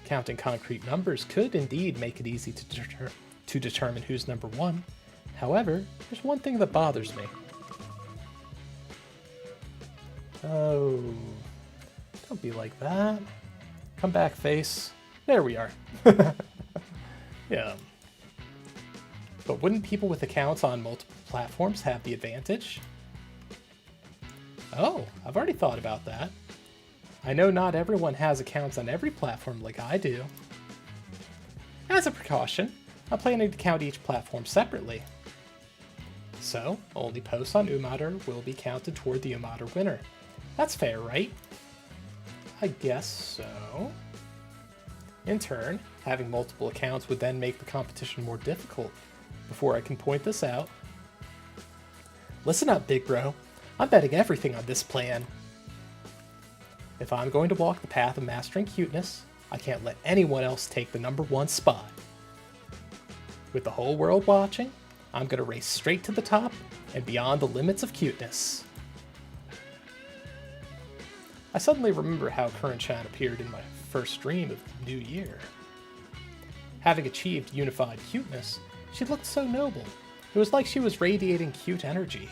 Counting concrete numbers could indeed make it easy to determine who's number one. However, there's one thing that bothers me. Oh, don't be like that. Come back, face. There we are. Yeah. But wouldn't people with accounts on multiple platforms have the advantage? Oh, I've already thought about that. I know not everyone has accounts on every platform like I do. As a precaution, I'm planning to count each platform separately. So, only posts on Umater will be counted toward the Umater winner. That's fair, right? I guess so. In turn, having multiple accounts would then make the competition more difficult. Before I can point this out, listen up, big bro. I'm betting everything on this plan. If I'm going to walk the path of mastering cuteness, I can't let anyone else take the #1 spot. With the whole world watching, I'm going to race straight to the top and beyond the limits of cuteness. I suddenly remember how Curren-chan appeared in my first dream of the new year. Having achieved unified cuteness, she looked so noble. It was like she was radiating cute energy.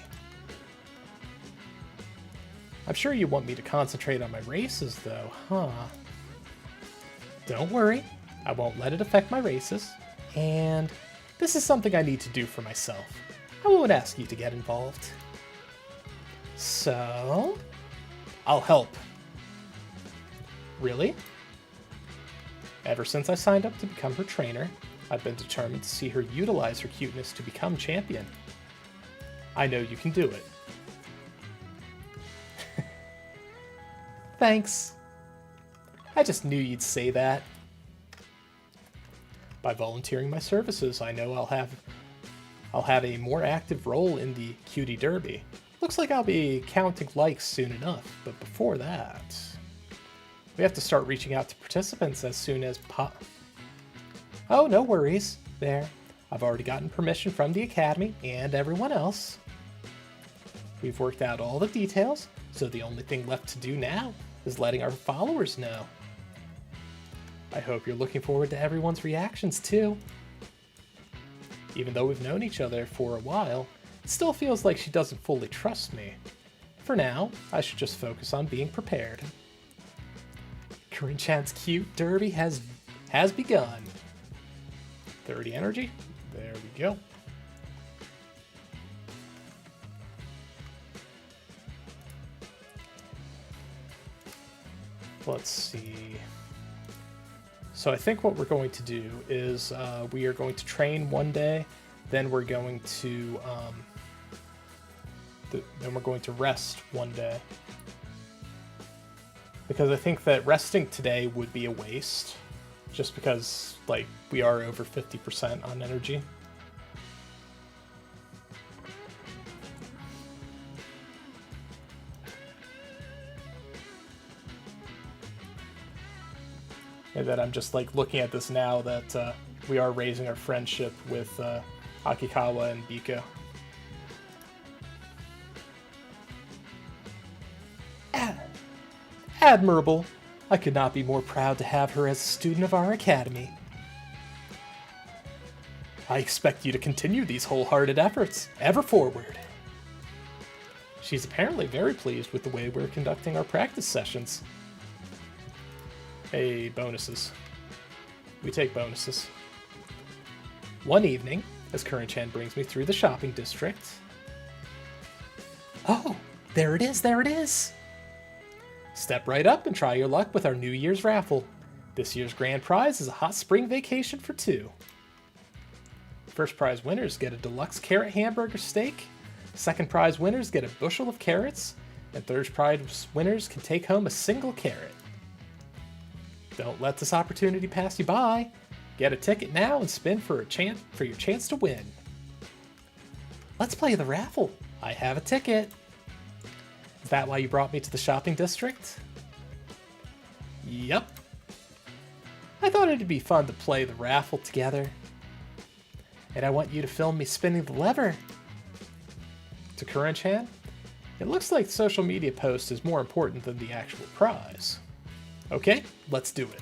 I'm sure you want me to concentrate on my races, though, huh? Don't worry, I won't let it affect my races, and this is something I need to do for myself. I won't ask you to get involved. So, I'll help. Really? Ever since I signed up to become her trainer, I've been determined to see her utilize her cuteness to become champion. I know you can do it. Thanks. I just knew you'd say that. By volunteering my services, I know I'll have a more active role in the Cutie Derby. Looks like I'll be counting likes soon enough, but before that, we have to start reaching out to participants as soon as Oh, no worries. There. I've already gotten permission from the Academy and everyone else. We've worked out all the details, so the only thing left to do now is letting our followers know. I hope you're looking forward to everyone's reactions too. Even though we've known each other for a while, it still feels like she doesn't fully trust me. For now, I should just focus on being prepared. Curren-chan's cute derby has begun. 30 energy. There we go. Let's see. So I think what we're going to do is we are going to train one day, then we're going to rest one day. Because I think that resting today would be a waste, just because like we are over 50% on energy. And then I'm just like looking at this now that we are raising our friendship with Akikawa and Biko. Admirable. I could not be more proud to have her as a student of our academy. I expect you to continue these wholehearted efforts, ever forward. She's apparently very pleased with the way we're conducting our practice sessions. Hey, bonuses. We take bonuses. One evening, as Curren-chan brings me through the shopping district. Oh, there it is, there it is! Step right up and try your luck with our New Year's raffle. This year's grand prize is a hot spring vacation for 2. First prize winners get a deluxe carrot hamburger steak. Second prize winners get a bushel of carrots. And third prize winners can take home a single carrot. Don't let this opportunity pass you by. Get a ticket now and spin for your chance to win. Let's play the raffle. I have a ticket. Is that why you brought me to the shopping district? Yep. I thought it'd be fun to play the raffle together. And I want you to film me spinning the lever. To Curren-chan, it looks like the social media post is more important than the actual prize. Okay, let's do it.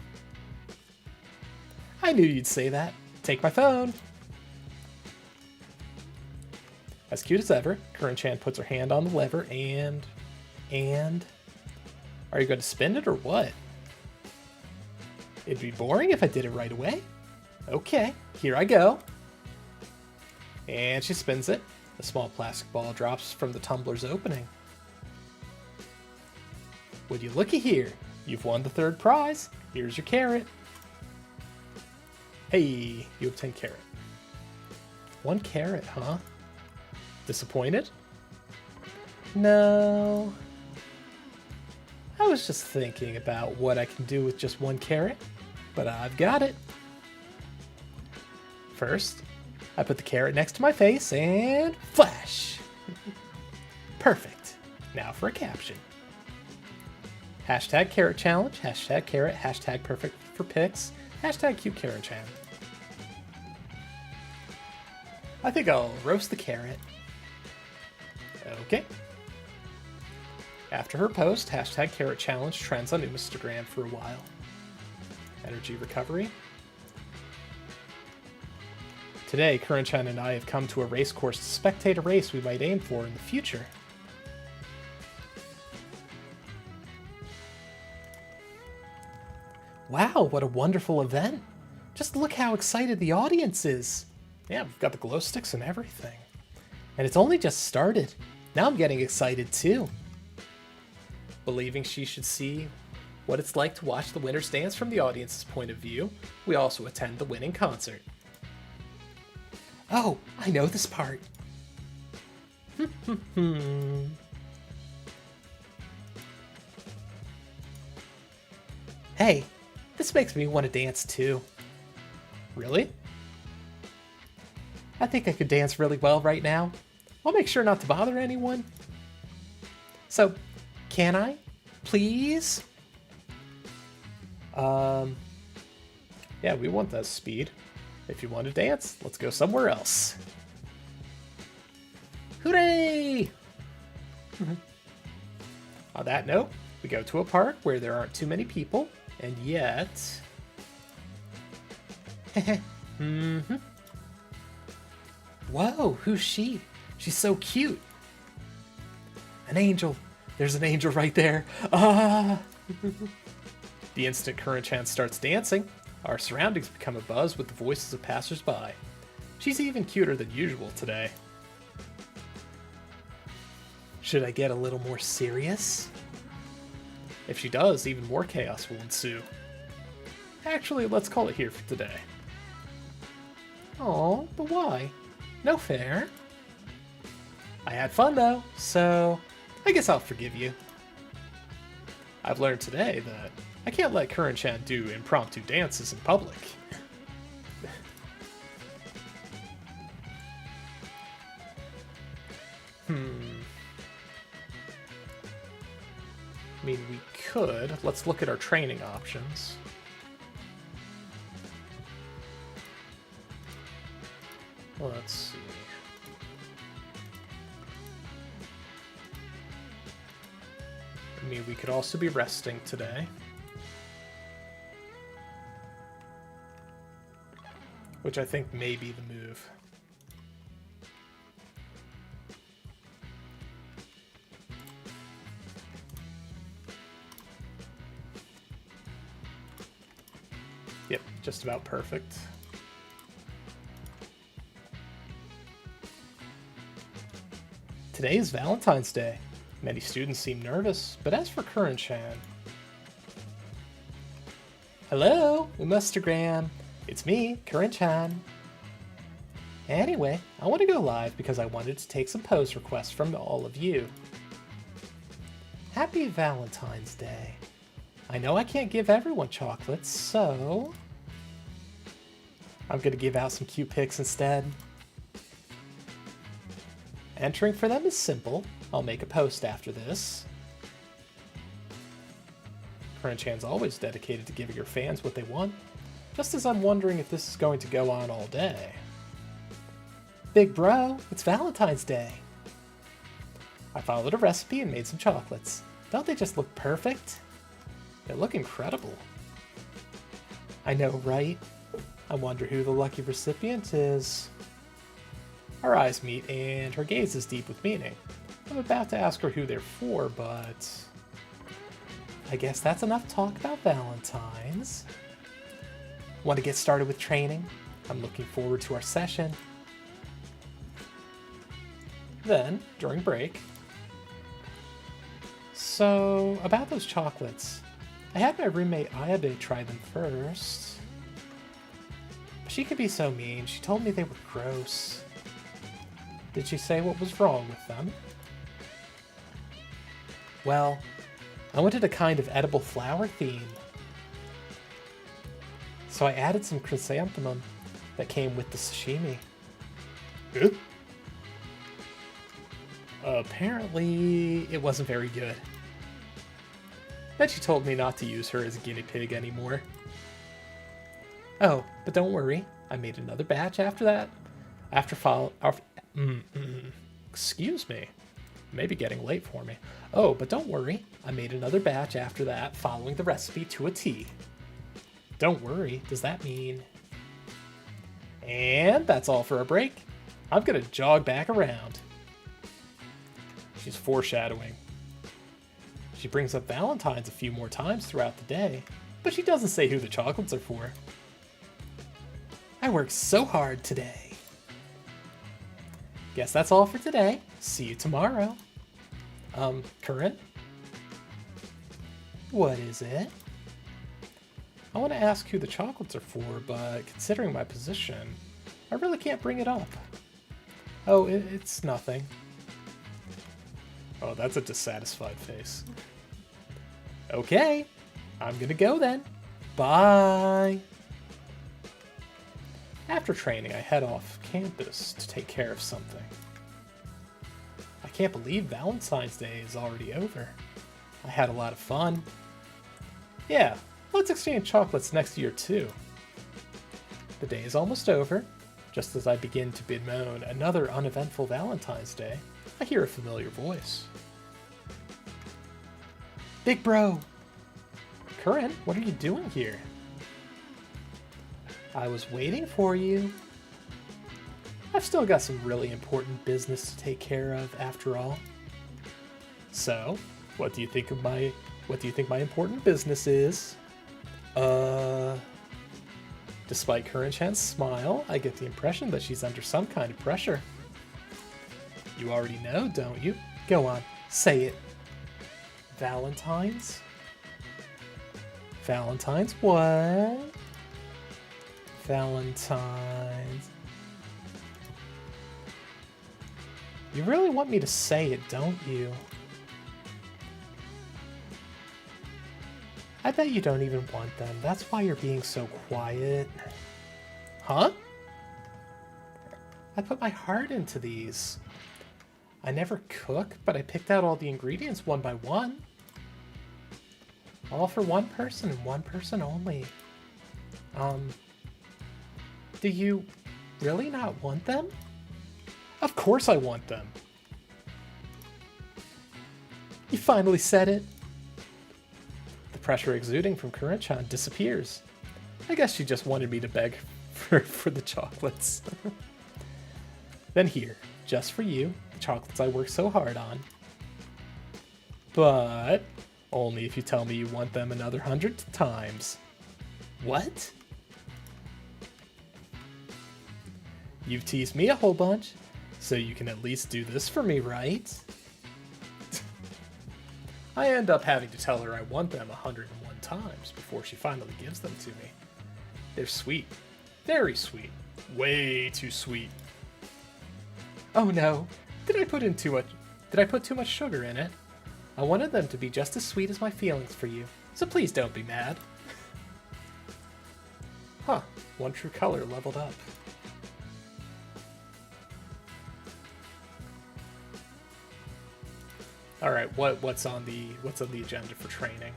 I knew you'd say that. Take my phone. As cute as ever, Curren-chan puts her hand on the lever and... Are you going to spin it or what? It'd be boring if I did it right away. Okay, here I go. And she spins it. A small plastic ball drops from the tumbler's opening. Would you looky here? You've won the third prize. Here's your carrot. Hey, you obtained carrot. 1 carrot, huh? Disappointed? No. I was just thinking about what I can do with just 1 carrot, but I've got it. First, I put the carrot next to my face and flash. Perfect. Now for a caption. Hashtag carrot challenge, hashtag carrot, hashtag perfect for pics, hashtag cute Curren-chan. I think I'll roast the carrot. Okay. After her post, hashtag carrot challenge trends on Instagram for a while. Energy recovery. Today, Curren-chan and I have come to a race course to spectate a race we might aim for in the future. Wow, what a wonderful event. Just look how excited the audience is. Yeah, we've got the glow sticks and everything. And it's only just started. Now I'm getting excited too. Believing she should see what it's like to watch the winners dance from the audience's point of view, we also attend the winning concert. Oh, I know this part. Hey, this makes me want to dance too. Really? I think I could dance really well right now. I'll make sure not to bother anyone. So, can I? Please? Yeah, we want that speed. If you want to dance, let's go somewhere else. Hooray! On that note, we go to a park where there aren't too many people, and yet... Whoa, who's she? She's so cute. An angel. There's an angel right there. Ah! The instant Curren-chan starts dancing, our surroundings become abuzz with the voices of passersby. She's even cuter than usual today. Should I get a little more serious? If she does, even more chaos will ensue. Actually, let's call it here for today. Aw, but why? No fair. I had fun though, so I guess I'll forgive you. I've learned today that I can't let Curren-chan do impromptu dances in public. I mean, we could. Let's look at our training options. Let's see. I mean, we could also be resting today. Which I think may be the move. Yep, just about perfect. Today is Valentine's Day. Many students seem nervous, but as for Curren-chan... Hello, Instagram. It's me, Curren-chan. Anyway, I want to go live because I wanted to take some pose requests from all of you. Happy Valentine's Day. I know I can't give everyone chocolates, so... I'm gonna give out some cute pics instead. Entering for them is simple. I'll make a post after this. Curren-chan's always dedicated to giving her fans what they want, just as I'm wondering if this is going to go on all day. Big bro, it's Valentine's Day. I followed a recipe and made some chocolates. Don't they just look perfect? They look incredible. I know, right? I wonder who the lucky recipient is. Our eyes meet, and her gaze is deep with meaning. I'm about to ask her who they're for, but... I guess that's enough talk about Valentine's. Want to get started with training? I'm looking forward to our session. Then, during break... So, about those chocolates. I had my roommate Ayabe try them first. She could be so mean. She told me they were gross. Did she say what was wrong with them? Well, I wanted a kind of edible flower theme. So I added some chrysanthemum that came with the sashimi. Apparently, it wasn't very good. Then she told me not to use her as a guinea pig anymore. Oh, but don't worry. I made another batch after that. Excuse me. Maybe getting late for me. Oh, but don't worry. I made another batch after that, following the recipe to a T. Don't worry. Does that mean... And that's all for a break. I'm gonna jog back around. She's foreshadowing. She brings up Valentine's a few more times throughout the day, but she doesn't say who the chocolates are for. I worked so hard today. Guess that's all for today. See you tomorrow. Curren? What is it? I want to ask who the chocolates are for, but considering my position, I really can't bring it up. Oh, it's nothing. Oh, that's a dissatisfied face. Okay, I'm gonna go then. Bye! After training, I head off campus to take care of something. I can't believe Valentine's Day is already over. I had a lot of fun. Yeah, let's exchange chocolates next year too. The day is almost over. Just as I begin to bemoan another uneventful Valentine's Day, I hear a familiar voice. Big bro! Curren, what are you doing here? I was waiting for you. I've still got some really important business to take care of after all. So, what do you think my important business is? Despite Curren-chan's smile, I get the impression that she's under some kind of pressure. You already know, don't you? Go on, say it. Valentine's? Valentine's what? Valentine's. You really want me to say it, don't you? I bet you don't even want them. That's why you're being so quiet. Huh? I put my heart into these. I never cook, but I picked out all the ingredients one by one. All for one person and one person only. Do you really not want them? Of course I want them. You finally said it. The pressure exuding from Curren-chan disappears. I guess she just wanted me to beg for the chocolates. Then here, just for you, the chocolates I worked so hard on. But only if you tell me you want them another 100 times. What? You've teased me a whole bunch, so you can at least do this for me, right? I end up having to tell her I want them 101 times before she finally gives them to me. They're sweet. Very sweet. Way too sweet. Oh no, did I put too much sugar in it? I wanted them to be just as sweet as my feelings for you, so please don't be mad. Huh, one true color leveled up. All right, what's on the agenda for training?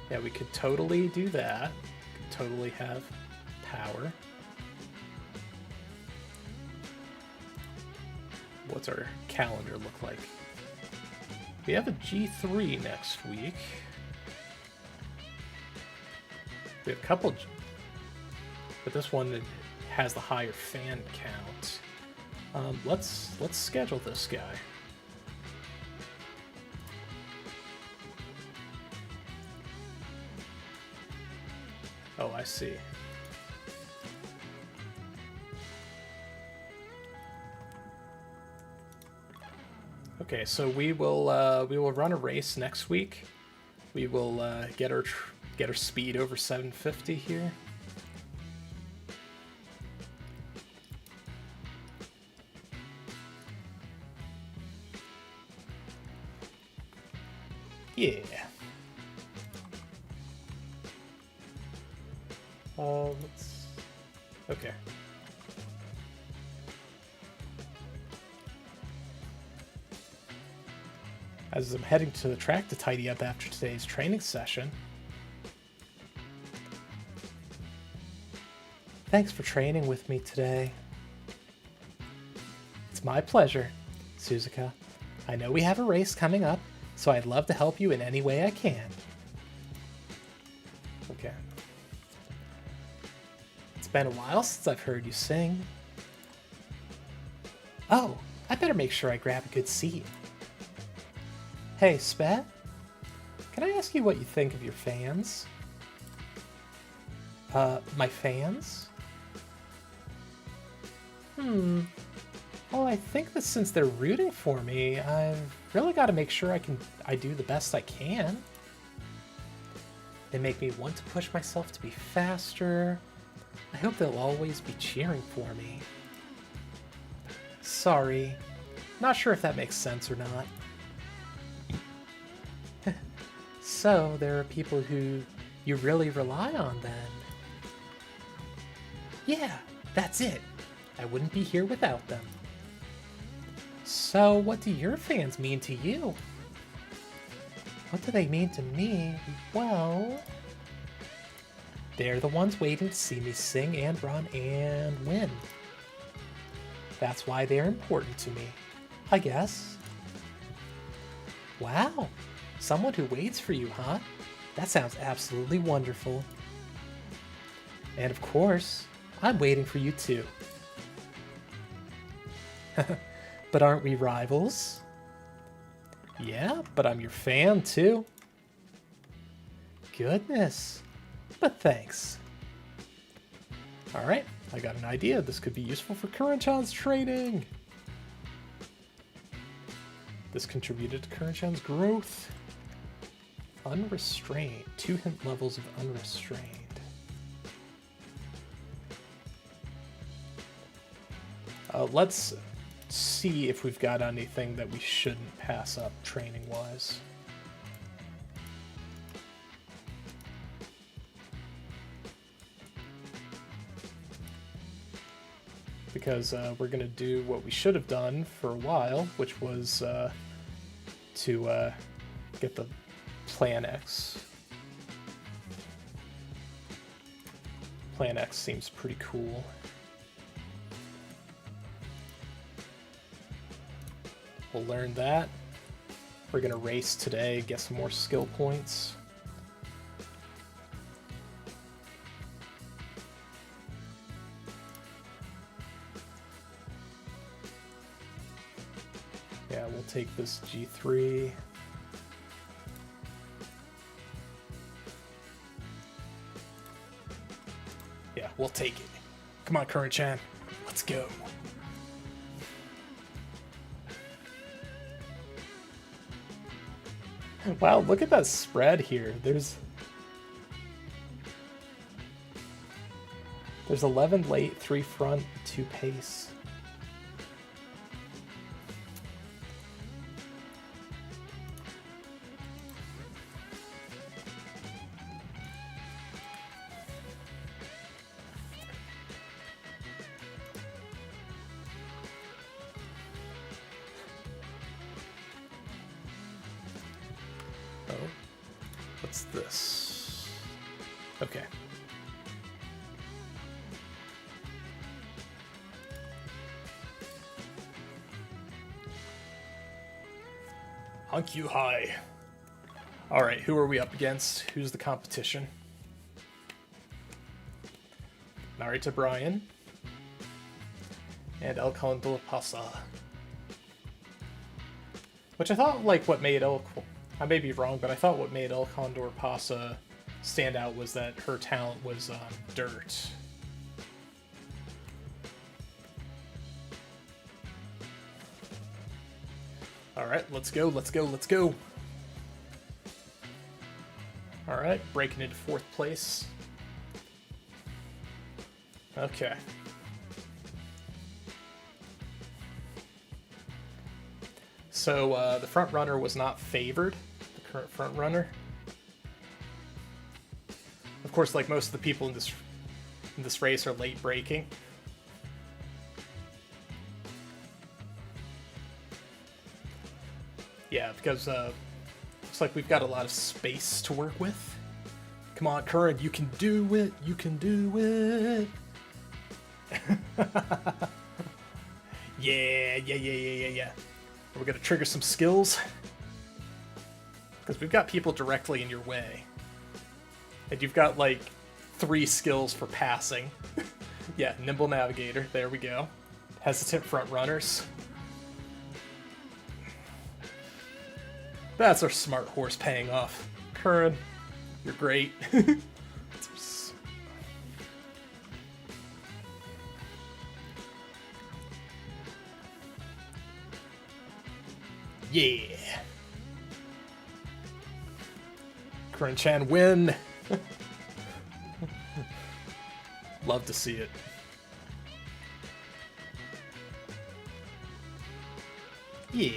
Yeah, we could totally do that. Could totally have power. What's our calendar look like? We have a G3 next week. We have a couple, but this one has the higher fan count. Let's schedule this guy. Oh, I see. Okay, so we will run a race next week. We will get our speed over 750 here. Yeah. Let's... Okay. As I'm heading to the track to tidy up after today's training session. Thanks for training with me today. It's my pleasure, Suzuka. I know we have a race coming up, so I'd love to help you in any way I can. Okay. It's been a while since I've heard you sing. Oh, I better make sure I grab a good seat. Hey, Spat, can I ask you what you think of your fans? My fans? Well, I think that since they're rooting for me, I've really got to make sure I do the best I can. They make me want to push myself to be faster. I hope they'll always be cheering for me. Sorry, not sure if that makes sense or not. So, there are people who you really rely on then. Yeah, that's it. I wouldn't be here without them. So, what do your fans mean to you? What do they mean to me? Well, they're the ones waiting to see me sing and run and win. That's why they're important to me, I guess. Wow, someone who waits for you, huh? That sounds absolutely wonderful. And of course, I'm waiting for you too. But aren't we rivals? Yeah, but I'm your fan too. Goodness. But thanks. Alright, I got an idea. This could be useful for Curren-chan's training. This contributed to Curren-chan's growth. Unrestrained. 2 hint levels of unrestrained. Let's see if we've got anything that we shouldn't pass up training-wise. Because we're going to do what we should have done for a while, which was to get the Plan X. Plan X seems pretty cool. We'll learn that. We're going to race today, get some more skill points. Yeah, we'll take this G3. Yeah, we'll take it. Come on, Curren-chan. Let's go. Wow, look at that spread here. There's 11 late, 3 front, 2 pace. What's this? Okay. Hunk you high. Alright, who are we up against? Who's the competition? Narita Brian. And El Condor Pasa. Which I thought, like, what made El... I may be wrong, but I thought what made El Condor Pasa standout was that her talent was dirt. Alright, let's go, let's go, let's go. Alright, breaking into 4th place. Okay. So, the front runner was not favored, the current front runner. Of course, like most of the people in this race are late braking. Yeah, because looks like we've got a lot of space to work with. Come on, Curren, you can do it. You can do it. Yeah. We're gonna trigger some skills because we've got people directly in your way, and you've got like 3 skills for passing. Yeah, nimble navigator. There we go. Hesitant front runners. That's our smart horse paying off. Curren, you're great. Yeah. Curren-chan win. Love to see it. Yeah.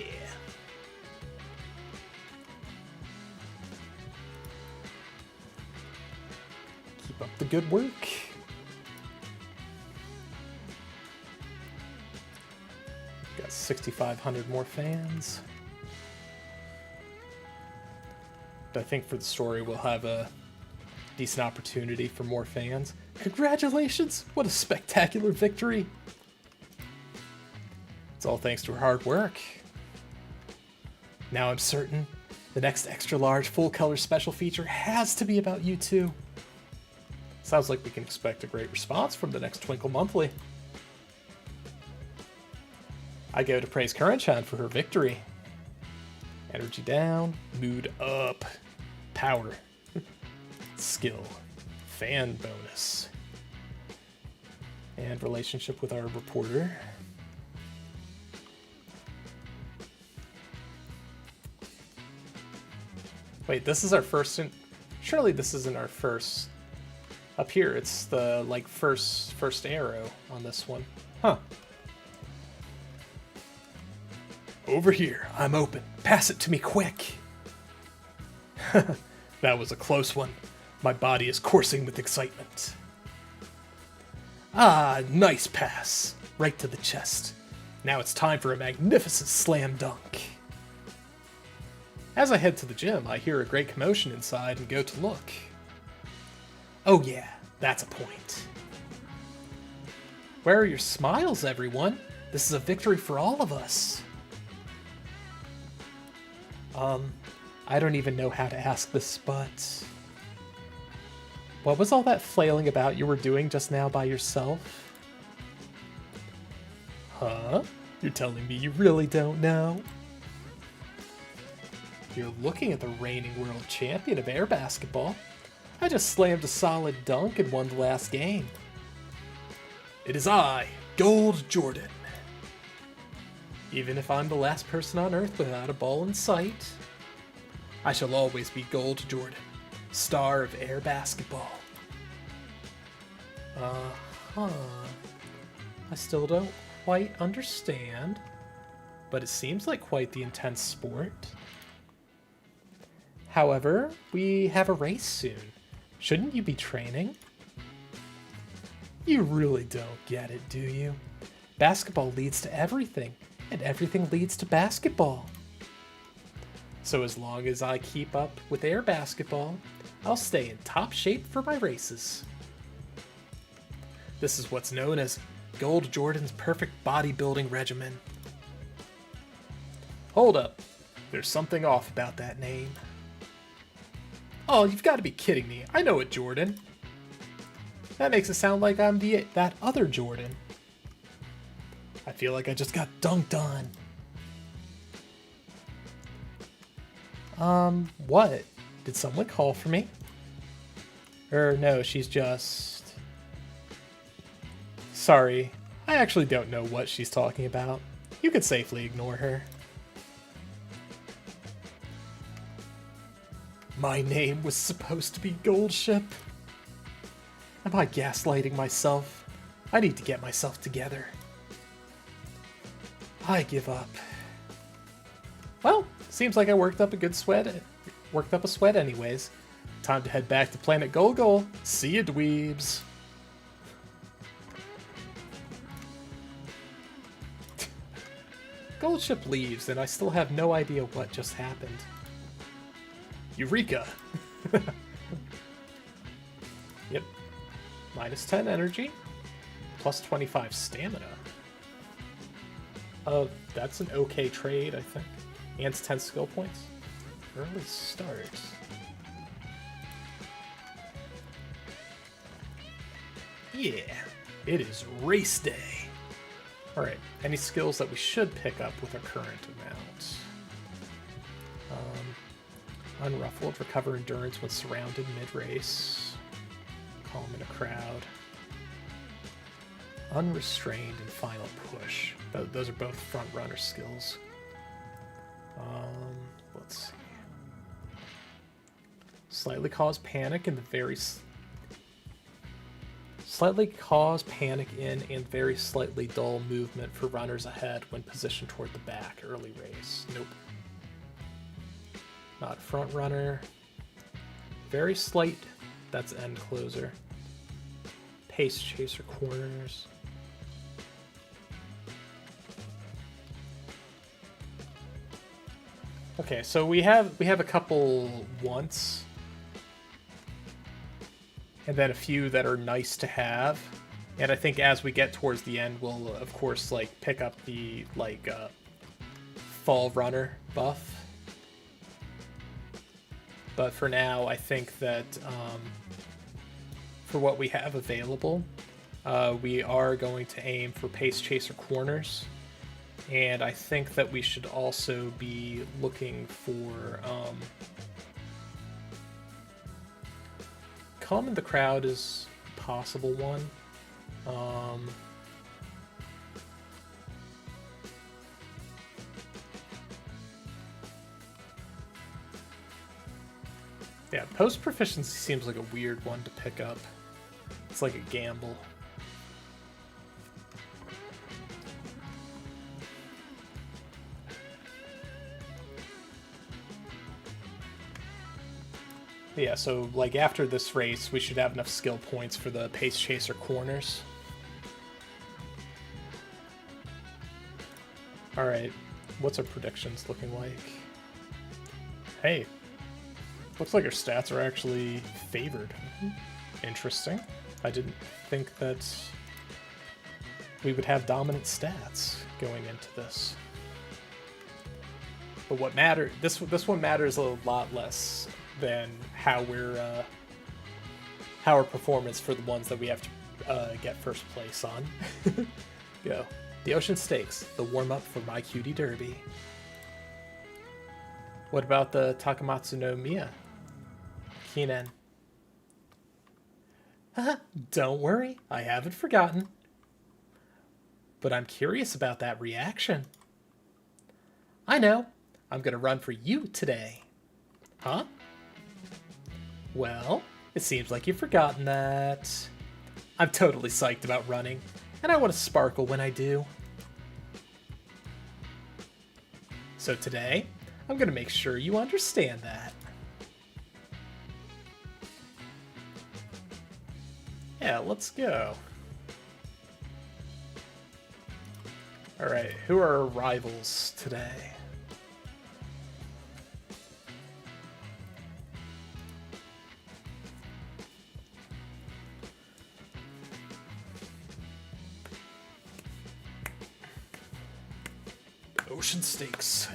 Keep up the good work. Got 6,500 more fans. But I think for the story we'll have a decent opportunity for more fans. Congratulations! What a spectacular victory! It's all thanks to her hard work. Now I'm certain the next extra large full color special feature has to be about you two. Sounds like we can expect a great response from the next Twinkle Monthly. I go to praise Curren-chan for her victory. Energy down, mood up, power, skill, fan bonus, and relationship with our reporter. Wait, this is our first. Surely this isn't our first. Up here, it's the like first arrow on this one, huh? Over here, I'm open. Pass it to me quick. That was a close one. My body is coursing with excitement. Ah, nice pass. Right to the chest. Now it's time for a magnificent slam dunk. As I head to the gym, I hear a great commotion inside and go to look. Oh yeah, that's a point. Where are your smiles, everyone? This is a victory for all of us. I don't even know how to ask this, but... What was all that flailing about you were doing just now by yourself? Huh? You're telling me you really don't know? You're looking at the reigning world champion of air basketball. I just slammed a solid dunk and won the last game. It is I, Gold Jordan. Even if I'm the last person on Earth without a ball in sight, I shall always be Gold Jordan, star of air basketball. Uh-huh. I still don't quite understand, but it seems like quite the intense sport. However, we have a race soon. Shouldn't you be training? You really don't get it, do you? Basketball leads to everything, and everything leads to basketball. So as long as I keep up with air basketball, I'll stay in top shape for my races. This is what's known as Gold Jordan's perfect bodybuilding regimen. Hold up, there's something off about that name. Oh, you've got to be kidding me. I know it, Jordan. That makes it sound like I'm that other Jordan. I feel like I just got dunked on. What? Did someone call for me? Or no, she's just... Sorry, I actually don't know what she's talking about. You could safely ignore her. My name was supposed to be Goldship. Am I gaslighting myself? I need to get myself together. I give up. Well, seems like I worked up a sweat anyways. Time to head back to Planet Golgol. See ya, dweebs. Goldship leaves, and I still have no idea what just happened. Eureka! Yep. Minus 10 energy, plus 25 stamina. That's an okay trade, I think. And 10 skill points. Early start. Yeah, it is race day. Alright, any skills that we should pick up with our current amount? Unruffled, recover endurance when surrounded mid-race. Calm in a crowd. Unrestrained and final push. Those are both front runner skills. Let's see. Slightly cause panic in and very slightly dull movement for runners ahead when positioned toward the back. Early race. Nope. Not front runner. Very slight. That's end closer. Pace chaser corners. Okay, so we have a couple once, and then a few that are nice to have. And I think as we get towards the end, we'll of course like pick up the fall runner buff. But for now, I think that for what we have available, we are going to aim for pace chaser corners. And I think that we should also be looking for calm in the crowd is a possible one. Yeah, post proficiency seems like a weird one to pick up. It's like a gamble. Yeah, so like after this race, we should have enough skill points for the pace chaser corners. Alright, what's our predictions looking like? Hey, looks like our stats are actually favored. Interesting. I didn't think that we would have dominant stats going into this. But what matters, this one matters a lot less than how our performance for the ones that we have to get first place on. Go. The Ocean Stakes, the warm-up for My Cutie Derby. What about the Takamatsu no Miya? Kinen. Don't worry, I haven't forgotten. But I'm curious about that reaction. I know. I'm gonna run for you today. Huh? Well, it seems like you've forgotten that. I'm totally psyched about running, and I want to sparkle when I do. So today, I'm gonna make sure you understand that. Yeah, let's go. Alright, who are our rivals today? Ocean Stakes.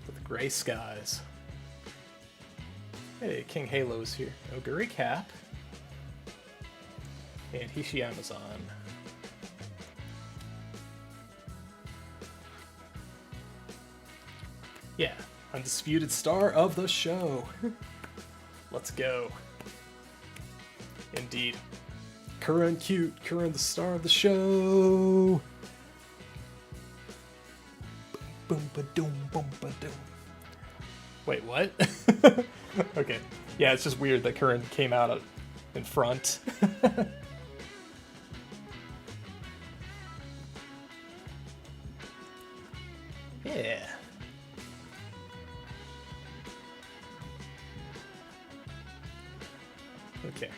With the gray skies. Hey, King Halo's here. Oguri Cap. And Hishi Amazon. Yeah, undisputed star of the show. Let's go. Indeed. Curren cute, Curren the star of the show. Boom ba doom, boom ba doom. Wait, what? Okay. Yeah, it's just weird that Curren came out in front. Yeah. Okay.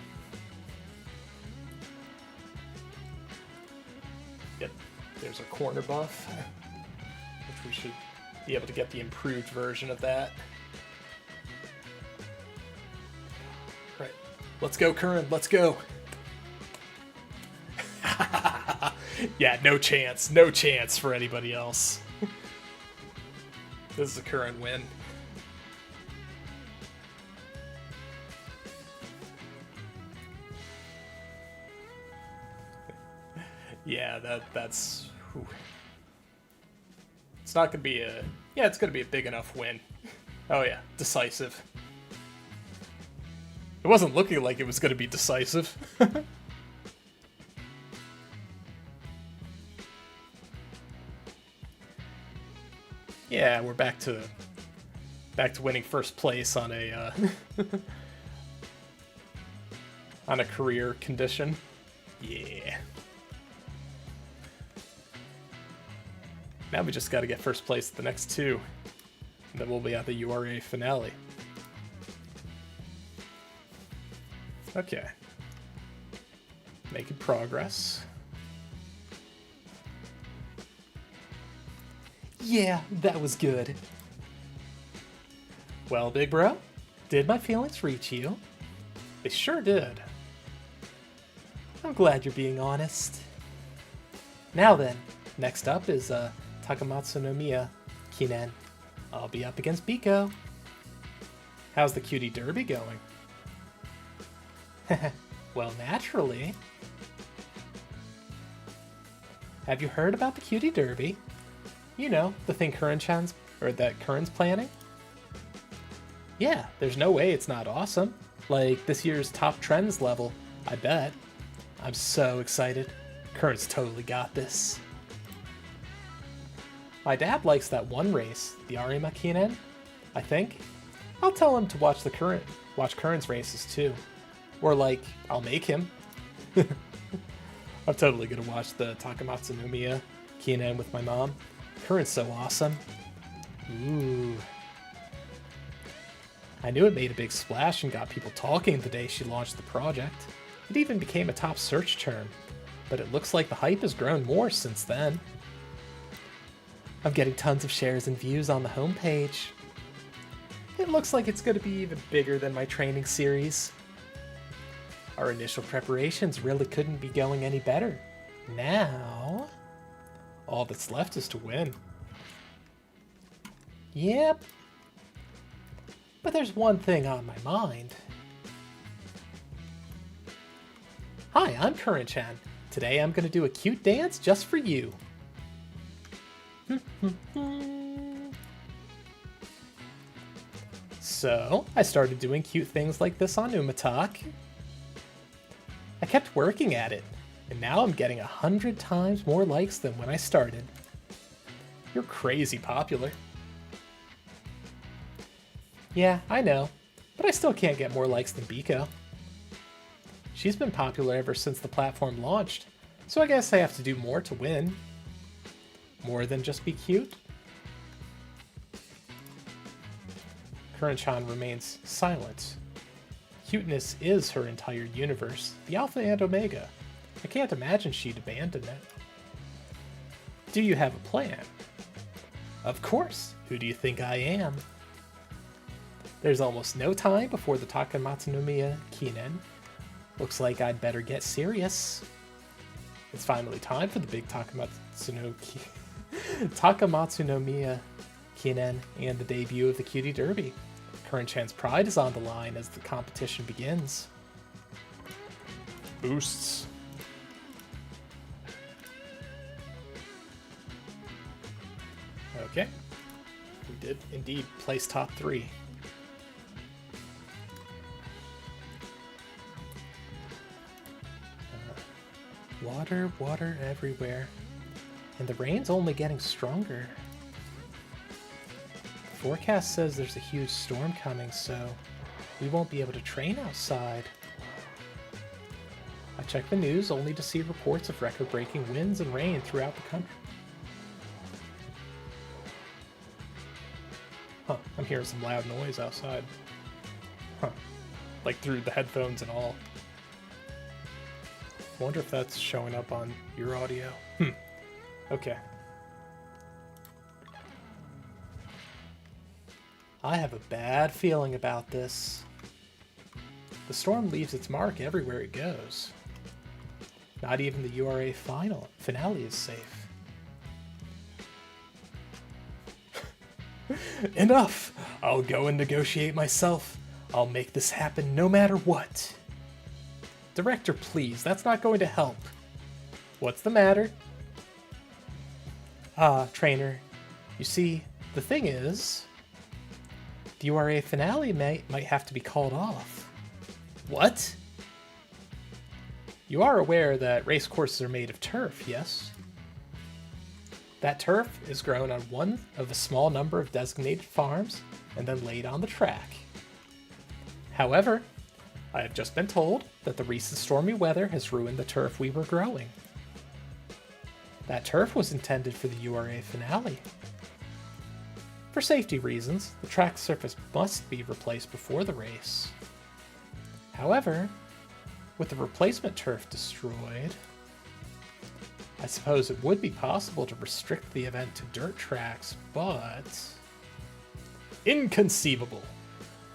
Yep. There's our corner buff, which we should be able to get the improved version of that. Right. Let's go, Curren. Let's go. Yeah, no chance. No chance for anybody else. This is a Curren win. Yeah, that's... Whew. It's not gonna be a... Yeah, it's gonna be a big enough win. Oh yeah, decisive. It wasn't looking like it was gonna be decisive. Yeah, we're back to winning first place on a on a career condition. Yeah. Now we just got to get first place at the next two, and then we'll be at the URA Finale. Okay. Making progress. Yeah, that was good. Well, big bro, did my feelings reach you? They sure did. I'm glad you're being honest. Now then, next up is Takamatsu no Miya Kinen. I'll be up against Biko. How's the cutie derby going? Well, naturally. Have you heard about the cutie derby? You know, the thing that Curren's planning? Yeah, there's no way it's not awesome. Like this year's top trends level, I bet. I'm so excited. Curren's totally got this. My dad likes that one race, the Arima Kinen, I think. I'll tell him to watch Curren's races too. Or like, I'll make him. I'm totally gonna watch the Takamatsu no Miya Kinen with my mom. Curren's so awesome. Ooh. I knew it made a big splash and got people talking the day she launched the project. It even became a top search term, but it looks like the hype has grown more since then. I'm getting tons of shares and views on the homepage. It looks like it's going to be even bigger than my training series. Our initial preparations really couldn't be going any better. Now, all that's left is to win. Yep. But there's one thing on my mind. Hi, I'm Curren-chan. Today I'm going to do a cute dance just for you. So, I started doing cute things like this on Umatalk. I kept working at it, and now I'm getting 100 times more likes than when I started. You're crazy popular. Yeah, I know, but I still can't get more likes than Biko. She's been popular ever since the platform launched, so I guess I have to do more to win. More than just be cute? Curren-chan remains silent. Cuteness is her entire universe, the Alpha and Omega. I can't imagine she'd abandon it. Do you have a plan? Of course. Who do you think I am? There's almost no time before the Takamatsu no Miya Kinen. Looks like I'd better get serious. It's finally time for the big Takamatsu no Miya Kinen and the debut of the Cutie Derby. Curren-chan's pride is on the line as the competition begins. Boosts. Okay. We did indeed place top 3. Water, water everywhere. And the rain's only getting stronger. The forecast says there's a huge storm coming, so we won't be able to train outside. I checked the news only to see reports of record-breaking winds and rain throughout the country. Huh, I'm hearing some loud noise outside. Huh, like through the headphones and all. Wonder if that's showing up on your audio. Okay. I have a bad feeling about this. The storm leaves its mark everywhere it goes. Not even the URA Finale is safe. Enough! I'll go and negotiate myself. I'll make this happen no matter what. Director, please, that's not going to help. What's the matter? Trainer, you see, the thing is, the URA Finale might have to be called off. What? You are aware that race courses are made of turf, yes? That turf is grown on one of a small number of designated farms and then laid on the track. However, I have just been told that the recent stormy weather has ruined the turf we were growing. That turf was intended for the URA Finale. For safety reasons, the track surface must be replaced before the race. However, with the replacement turf destroyed, I suppose it would be possible to restrict the event to dirt tracks, but... Inconceivable!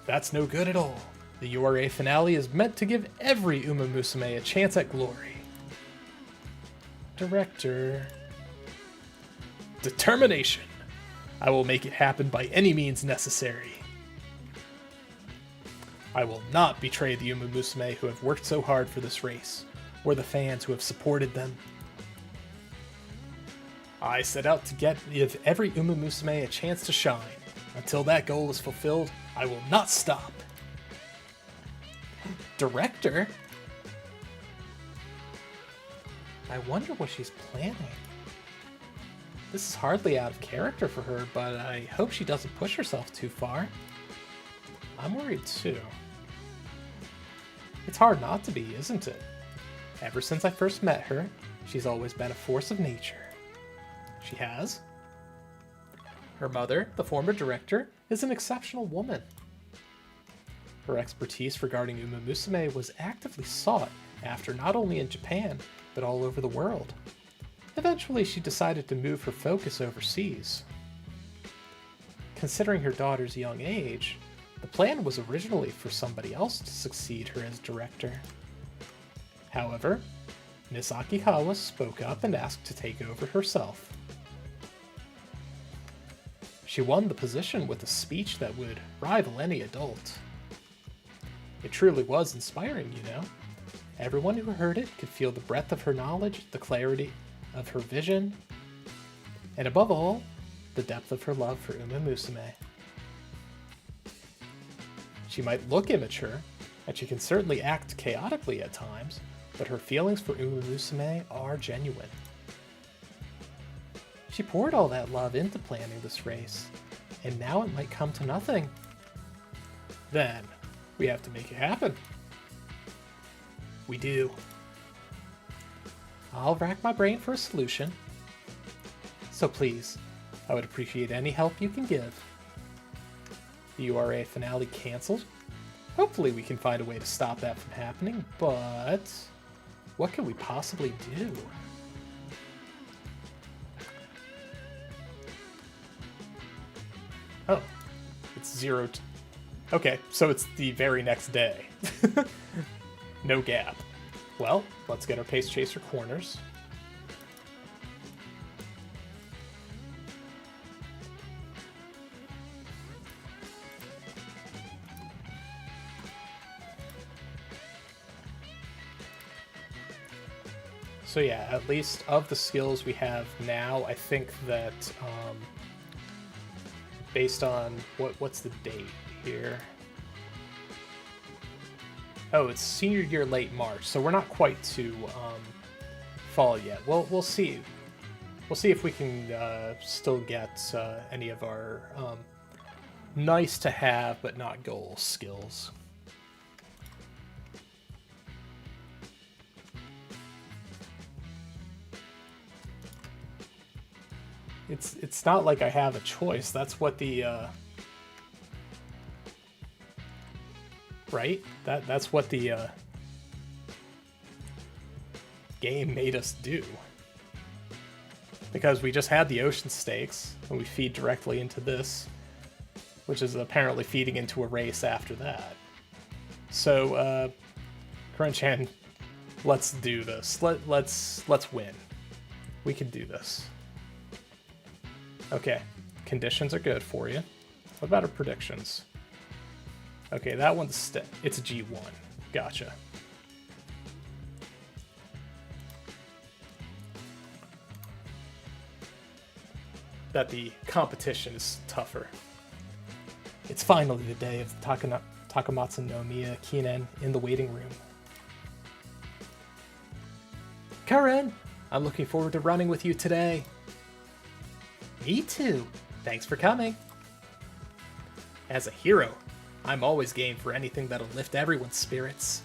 That's no good at all. The URA Finale is meant to give every Musume a chance at glory. Director... Determination! I will make it happen by any means necessary. I will not betray the Musume who have worked so hard for this race, or the fans who have supported them. I set out to give every Musume a chance to shine. Until that goal is fulfilled, I will not stop. Director? I wonder what she's planning. This is hardly out of character for her, but I hope she doesn't push herself too far. I'm worried too. It's hard not to be, isn't it? Ever since I first met her, she's always been a force of nature. She has. Her mother, the former director, is an exceptional woman. Her expertise regarding Musume was actively sought after not only in Japan, but all over the world. Eventually, she decided to move her focus overseas. Considering her daughter's young age, the plan was originally for somebody else to succeed her as director. However, Miss Akihawa spoke up and asked to take over herself. She won the position with a speech that would rival any adult. It truly was inspiring, you know. Everyone who heard it could feel the breadth of her knowledge, the clarity of her vision, and above all, the depth of her love for Musume. She might look immature, and she can certainly act chaotically at times, but her feelings for Musume are genuine. She poured all that love into planning this race, and now it might come to nothing. Then, we have to make it happen. We do. I'll rack my brain for a solution. So please, I would appreciate any help you can give. The URA Finale canceled. Hopefully we can find a way to stop that from happening, but what can we possibly do? Oh, it's 0 to... Okay, so it's the very next day. No gap. Well, let's get our Pace Chaser corners. So yeah, at least of the skills we have now, I think that based on what's the date here? Oh, it's senior year late March, so we're not quite to fall yet. We'll see. We'll see if we can still get any of our nice to have but not goal skills. It's not like I have a choice. That's what the right? That's what the game made us do. Because we just had the ocean stakes, and we feed directly into this, which is apparently feeding into a race after that. So, Curren-chan, let's do this. Let's win. We can do this. Okay, conditions are good for you. What about our predictions? Okay, that one's it's a G1. Gotcha. That the competition is tougher. It's finally the day of Takamatsu no Miya Kinen in the waiting room. Curren, I'm looking forward to running with you today. Me too. Thanks for coming. As a hero, I'm always game for anything that'll lift everyone's spirits.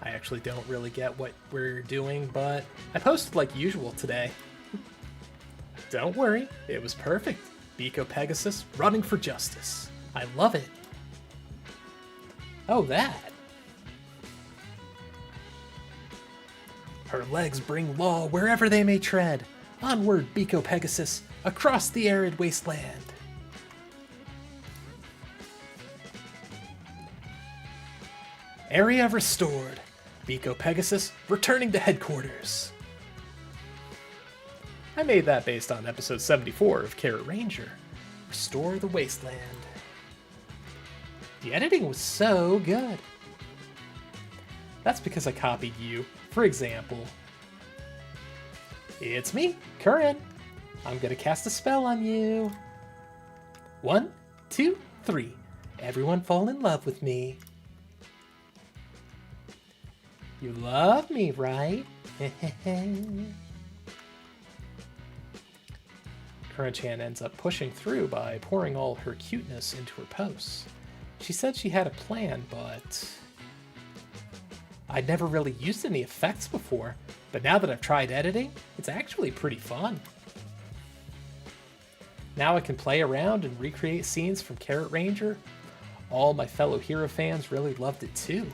I actually don't really get what we're doing, but I posted like usual today. Don't worry, it was perfect. Biko Pegasus running for justice. I love it. Oh, that. Her legs bring law wherever they may tread. Onward, Biko Pegasus, across the arid wasteland. Area restored. Biko Pegasus returning to headquarters. I made that based on episode 74 of Carrot Ranger. Restore the wasteland. The editing was so good. That's because I copied you. For example, it's me, Curren. I'm gonna cast a spell on you. 1, 2, 3. Everyone fall in love with me. You love me, right? Curren-chan ends up pushing through by pouring all her cuteness into her posts. She said she had a plan, but I'd never really used any effects before, but now that I've tried editing, it's actually pretty fun. Now I can play around and recreate scenes from Carrot Ranger. All my fellow hero fans really loved it too.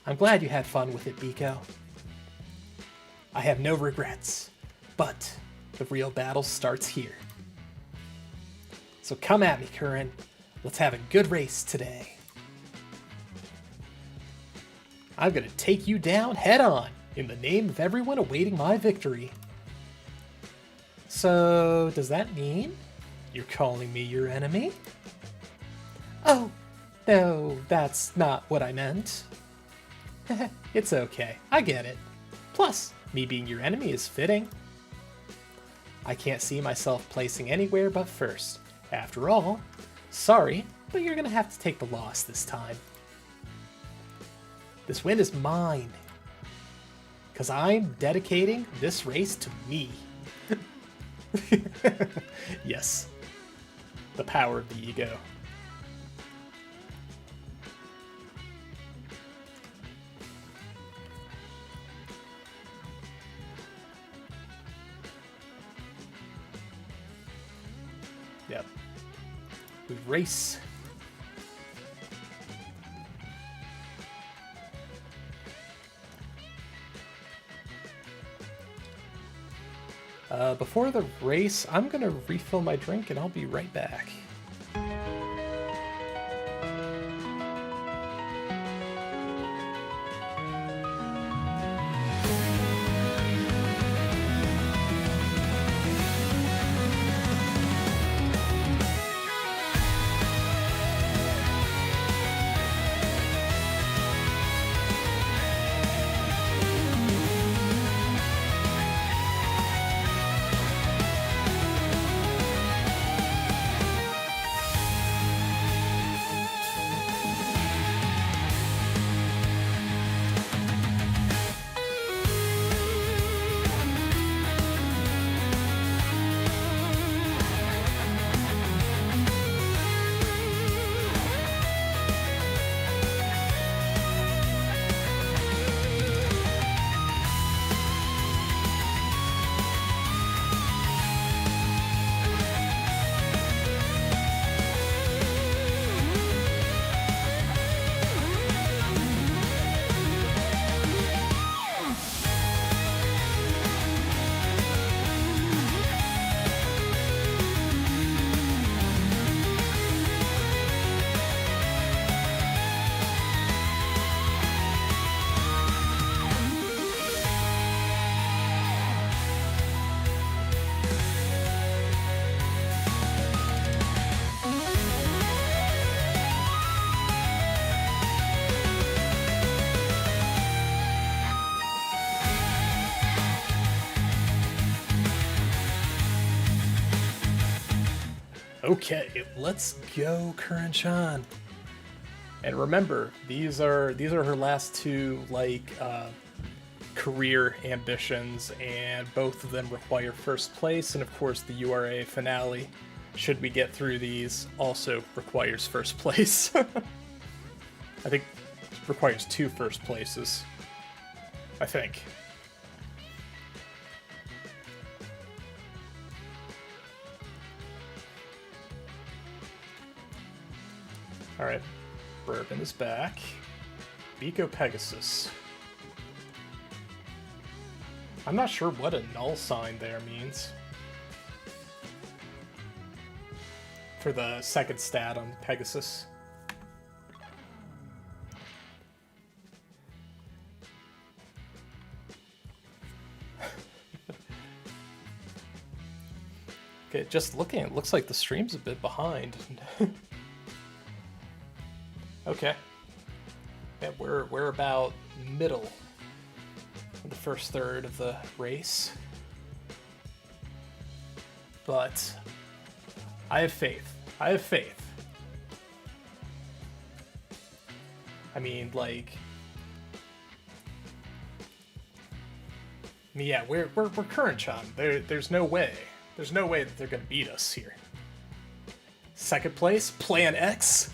I'm glad you had fun with it, Biko. I have no regrets, but the real battle starts here. So come at me, Curren. Let's have a good race today. I'm gonna take you down head on in the name of everyone awaiting my victory. So, does that mean you're calling me your enemy? Oh, no, that's not what I meant. It's okay, I get it. Plus, me being your enemy is fitting. I can't see myself placing anywhere but first. After all, sorry, but you're gonna have to take the loss this time. This win is mine, because I'm dedicating this race to me. Yes, the power of the ego. Yep. We race. Before the race, I'm gonna refill my drink and I'll be right back. Okay, let's go, Curren-chan. And remember, these are her last two career ambitions, and both of them require first place. And of course, the URA finale, should we get through these, also requires first place. I think it requires 2 first places. I think. Alright, Bourbon is back. Biko Pegasus. I'm not sure what a null sign there means. For the second stat on Pegasus. Okay, just looking, it looks like the stream's a bit behind. Okay. Yeah, we're about middle of the first third of the race. But I have faith. I have faith. I mean, yeah, we're Curren-chan. There's no way. There's no way that they're gonna beat us here. Second place, Plan X.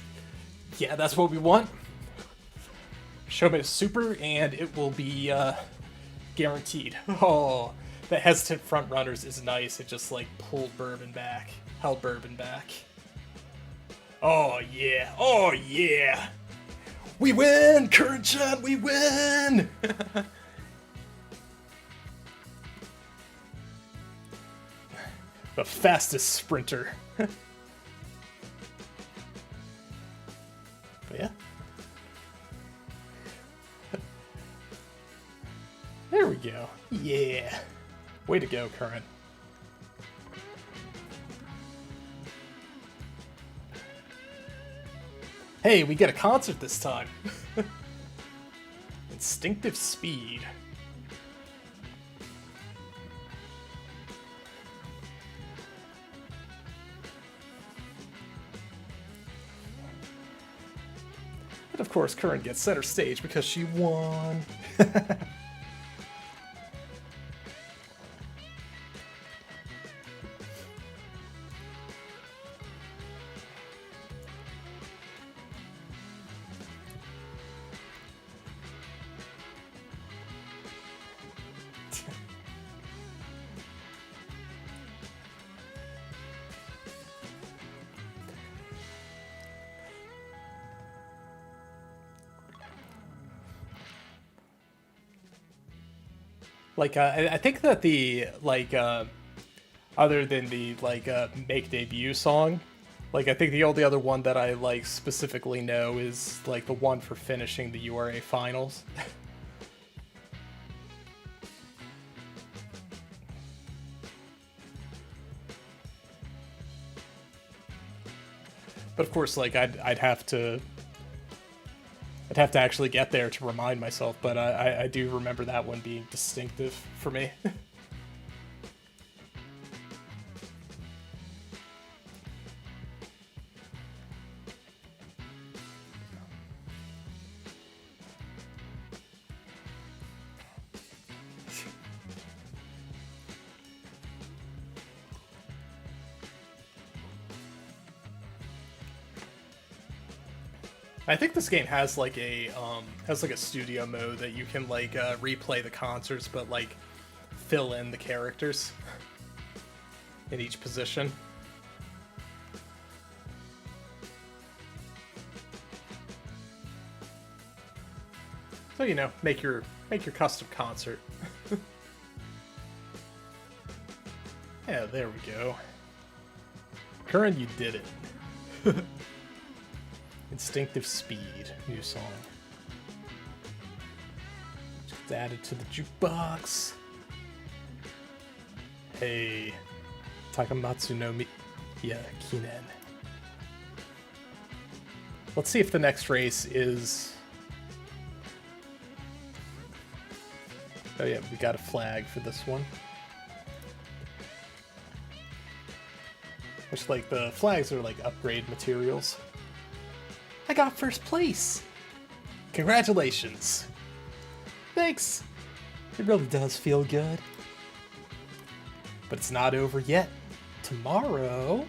Yeah, that's what we want. Show me a super, and it will be guaranteed. Oh, the hesitant front runners is nice. It just pulled Bourbon back, held Bourbon back. Oh yeah, oh yeah. We win, Curren-chan, we win. The fastest sprinter. But yeah. There we go. Yeah. Way to go, Curren. Hey, we get a concert this time. Instinctive Speed. And of course, Curren gets center stage because she won. I think that the other than the make debut song, I think the only other one that I specifically know is the one for finishing the URA finals. But of course, I'd have to actually get there to remind myself, but I do remember that one being distinctive for me. I think this game has a studio mode that you can replay the concerts, but fill in the characters in each position. So make your custom concert. Yeah, there we go. Curren, you did it. Instinctive Speed, new song. Just added to the jukebox. Hey, Takamatsu no Miya Kinen. Let's see if the next race is... Oh yeah, we got a flag for this one. Which, like, the flags are, like, upgrade materials. I got first place! Congratulations! Thanks! It really does feel good. But it's not over yet. Tomorrow,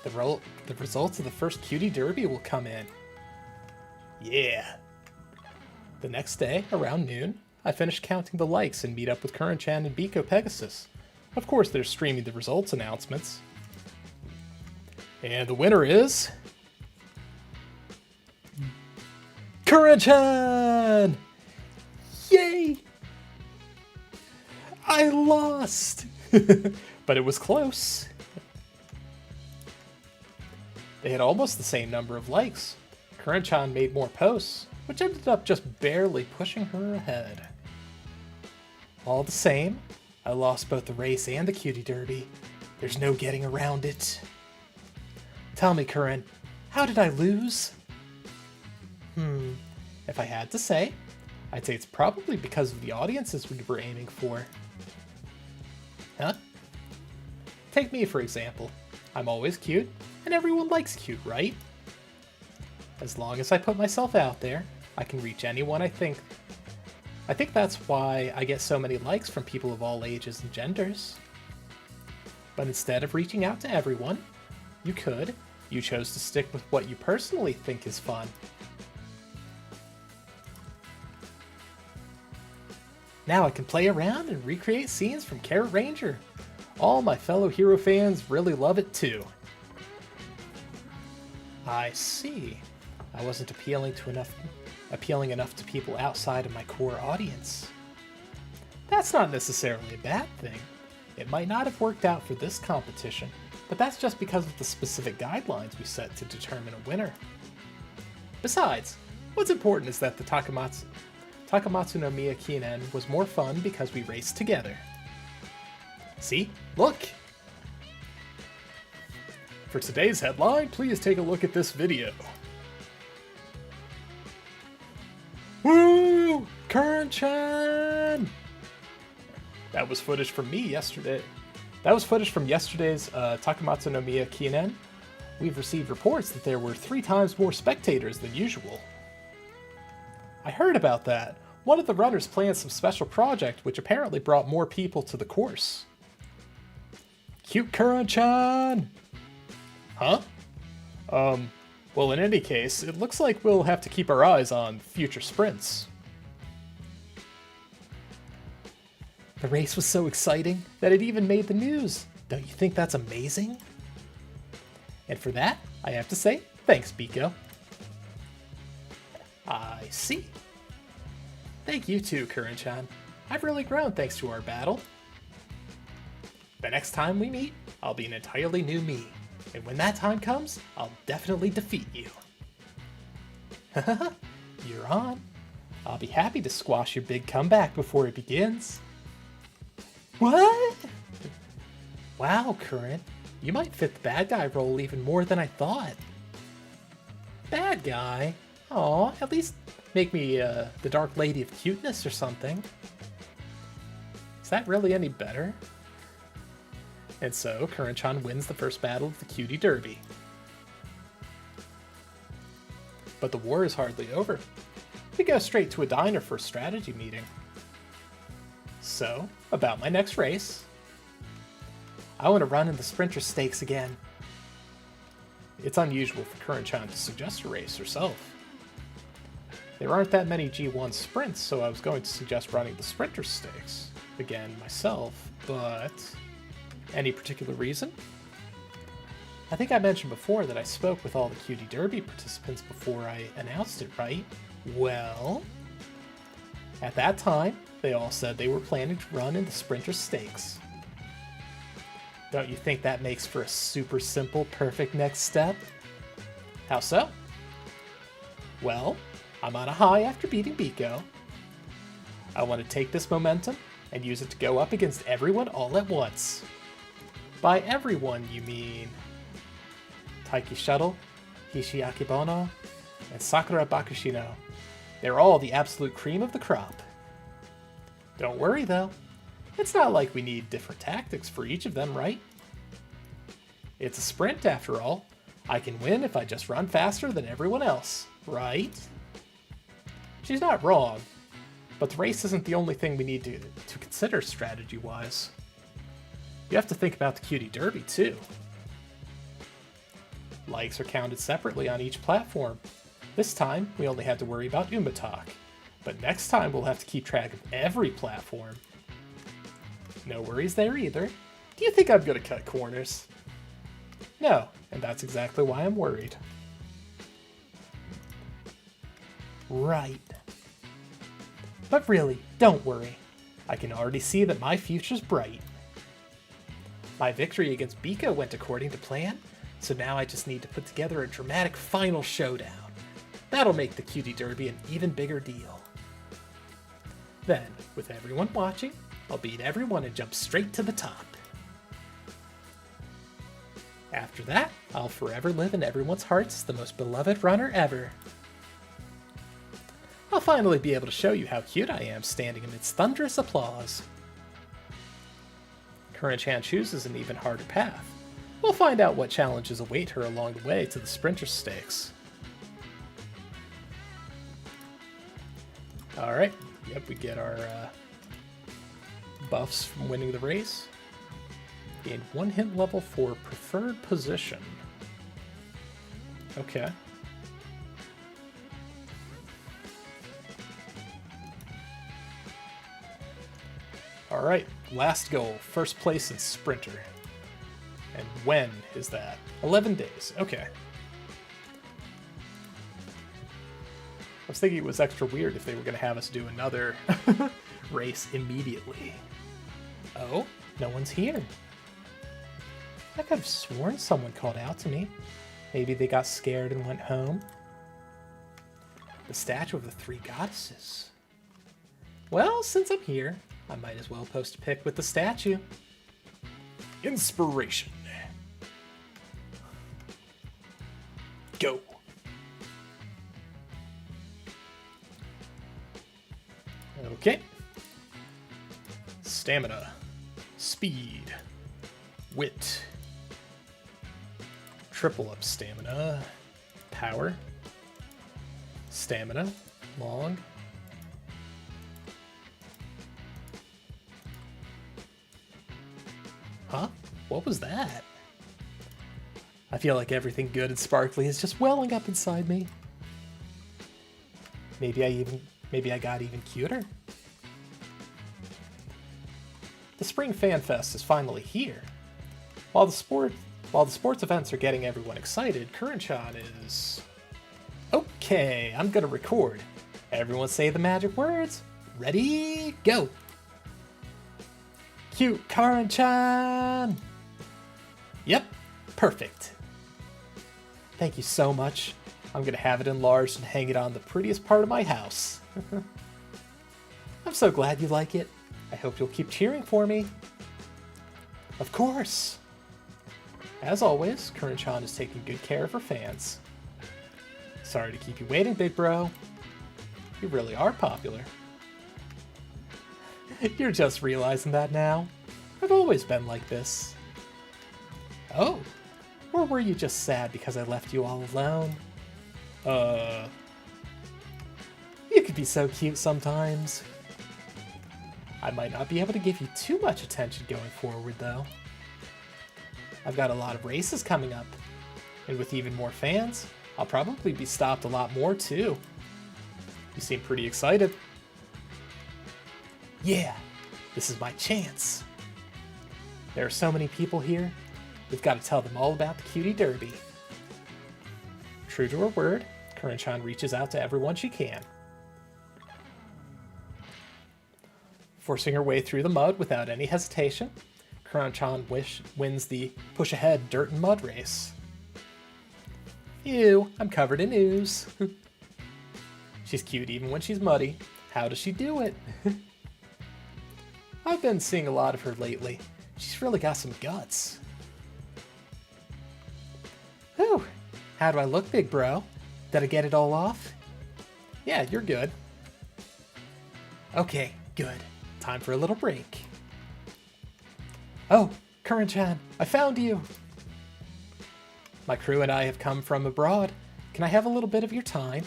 the results of the first Cutie Derby will come in. Yeah! The next day, around noon, I finish counting the likes and meet up with Curren-chan and Biko Pegasus. Of course, they're streaming the results announcements. And the winner is... Curren-chan! Yay! I lost! But it was close. They had almost the same number of likes. Curren-chan made more posts, which ended up just barely pushing her ahead. All the same, I lost both the race and the Cutie Derby. There's no getting around it. Tell me, Curren, how did I lose? If I had to say, I'd say it's probably because of the audiences we were aiming for. Huh? Take me, for example. I'm always cute, and everyone likes cute, right? As long as I put myself out there, I can reach anyone I think. I think that's why I get so many likes from people of all ages and genders. But instead of reaching out to everyone, you chose to stick with what you personally think is fun. Now I can play around and recreate scenes from Carrot Ranger. All my fellow hero fans really love it too. I see. I wasn't appealing enough to people outside of my core audience. That's not necessarily a bad thing. It might not have worked out for this competition, but that's just because of the specific guidelines we set to determine a winner. Besides, what's important is that the Takamatsu no Miya Kinen was more fun because we raced together. See? Look! For today's headline, please take a look at this video. Woo! Curren-chan! That was footage from me yesterday. That was footage from yesterday's Takamatsu no Miya Kinen. We've received reports that there were 3 times more spectators than usual. I heard about that. One of the runners planned some special project which apparently brought more people to the course. Cute Curren-chan! Huh? Well, in any case, it looks like we'll have to keep our eyes on future sprints. The race was so exciting that it even made the news. Don't you think that's amazing? And for that, I have to say, thanks, Biko. I see. Thank you too, Curren-chan. I've really grown thanks to our battle. The next time we meet, I'll be an entirely new me. And when that time comes, I'll definitely defeat you. Hahaha, you're on. I'll be happy to squash your big comeback before it begins. What? Wow, Curren, you might fit the bad guy role even more than I thought. Bad guy? Aw, at least make me the Dark Lady of Cuteness or something. Is that really any better? And so, Curren-chan wins the first battle of the Cutie Derby. But the war is hardly over. We go straight to a diner for a strategy meeting. So, about my next race. I want to run in the Sprinter Stakes again. It's unusual for Curren-chan to suggest a race herself. There aren't that many G1 sprints, so I was going to suggest running the Sprinter Stakes again myself, but... Any particular reason? I think I mentioned before that I spoke with all the Cutie Derby participants before I announced it, right? Well, at that time, they all said they were planning to run in the Sprinter Stakes. Don't you think that makes for a super simple, perfect next step? How so? Well, I'm on a high after beating Biko. I want to take this momentum and use it to go up against everyone all at once. By everyone, you mean Taiki Shuttle, Hishi Akibono, and Sakura Bakushino. They're all the absolute cream of the crop. Don't worry though, it's not like we need different tactics for each of them, right? It's a sprint after all. I can win if I just run faster than everyone else, right? She's not wrong, but the race isn't the only thing we need to consider strategy-wise. You have to think about the Cutie Derby, too. Likes are counted separately on each platform. This time, we only had to worry about Umatalk, but next time we'll have to keep track of every platform. No worries there either. Do you think I'm gonna cut corners? No, and that's exactly why I'm worried. Right. But really, don't worry. I can already see that my future's bright. My victory against Bika went according to plan, so now I just need to put together a dramatic final showdown. That'll make the Cutie Derby an even bigger deal. Then, with everyone watching, I'll beat everyone and jump straight to the top. After that, I'll forever live in everyone's hearts as the most beloved runner ever. I'll finally be able to show you how cute I am standing amidst thunderous applause. Curren-chan chooses an even harder path. We'll find out what challenges await her along the way to the Sprinter Stakes. Alright, yep, we get our buffs from winning the race. Gain 1 hint level for preferred position. Okay. Alright, last goal, first place in Sprinter. And when is that? 11 days, okay. I was thinking it was extra weird if they were going to have us do another race immediately. Oh, no one's here. I could have sworn someone called out to me. Maybe they got scared and went home. The statue of the 3 goddesses. Well, since I'm here, I might as well post a pic with the statue. Inspiration. Go. Okay. Stamina. Speed. Wit. Triple up stamina. Power. Stamina. Long. Huh? What was that? I feel like everything good and sparkly is just welling up inside me. Maybe I got even cuter. The Spring Fan Fest is finally here. While the sports events are getting everyone excited, Curren-chan is... Okay, I'm gonna record. Everyone say the magic words. Ready, go! Cute Curren-chan! Yep, perfect. Thank you so much. I'm gonna have it enlarged and hang it on the prettiest part of my house. I'm so glad you like it. I hope you'll keep cheering for me. Of course. As always, Curren-chan is taking good care of her fans. Sorry to keep you waiting, big bro. You really are popular. You're just realizing that now. I've always been like this. Oh, or were you just sad because I left you all alone? You could be so cute sometimes. I might not be able to give you too much attention going forward, though. I've got a lot of races coming up, and with even more fans, I'll probably be stopped a lot more, too. You seem pretty excited. Yeah, this is my chance. There are so many people here, we've got to tell them all about the Cutie Derby. True to her word, Curren-chan reaches out to everyone she can. Forcing her way through the mud without any hesitation, Curren-chan wins the push ahead dirt and mud race. Ew, I'm covered in ooze. She's cute even when she's muddy. How does she do it? I've been seeing a lot of her lately. She's really got some guts. Whew, how do I look, big bro? Did I get it all off? Yeah, you're good. Okay, good. Time for a little break. Oh, Curren-chan, I found you! My crew and I have come from abroad. Can I have a little bit of your time?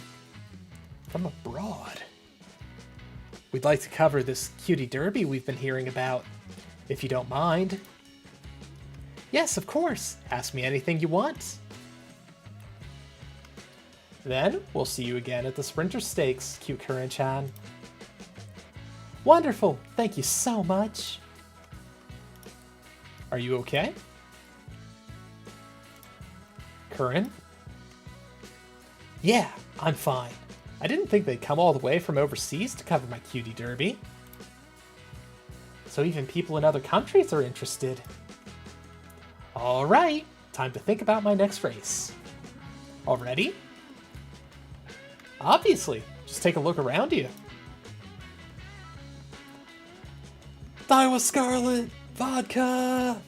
From abroad? We'd like to cover this cutie derby we've been hearing about, if you don't mind. Yes, of course. Ask me anything you want. Then, we'll see you again at the Sprinter Stakes, cute Curren-chan. Wonderful! Thank you so much! Are you okay? Curren? Yeah, I'm fine. I didn't think they'd come all the way from overseas to cover my cutie derby. So even people in other countries are interested. Alright, time to think about my next race. All ready? Obviously, just take a look around you. Daiwa Scarlet! Vodka!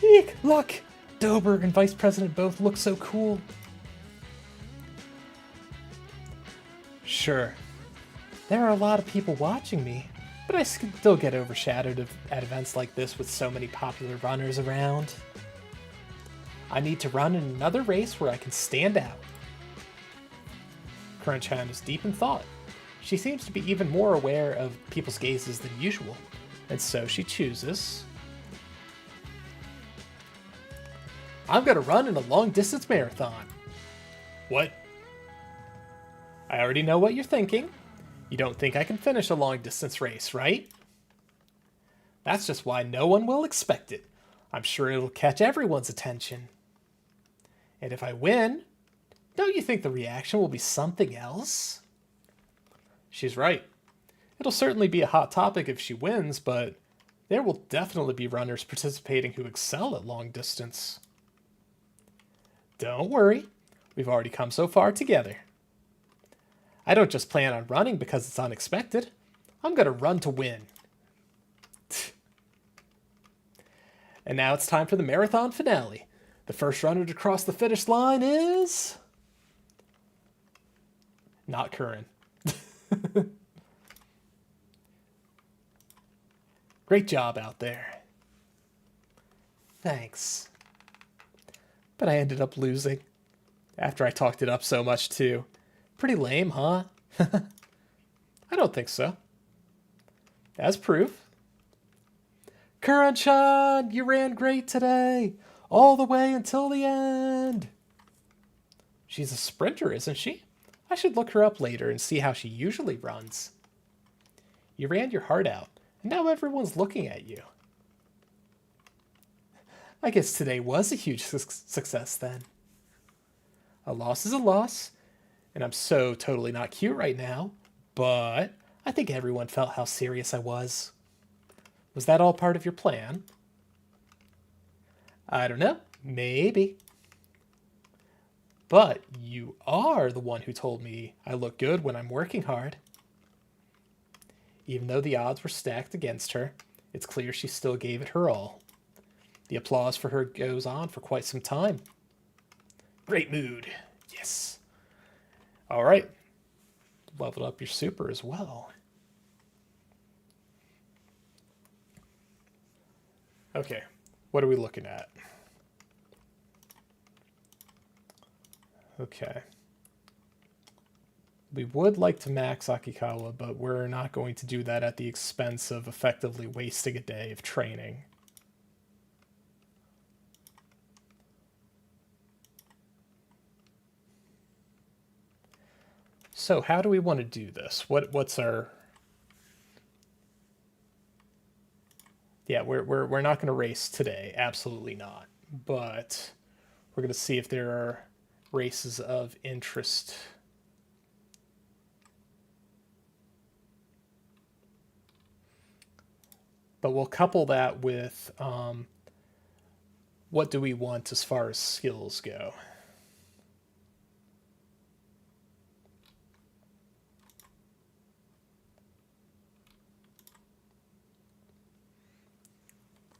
Eek! Look! Dober and Vice President both look so cool. Sure. There are a lot of people watching me, but I still get overshadowed at events like this with so many popular runners around. I need to run in another race where I can stand out. Curren-chan is deep in thought. She seems to be even more aware of people's gazes than usual, and so she chooses... I'm gonna run in a long-distance marathon. What? I already know what you're thinking. You don't think I can finish a long-distance race, right? That's just why no one will expect it. I'm sure it'll catch everyone's attention. And if I win, don't you think the reaction will be something else? She's right. It'll certainly be a hot topic if she wins, but there will definitely be runners participating who excel at long distance. Don't worry. We've already come so far together. I don't just plan on running because it's unexpected. I'm going to run to win. And now it's time for the marathon finale. The first runner to cross the finish line is... not Curren. Great job out there. Thanks. But I ended up losing. After I talked it up so much too. Pretty lame, huh? I don't think so. As proof. Curren-chan, you ran great today. All the way until the end. She's a sprinter, isn't she? I should look her up later and see how she usually runs. You ran your heart out, and now everyone's looking at you. I guess today was a huge success then. A loss is a loss, and I'm so totally not cute right now, but I think everyone felt how serious I was. Was that all part of your plan? I don't know. Maybe. But you are the one who told me I look good when I'm working hard. Even though the odds were stacked against her, it's clear she still gave it her all. The applause for her goes on for quite some time. Great mood. Yes. All right. Leveled up your super as well. Okay. What are we looking at? Okay. We would like to max Akikawa, but we're not going to do that at the expense of effectively wasting a day of training. So how do we want to do this? What's our... Yeah, we're not going to race today. Absolutely not. But we're going to see if there are races of interest. But we'll couple that with what do we want as far as skills go.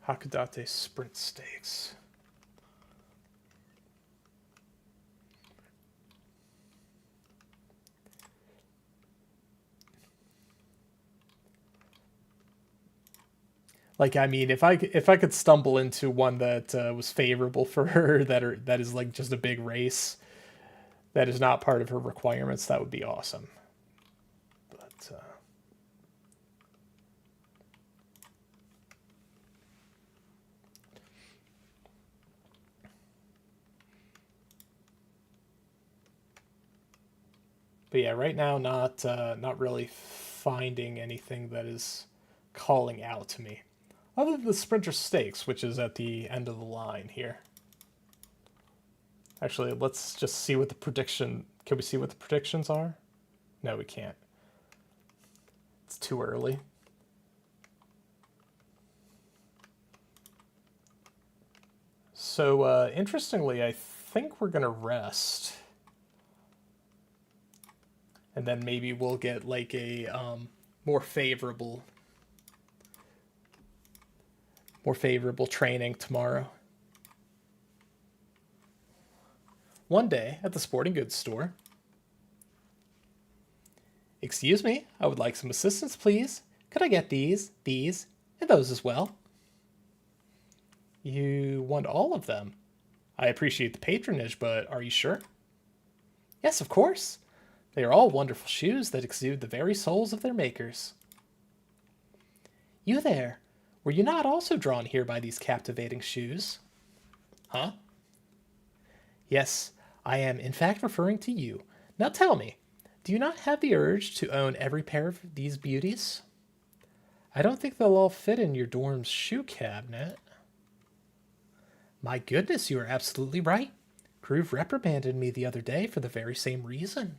Hakodate Sprint Stakes. Like, I mean, if I could stumble into one that was favorable for her, that is like just a big race, that is not part of her requirements, that would be awesome. But yeah, right now, not really finding anything that is calling out to me, other than the Sprinter Stakes, which is at the end of the line here. Actually, let's just see what the prediction. Can we see what the predictions are? No, we can't. It's too early. So, interestingly, I think we're gonna rest, and then maybe we'll get like a more favorable training tomorrow. One day at the sporting goods store. Excuse me, I would like some assistance, please. Could I get these, and those as well? You want all of them? I appreciate the patronage, but are you sure? Yes, of course. They are all wonderful shoes that exude the very souls of their makers. You there, were you not also drawn here by these captivating shoes? Huh? Yes, I am in fact referring to you. Now tell me, do you not have the urge to own every pair of these beauties? I don't think they'll all fit in your dorm's shoe cabinet. My goodness, you are absolutely right. Groove reprimanded me the other day for the very same reason.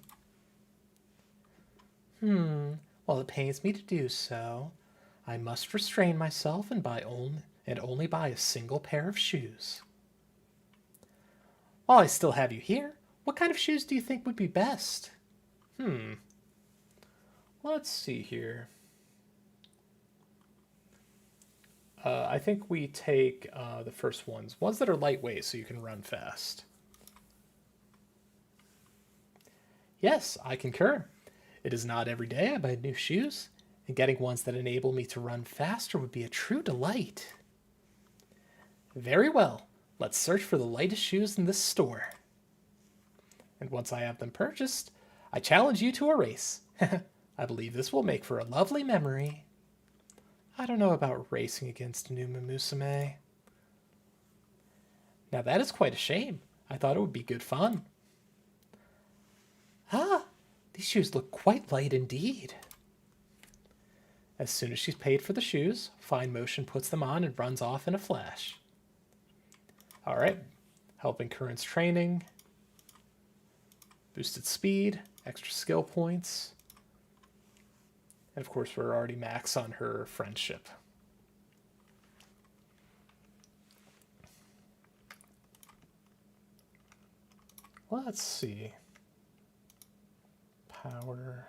While it pains me to do so, I must restrain myself and only buy a single pair of shoes. While I still have you here, what kind of shoes do you think would be best? Let's see here. I think we take the first ones that are lightweight so you can run fast. Yes, I concur. It is not every day I buy new shoes, and getting ones that enable me to run faster would be a true delight. Very well, let's search for the lightest shoes in this store. And once I have them purchased, I challenge you to a race. I believe this will make for a lovely memory. I don't know about racing against Numa Musume. Now that is quite a shame. I thought it would be good fun. Ah, these shoes look quite light indeed. As soon as she's paid for the shoes, Fine Motion puts them on and runs off in a flash. All right, helping Curren's training. Boosted speed, extra skill points. And of course, we're already max on her friendship. Let's see. Power.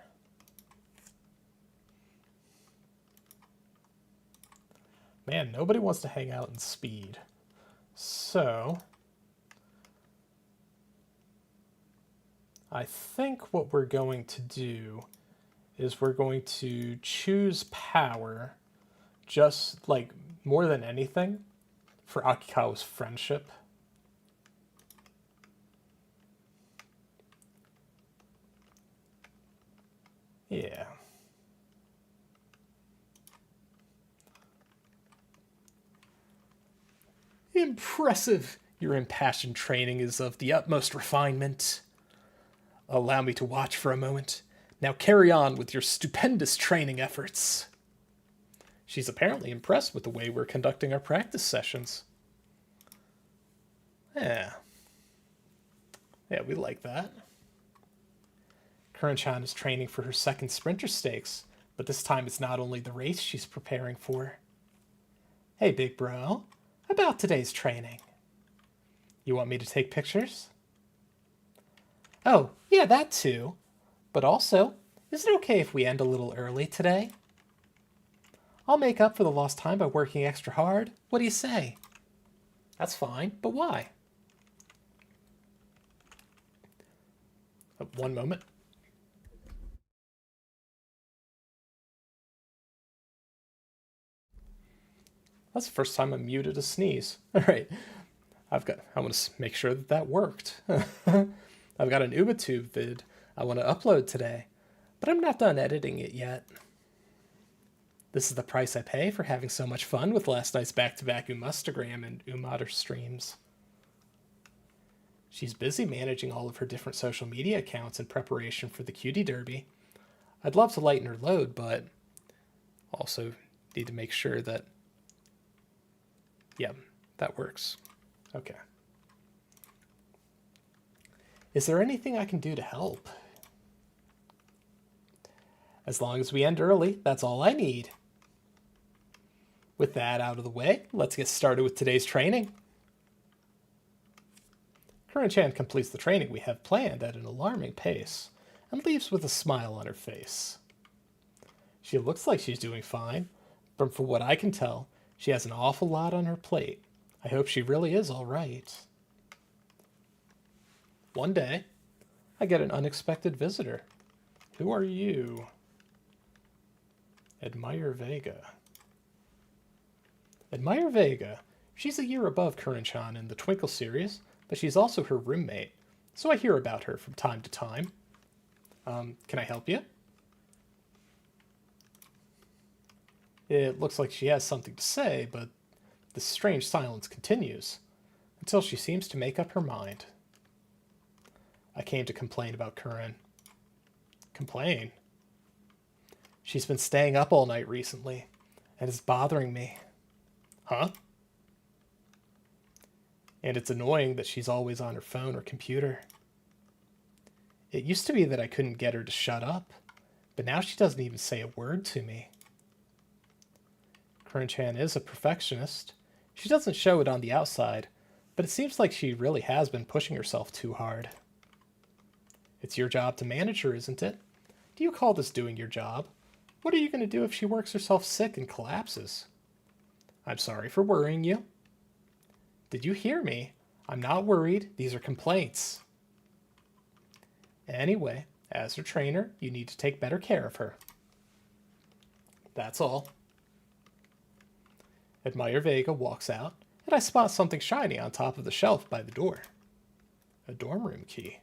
Man, nobody wants to hang out in speed. So, I think what we're going to do is we're going to choose power, just like more than anything, for Akikawa's friendship. Yeah. Impressive! Your impassioned training is of the utmost refinement. Allow me to watch for a moment. Now carry on with your stupendous training efforts. She's apparently impressed with the way we're conducting our practice sessions. Yeah. Yeah, we like that. Curren-chan is training for her second Sprinter Stakes, but this time it's not only the race she's preparing for. Hey, big bro. About today's training. You want me to take pictures? Oh, yeah, that too. But also, is it okay if we end a little early today? I'll make up for the lost time by working extra hard. What do you say? That's fine, but why? One moment. That's the first time I muted a sneeze. All right. I want to make sure that that worked. I've got an URATube vid I want to upload today, but I'm not done editing it yet. This is the price I pay for having so much fun with last night's back-to-back Umustagram and Umatter streams. She's busy managing all of her different social media accounts in preparation for the Cutie Derby. I'd love to lighten her load, but also need to make sure that, yeah, that works. Okay. Is there anything I can do to help? As long as we end early, that's all I need. With that out of the way, let's get started with today's training. Curren-chan completes the training we have planned at an alarming pace and leaves with a smile on her face. She looks like she's doing fine, but from what I can tell, she has an awful lot on her plate. I hope she really is all right. One day, I get an unexpected visitor. Who are you? Admire Vega. Admire Vega. She's a year above Curren-chan in the Twinkle series, but she's also her roommate, so I hear about her from time to time. Can I help you? It looks like she has something to say, but the strange silence continues, until she seems to make up her mind. I came to complain about Curren. Complain? She's been staying up all night recently, and it's bothering me. Huh? And it's annoying that she's always on her phone or computer. It used to be that I couldn't get her to shut up, but now she doesn't even say a word to me. Curren-chan is a perfectionist. She doesn't show it on the outside, but it seems like she really has been pushing herself too hard. It's your job to manage her, isn't it? Do you call this doing your job? What are you going to do if she works herself sick and collapses? I'm sorry for worrying you. Did you hear me? I'm not worried. These are complaints. Anyway, as her trainer, you need to take better care of her. That's all. Admire Vega walks out, and I spot something shiny on top of the shelf by the door. A dorm room key.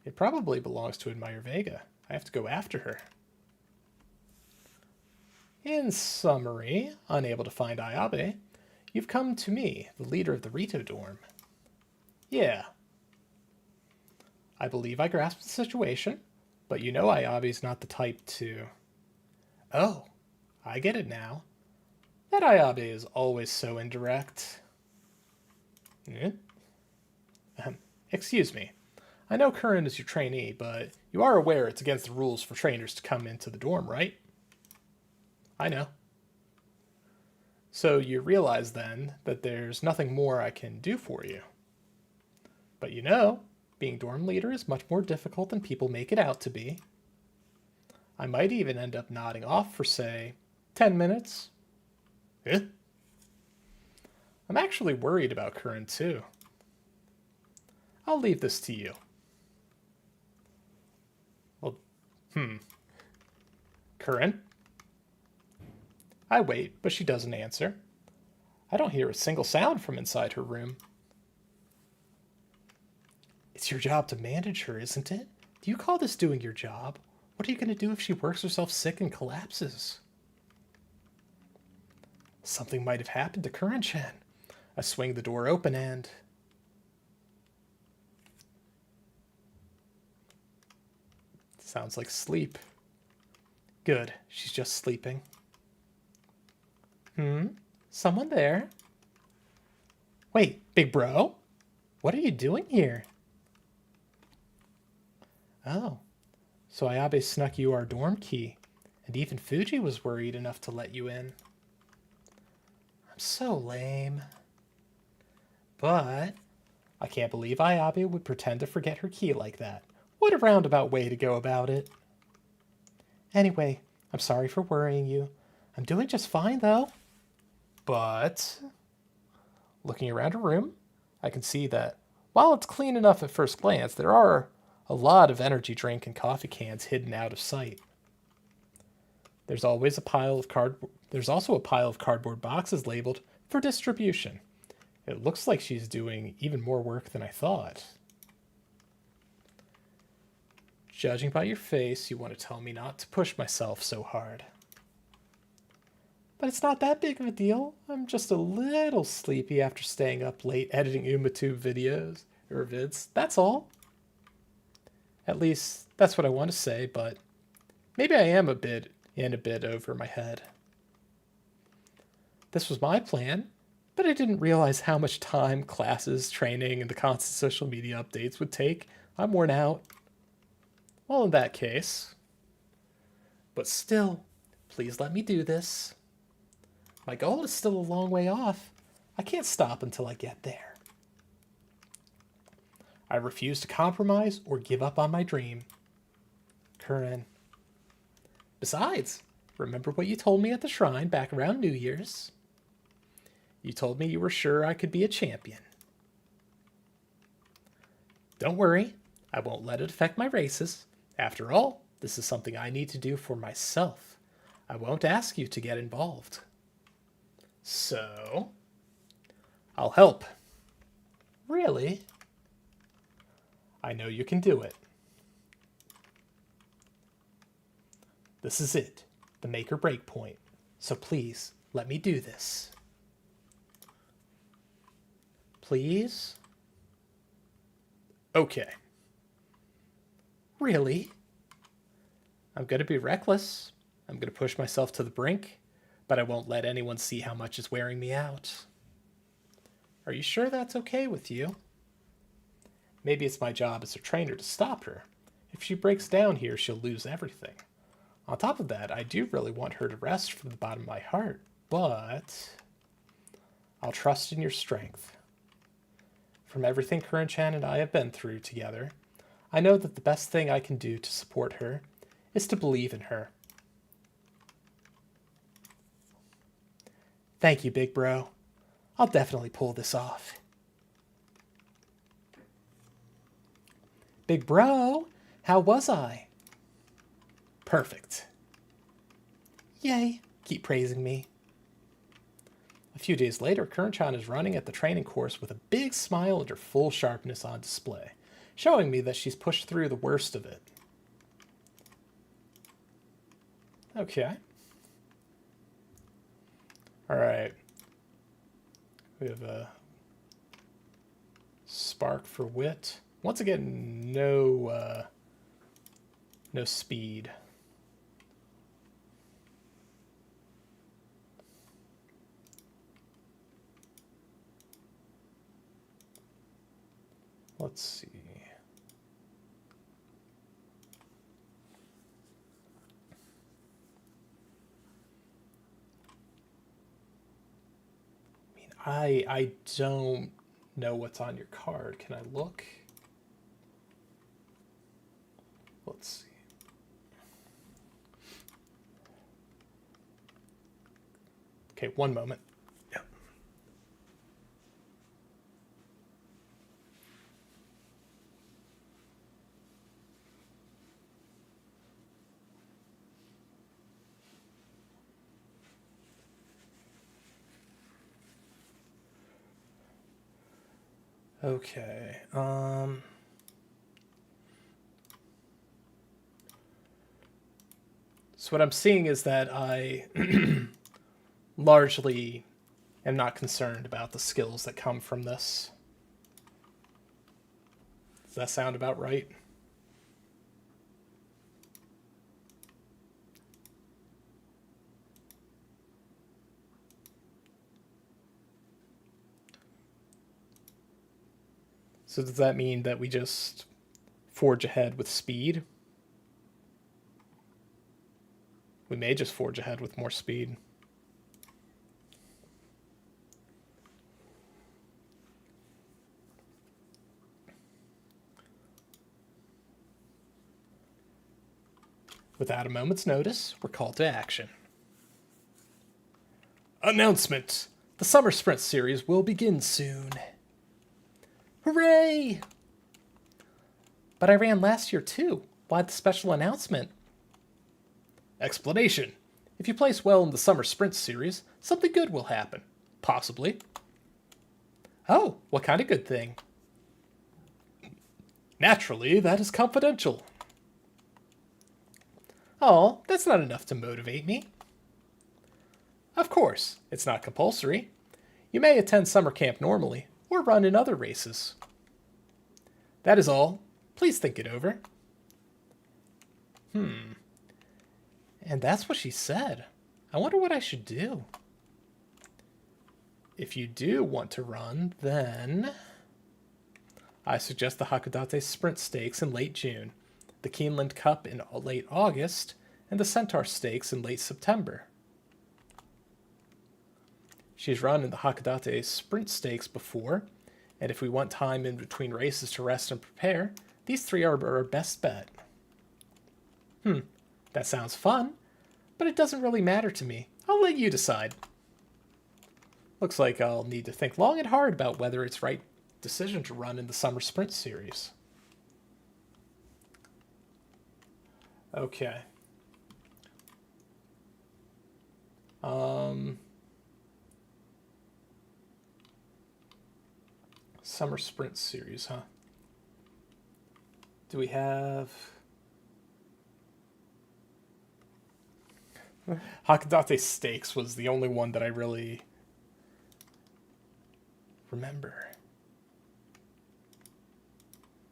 It probably belongs to Admire Vega. I have to go after her. In summary, unable to find Ayabe, you've come to me, the leader of the Rito dorm. Yeah. I believe I grasp the situation, but you know Ayabe's not the type to... Oh, I get it now. That Ayabe is always so indirect. Excuse me. I know Curren is your trainee, but you are aware it's against the rules for trainers to come into the dorm, right? I know. So you realize then that there's nothing more I can do for you. But you know, being dorm leader is much more difficult than people make it out to be. I might even end up nodding off for, say, 10 minutes. I'm actually worried about Curren too. I'll leave this to you. Well, Curren? I wait, but she doesn't answer. I don't hear a single sound from inside her room. It's your job to manage her, isn't it? Do you call this doing your job? What are you going to do if she works herself sick and collapses? Something might have happened to Curren-chan. I swing the door open and... Sounds like sleep. Good, she's just sleeping. Someone there? Wait, big bro? What are you doing here? Oh, so Ayabe snuck you our dorm key, and even Fuji was worried enough to let you in. I'm so lame. But I can't believe Ayabe would pretend to forget her key like that. What a roundabout way to go about it. Anyway, I'm sorry for worrying you. I'm doing just fine, though. But, looking around her room, I can see that while it's clean enough at first glance, there are a lot of energy drink and coffee cans hidden out of sight. There's always a pile of There's also a pile of cardboard boxes labeled for distribution. It looks like she's doing even more work than I thought. Judging by your face, you want to tell me not to push myself so hard. But it's not that big of a deal. I'm just a little sleepy after staying up late editing UmaTube videos, or vids. That's all. At least, that's what I want to say, but maybe I am a bit over my head. This was my plan, but I didn't realize how much time, classes, training, and the constant social media updates would take. I'm worn out. Well, in that case. But still, please let me do this. My goal is still a long way off. I can't stop until I get there. I refuse to compromise or give up on my dream. Curren. Besides, remember what you told me at the shrine back around New Year's? You told me you were sure I could be a champion. Don't worry, I won't let it affect my races. After all, this is something I need to do for myself. I won't ask you to get involved. So, I'll help. Really? I know you can do it. This is it, the make or break point. So please, let me do this. Please? Okay. Really? I'm going to be reckless. I'm going to push myself to the brink, but I won't let anyone see how much is wearing me out. Are you sure that's okay with you? Maybe it's my job as a trainer to stop her. If she breaks down here, she'll lose everything. On top of that, I do really want her to rest from the bottom of my heart, but I'll trust in your strength. From everything Curren-chan and I have been through together, I know that the best thing I can do to support her is to believe in her. Thank you, big bro. I'll definitely pull this off. Big bro, how was I? Perfect. Yay, keep praising me. A few days later, Curren-chan is running at the training course with a big smile and her full sharpness on display, showing me that she's pushed through the worst of it. Okay. Alright. We have a spark for wit. Once again, no speed. Let's see. I don't know what's on your card. Can I look? Let's see. Okay, one moment. Yeah. Okay. So what I'm seeing is that I largely am not concerned about the skills that come from this. Does that sound about right? So does that mean that we just forge ahead with speed? We may just forge ahead with more speed. Without a moment's notice, we're called to action. Announcement! The Summer Sprint Series will begin soon. Hooray! But I ran last year too. Why the special announcement? Explanation. If you place well in the Summer Sprint Series, something good will happen. Possibly. Oh, what kind of good thing? Naturally, that is confidential. Oh, that's not enough to motivate me. Of course, it's not compulsory. You may attend summer camp normally, or run in other races. That is all. Please think it over. And that's what she said. I wonder what I should do. If you do want to run, then I suggest the Hakodate Sprint Stakes in late June, the Keeneland Cup in late August, and the Centaur Stakes in late September. She's run in the Hakodate Sprint Stakes before, and if we want time in between races to rest and prepare, these three are our best bet. That sounds fun, but it doesn't really matter to me. I'll let you decide. Looks like I'll need to think long and hard about whether it's right decision to run in the Summer Sprint Series. Okay. Summer Sprint Series, huh? Do we have... Hakodate Stakes was the only one that I really remember.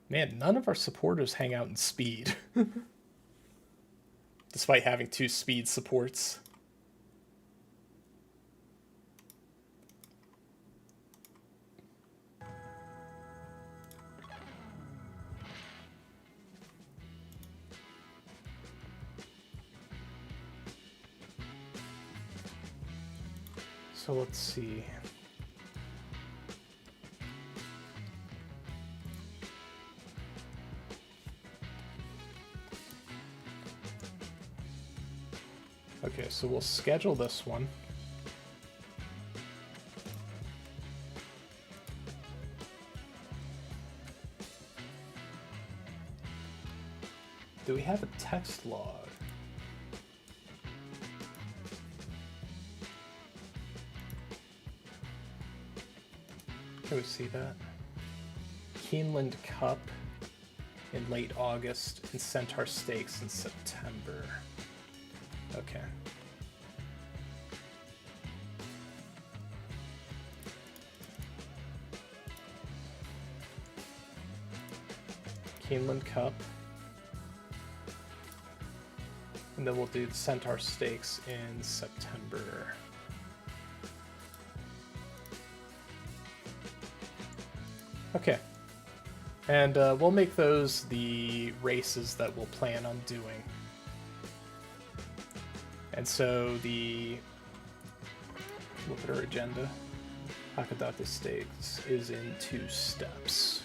Man, none of our supporters hang out in speed. Despite having 2 speed supports. So let's see. Okay, so we'll schedule this one. Do we have a text log? Can we see that? Keeneland Cup in late August and Centaur Stakes in September. Okay. Keeneland Cup. And then we'll do the Centaur Stakes in September. Okay. And we'll make those the races that we'll plan on doing. And so look at our agenda. Hakodate Stakes is in 2 steps.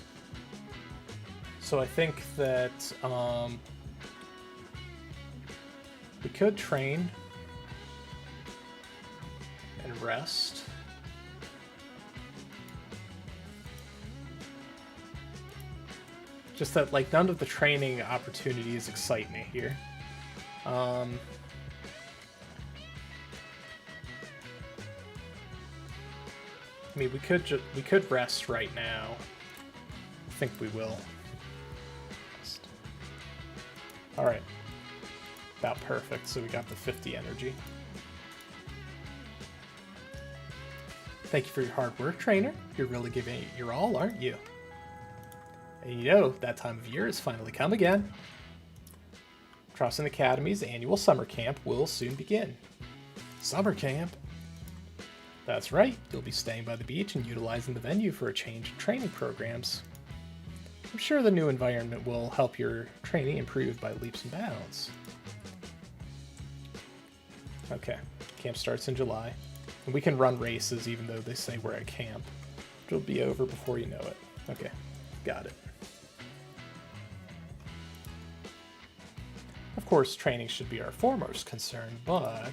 So I think that we could train and rest. Just that, like, none of the training opportunities excite me here. I mean, we could rest right now. I think we will. All right. About perfect. So we got the 50 energy. Thank you for your hard work, trainer. You're really giving it your all, aren't you? And you know, that time of year has finally come again. Crossan Academy's annual summer camp will soon begin. Summer camp? That's right, you'll be staying by the beach and utilizing the venue for a change in training programs. I'm sure the new environment will help your training improve by leaps and bounds. Okay, camp starts in July, and we can run races even though they say we're at camp. It'll be over before you know it. Okay, got it. Of course, training should be our foremost concern, but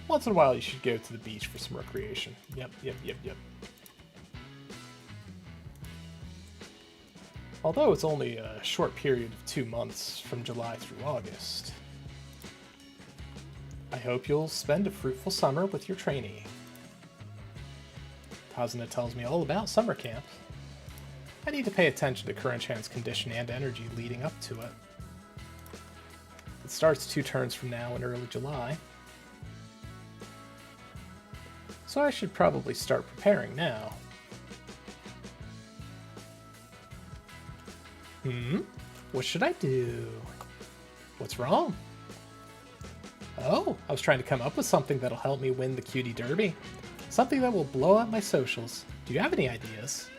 once in a while you should go to the beach for some recreation. Yep. Although it's only a short period of 2 months from July through August. I hope you'll spend a fruitful summer with your trainee. Kazuna tells me all about summer camp. I need to pay attention to Curren-chan's condition and energy leading up to it. It starts 2 turns from now in early July. So I should probably start preparing now. What should I do? What's wrong? Oh, I was trying to come up with something that'll help me win the Cutie Derby. Something that will blow up my socials. Do you have any ideas?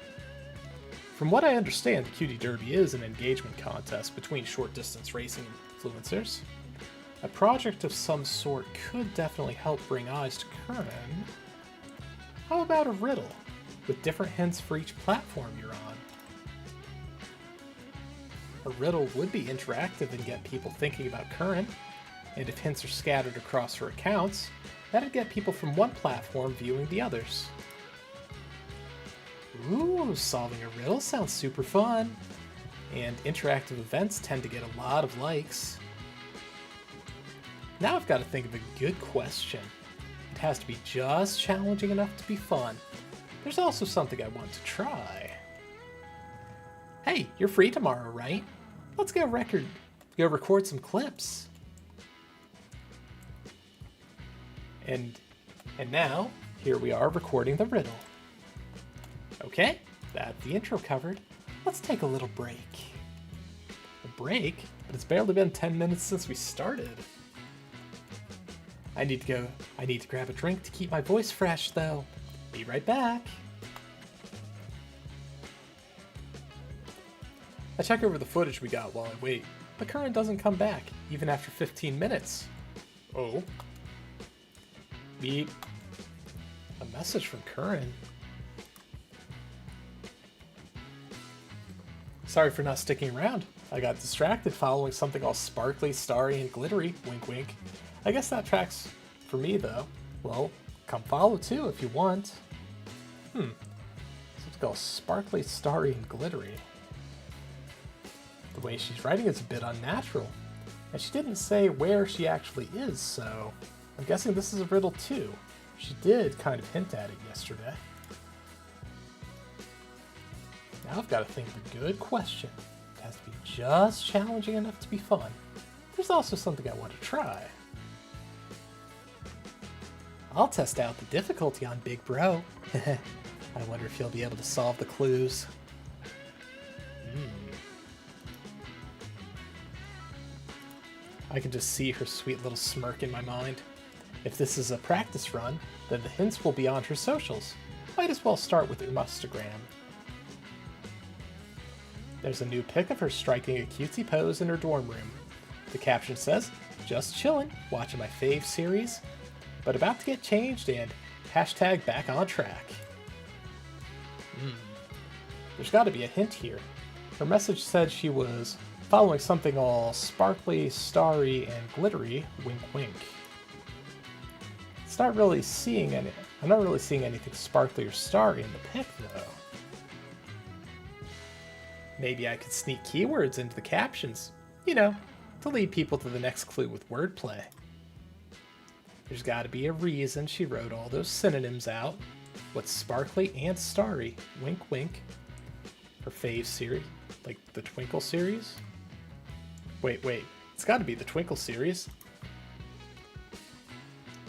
From what I understand, the Cutie Derby is an engagement contest between short-distance racing influencers. A project of some sort could definitely help bring eyes to Curren. How about a riddle, with different hints for each platform you're on? A riddle would be interactive and get people thinking about Curren, and if hints are scattered across her accounts, that'd get people from one platform viewing the others. Ooh, solving a riddle sounds super fun, and interactive events tend to get a lot of likes. Now I've got to think of a good question. It has to be just challenging enough to be fun. There's also something I want to try. Hey, you're free tomorrow, right? Let's go record some clips. And now, here we are recording the riddle. Okay, that's the intro covered. Let's take a little break. A break? But it's barely been 10 minutes since we started. I need to grab a drink to keep my voice fresh, though. Be right back. I check over the footage we got while I wait, but Curren doesn't come back, even after 15 minutes. Oh. Beep. A message from Curren. Sorry for not sticking around. I got distracted following something all sparkly, starry, and glittery. Wink wink. I guess that tracks for me, though. Well, come follow too if you want. Something all sparkly, starry, and glittery. The way she's writing is a bit unnatural, and she didn't say where she actually is, so I'm guessing this is a riddle too. She did kind of hint at it yesterday. Now I've got to think of a good question. It has to be just challenging enough to be fun. There's also something I want to try. I'll test out the difficulty on Big Bro. I wonder if he'll be able to solve the clues. I can just see her sweet little smirk in my mind. If this is a practice run, then the hints will be on her socials. Might as well start with her Instagram. There's a new pic of her striking a cutesy pose in her dorm room. The caption says, "Just chillin', watching my fave series, but about to get changed and hashtag back on track." There's got to be a hint here. Her message said she was following something all sparkly, starry, and glittery. Wink wink. I'm not really seeing anything sparkly or starry in the pic, though. Maybe I could sneak keywords into the captions, to lead people to the next clue with wordplay. There's got to be a reason she wrote all those synonyms out. What's sparkly and starry? Wink wink. Her fave series, like the Twinkle series? Wait, it's got to be the Twinkle series.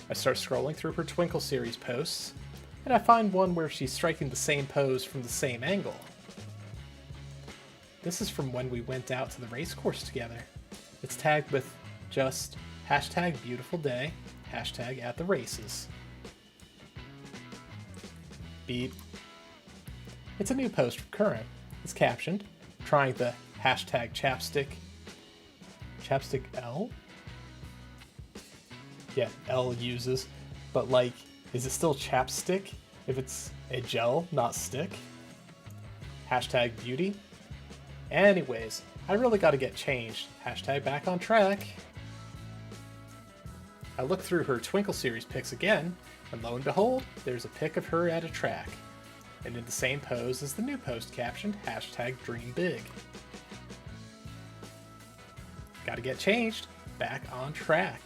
I start scrolling through her Twinkle series posts, and I find one where she's striking the same pose from the same angle. This is from when we went out to the race course together. It's tagged with just hashtag beautiful day, hashtag at the races. Beep. It's a new post from Curren. It's captioned, trying the hashtag chapstick L? Yeah, L uses, but is it still chapstick if it's a gel, not stick? Hashtag beauty? Anyways, I really gotta get changed. Hashtag back on track. I look through her Twinkle series pics again, and lo and behold, there's a pic of her at a track, and in the same pose as the new post captioned, hashtag dream big. Gotta get changed. Back on track.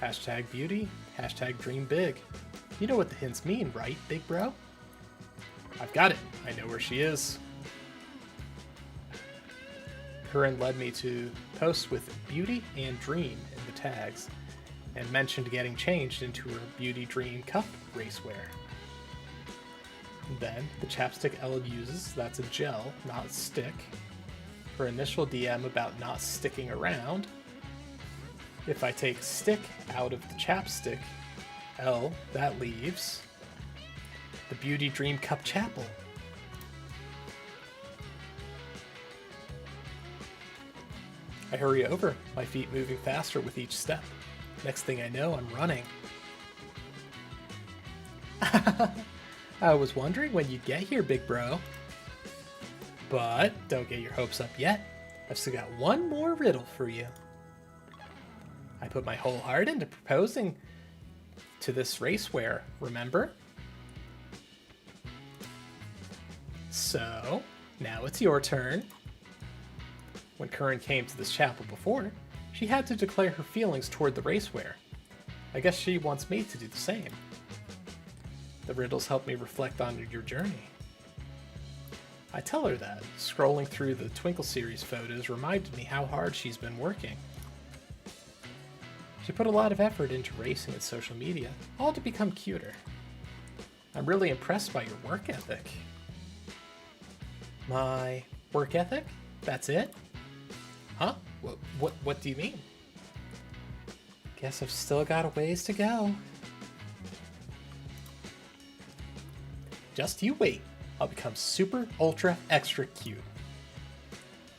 Hashtag beauty, hashtag dream big. You know what the hints mean, right, big bro? I've got it. I know where she is. Curren led me to posts with beauty and dream in the tags, and mentioned getting changed into her beauty dream cup racewear. Then, the chapstick Ella uses, that's a gel, not stick. Her initial DM about not sticking around. If I take stick out of the chapstick L, that leaves the Beauty Dream Cup Chapel. I hurry over, my feet moving faster with each step. Next thing I know, I'm running. I was wondering when you'd get here, big bro. But don't get your hopes up yet. I've still got one more riddle for you. I put my whole heart into proposing to this racewear, remember? So, now it's your turn. When Curren came to this chapel before, she had to declare her feelings toward the racewear. I guess she wants me to do the same. The riddles help me reflect on your journey. I tell her that. Scrolling through the Twinkle series photos reminded me how hard she's been working. She put a lot of effort into racing and social media, all to become cuter. I'm really impressed by your work ethic. My work ethic? That's it? Huh? What do you mean? Guess I've still got a ways to go. Just you wait. I'll become super, ultra, extra cute.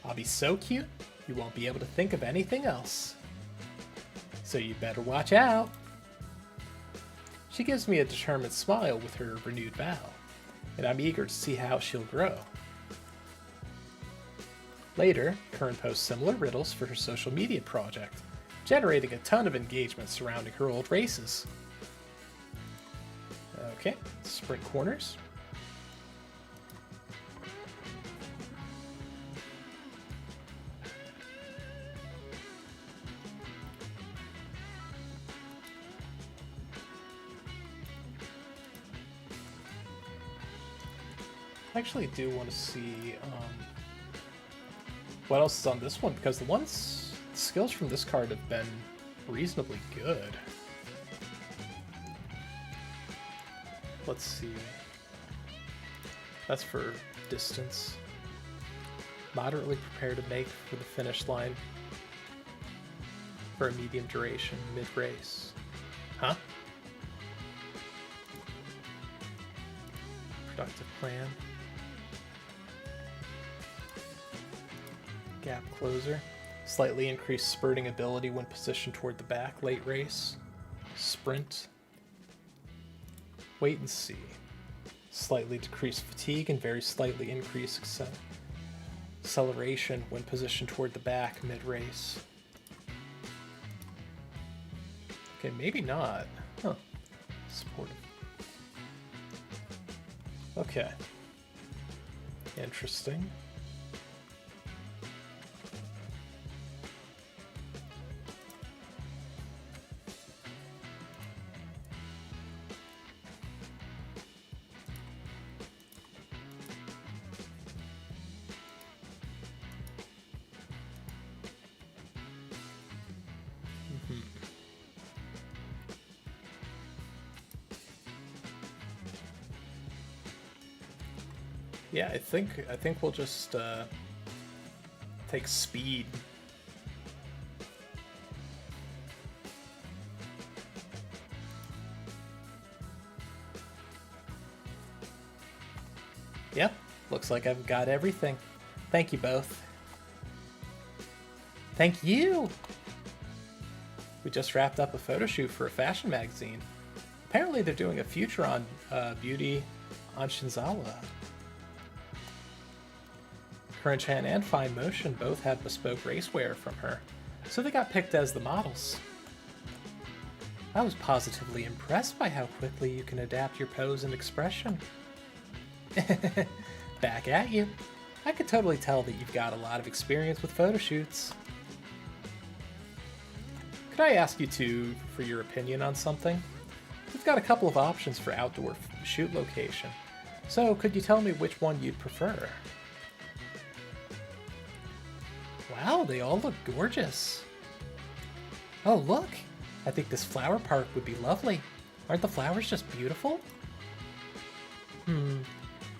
I'll be so cute, you won't be able to think of anything else. So you better watch out. She gives me a determined smile with her renewed vow, and I'm eager to see how she'll grow. Later, Curren posts similar riddles for her social media project, generating a ton of engagement surrounding her old races. Okay, sprint corners. I actually do want to see what else is on this one, because the skills from this card have been reasonably good. Let's see. That's for distance. Moderately prepared to make for the finish line for a medium duration mid-race. Huh? Productive plan. Gap closer. Slightly increased spurting ability when positioned toward the back late race. Sprint. Wait and see. Slightly decreased fatigue and very slightly increased acceleration when positioned toward the back mid-race. Okay, maybe not. Huh. Supportive. Okay. Interesting. Yeah, I think we'll just take speed. Yep, looks like I've got everything. Thank you both. Thank you! We just wrapped up a photo shoot for a fashion magazine. Apparently they're doing a feature on beauty on Shinzawa. Curren-chan and Fine Motion both had bespoke racewear from her, so they got picked as the models. I was positively impressed by how quickly you can adapt your pose and expression. Back at you. I could totally tell that you've got a lot of experience with photo shoots. Could I ask you for your opinion on something? We've got a couple of options for outdoor shoot location, so could you tell me which one you'd prefer? Wow, they all look gorgeous. Oh, look! I think this flower park would be lovely. Aren't the flowers just beautiful?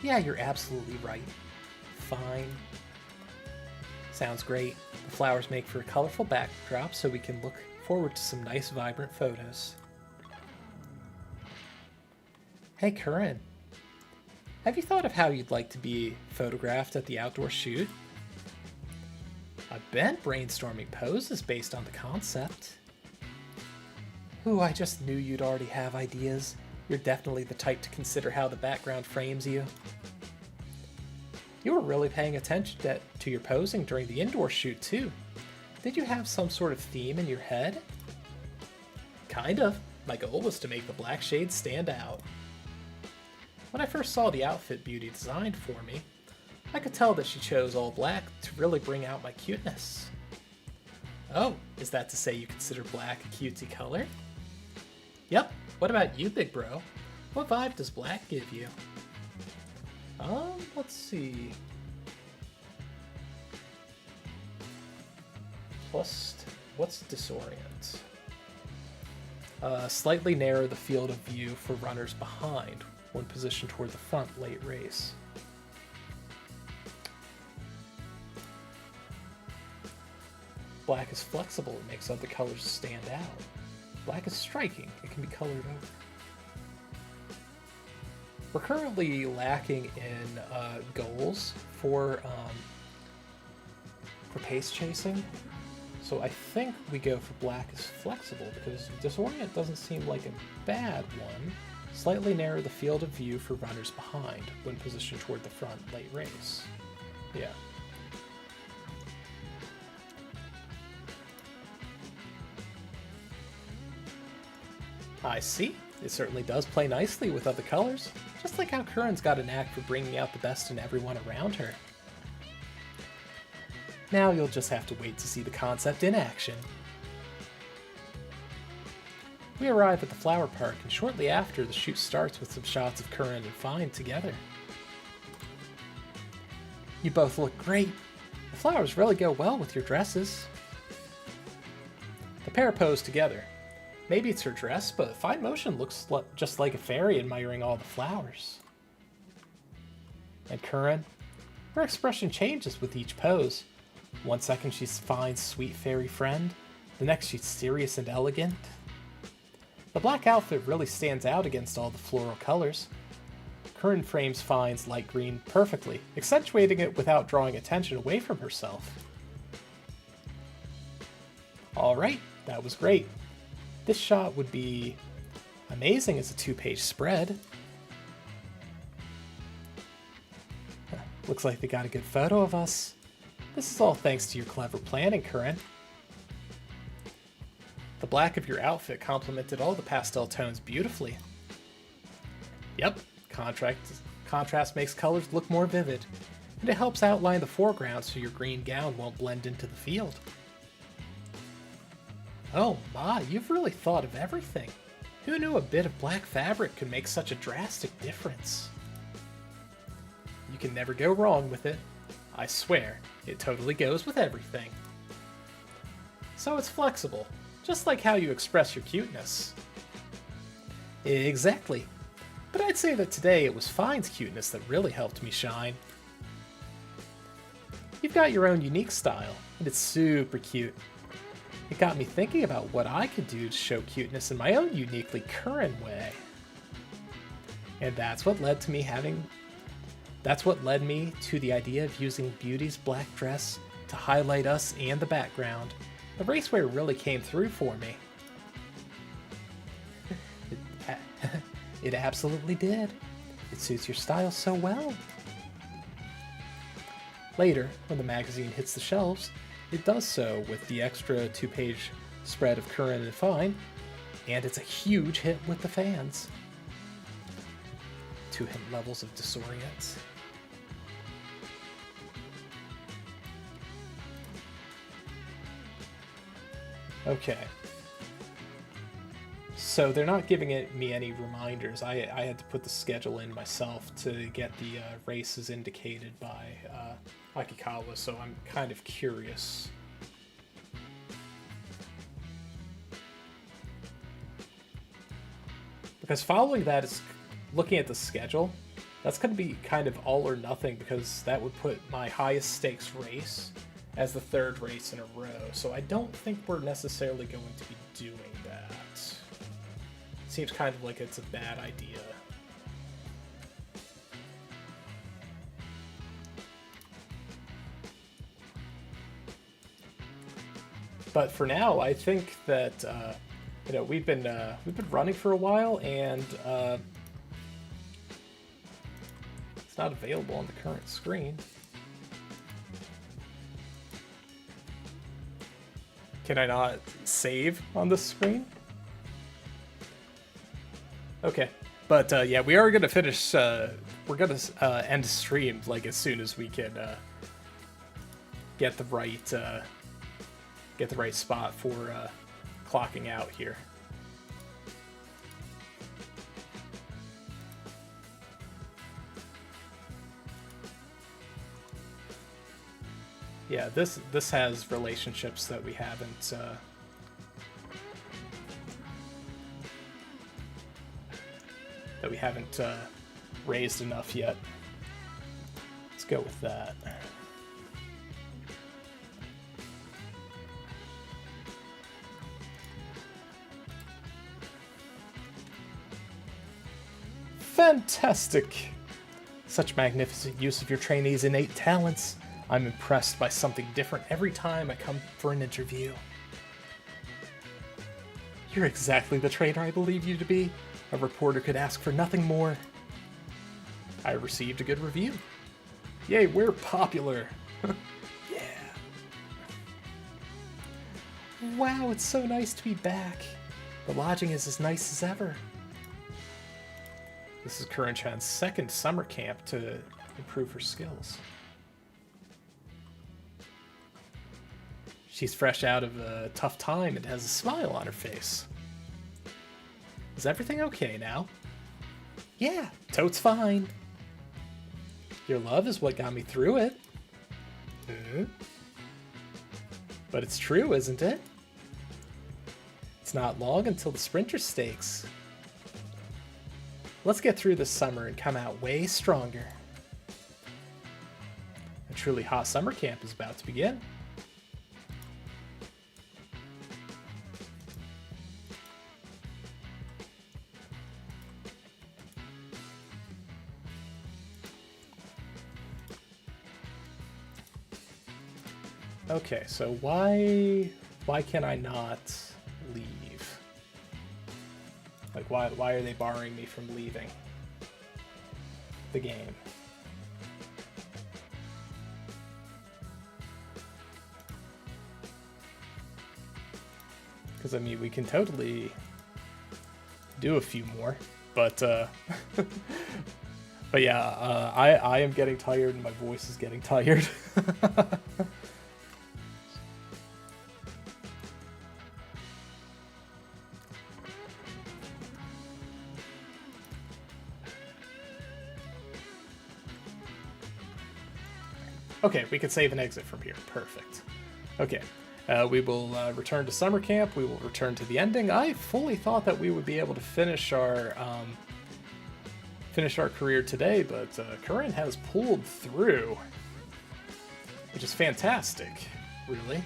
Yeah, you're absolutely right. Fine. Sounds great. The flowers make for a colorful backdrop so we can look forward to some nice, vibrant photos. Hey, Curren. Have you thought of how you'd like to be photographed at the outdoor shoot? I've been brainstorming poses based on the concept. Ooh, I just knew you'd already have ideas. You're definitely the type to consider how the background frames you. You were really paying attention to your posing during the indoor shoot, too. Did you have some sort of theme in your head? Kind of. My goal was to make the black shades stand out. When I first saw the outfit Beauty designed for me, I could tell that she chose all black to really bring out my cuteness. Oh, is that to say you consider black a cutesy color? Yep. What about you, big bro? What vibe does black give you? Let's see. Plus, what's disorient? Slightly narrow the field of view for runners behind when positioned toward the front late race. Black is flexible, it makes other colors stand out. Black is striking, it can be colored over. We're currently lacking in goals for pace chasing, so I think we go for black is flexible because disorient doesn't seem like a bad one. Slightly narrow the field of view for runners behind when positioned toward the front late race. Yeah. I see. It certainly does play nicely with other colors, just like how Curren's got a knack for bringing out the best in everyone around her. Now you'll just have to wait to see the concept in action. We arrive at the flower park, and shortly after, the shoot starts with some shots of Curren and Fine together. You both look great. The flowers really go well with your dresses. The pair pose together. Maybe it's her dress, but Fine Motion looks just like a fairy admiring all the flowers. And Curren, her expression changes with each pose. 1 second she's Fine's sweet fairy friend, the next she's serious and elegant. The black outfit really stands out against all the floral colors. Curren frames Fine's light green perfectly, accentuating it without drawing attention away from herself. Alright, that was great. This shot would be amazing as a 2-page spread. Looks like they got a good photo of us. This is all thanks to your clever planning, Curren. The black of your outfit complemented all the pastel tones beautifully. Yep, contrast makes colors look more vivid, and it helps outline the foreground so your green gown won't blend into the field. Oh my, you've really thought of everything. Who knew a bit of black fabric could make such a drastic difference? You can never go wrong with it. I swear, it totally goes with everything. So it's flexible, just like how you express your cuteness. Exactly. But I'd say that today it was Fine's cuteness that really helped me shine. You've got your own unique style, and it's super cute. It got me thinking about what I could do to show cuteness in my own uniquely Curren way. And that's what led me to the idea of using Beauty's black dress to highlight us and the background. The racewear really came through for me. It absolutely did. It suits your style so well. Later, when the magazine hits the shelves, it does so with the extra 2-page spread of Curren and Fine, and it's a huge hit with the fans. 2 hint levels of disorient. Okay, so they're not giving me any reminders. I had to put the schedule in myself to get the races indicated by Akikawa, so I'm kind of curious. Because following that is looking at the schedule. That's going to be kind of all or nothing, because that would put my highest stakes race as the third race in a row. So I don't think we're necessarily going to be doing that. Seems kind of like it's a bad idea. But for now, I think that you know, we've been running for a while, and it's not available on the current screen. Can I not save on the screen? Okay, but yeah, we are gonna finish. We're gonna end the stream like as soon as we can get the right spot for clocking out here. Yeah, this has relationships that we haven't raised enough yet. Let's go with that. Fantastic! Such magnificent use of your trainees' innate talents. I'm impressed by something different every time I come for an interview. You're exactly the trainer I believe you to be. A reporter could ask for nothing more. I received a good review. Yay, we're popular. Yeah. Wow, it's so nice to be back. The lodging is as nice as ever. This is Curren-chan's second summer camp to improve her skills. She's fresh out of a tough time and has a smile on her face. Is everything okay now? Yeah, totes fine. Your love is what got me through it. But it's true, isn't it? It's not long until the Sprinter Stakes. Let's get through this summer and come out way stronger. A truly hot summer camp is about to begin. Okay, so why can I not leave? Like, why are they barring me from leaving the game? Because, I mean, we can totally do a few more, but but yeah, I am getting tired and my voice is getting tired. Okay, we can save and exit from here. Perfect. Okay, we will return to summer camp. We will return to the ending. I fully thought that we would be able to finish our career today, but Curren has pulled through, which is fantastic, really.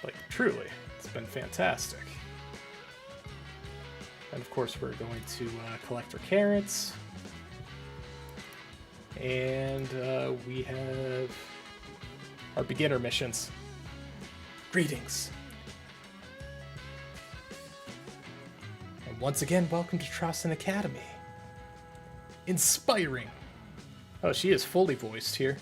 Like, truly, it's been fantastic. And of course, we're going to collect our carrots. And we have our beginner missions. Greetings. And once again, welcome to Trausten Academy. Inspiring. Oh, she is fully voiced here.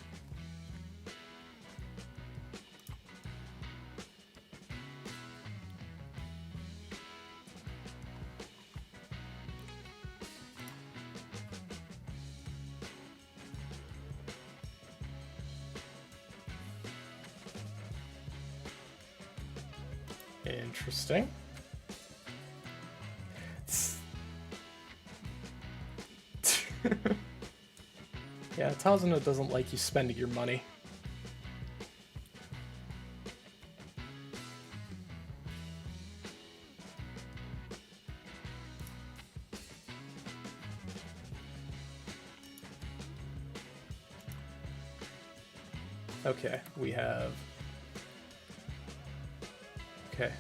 Interesting. Yeah, Tazuna doesn't like you spending your money. Okay, we have... Okay.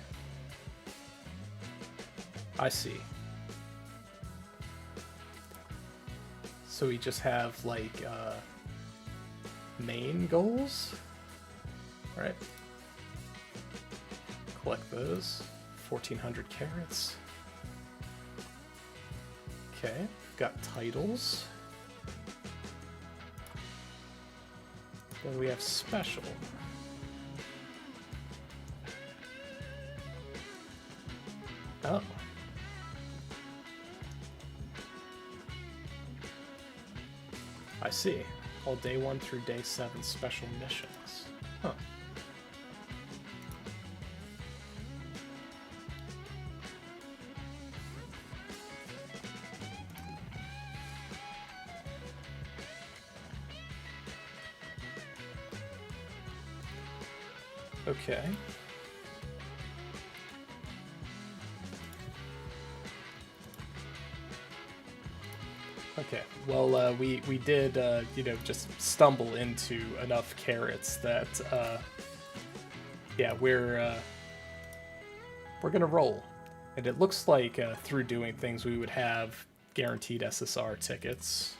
I see. So we just have, like, main goals? Right. Collect those. 1,400 carats. Okay, got titles. Then we have special. Oh. I see. All day 1 through day 7 special missions. Huh. Okay. Okay, well, we did, you know, just stumble into enough carrots that, yeah, we're gonna roll. And it looks like, through doing things, we would have guaranteed SSR tickets,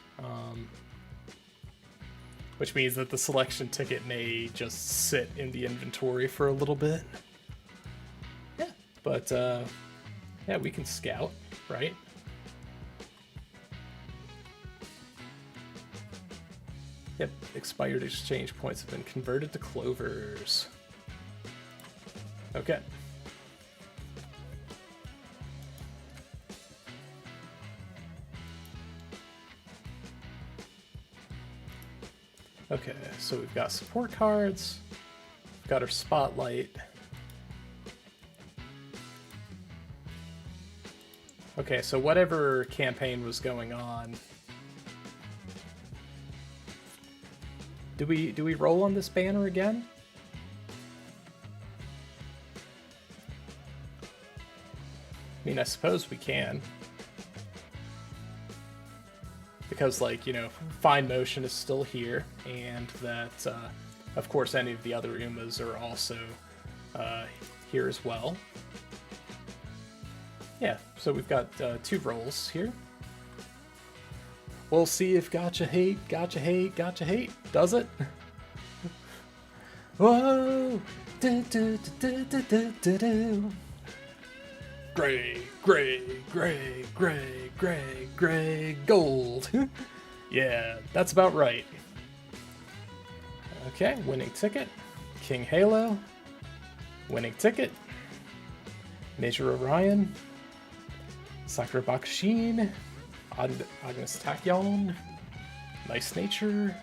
which means that the selection ticket may just sit in the inventory for a little bit. Yeah, but, yeah, we can scout, right? Yep, expired exchange points have been converted to clovers. Okay. Okay, so we've got support cards, we've got our spotlight. Okay, so whatever campaign was going on, do we roll on this banner again? I mean, I suppose we can. Because, like, you know, Fine Motion is still here, and that, of course, any of the other Umas are also here as well. Yeah, so we've got 2 rolls here. We'll see if Gotcha Hate does it. Whoa! Gray, gold. Yeah, that's about right. Okay, winning ticket. King Halo. Winning ticket. Major Orion. Sakura Bakushin. Agnes Tachyon. Nice Nature.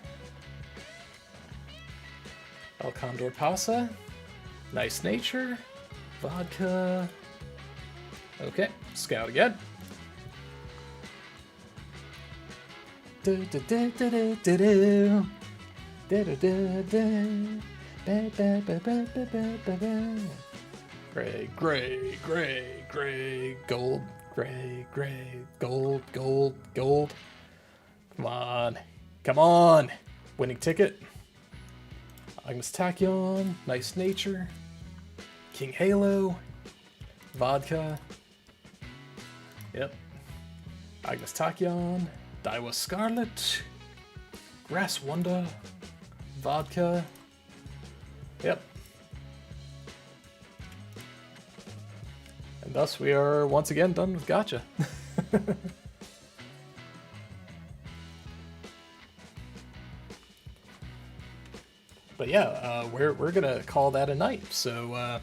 El Condor Pasa. Nice Nature. Vodka. Okay, scout again. Gray, gold. Gray, gold. Come on. Winning ticket. Agnes Tachyon. Nice Nature. King Halo. Vodka. Yep. Agnes Tachyon. Daiwa Scarlet. Grass Wonder. Vodka. Yep. And thus we are once again done with Gotcha. But yeah, we're gonna call that a night. So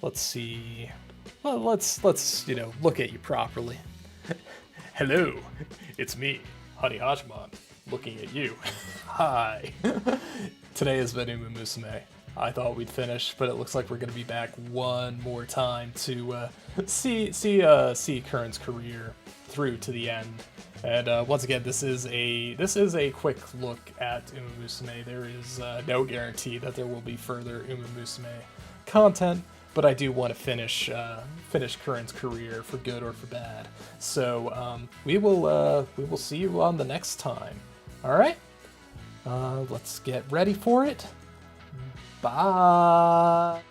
let's see. Well, let's you know, look at you properly. Hello, it's me, Honi Hachiman, looking at you. Hi. Today has been Musume. I thought we'd finish, but it looks like we're going to be back one more time to see Curren's career through to the end. And once again, this is a quick look at Uma Musume. There is no guarantee that there will be further Uma Musume content, but I do want to finish Curren's career for good or for bad. So we will see you on the next time. All right, let's get ready for it. Bye.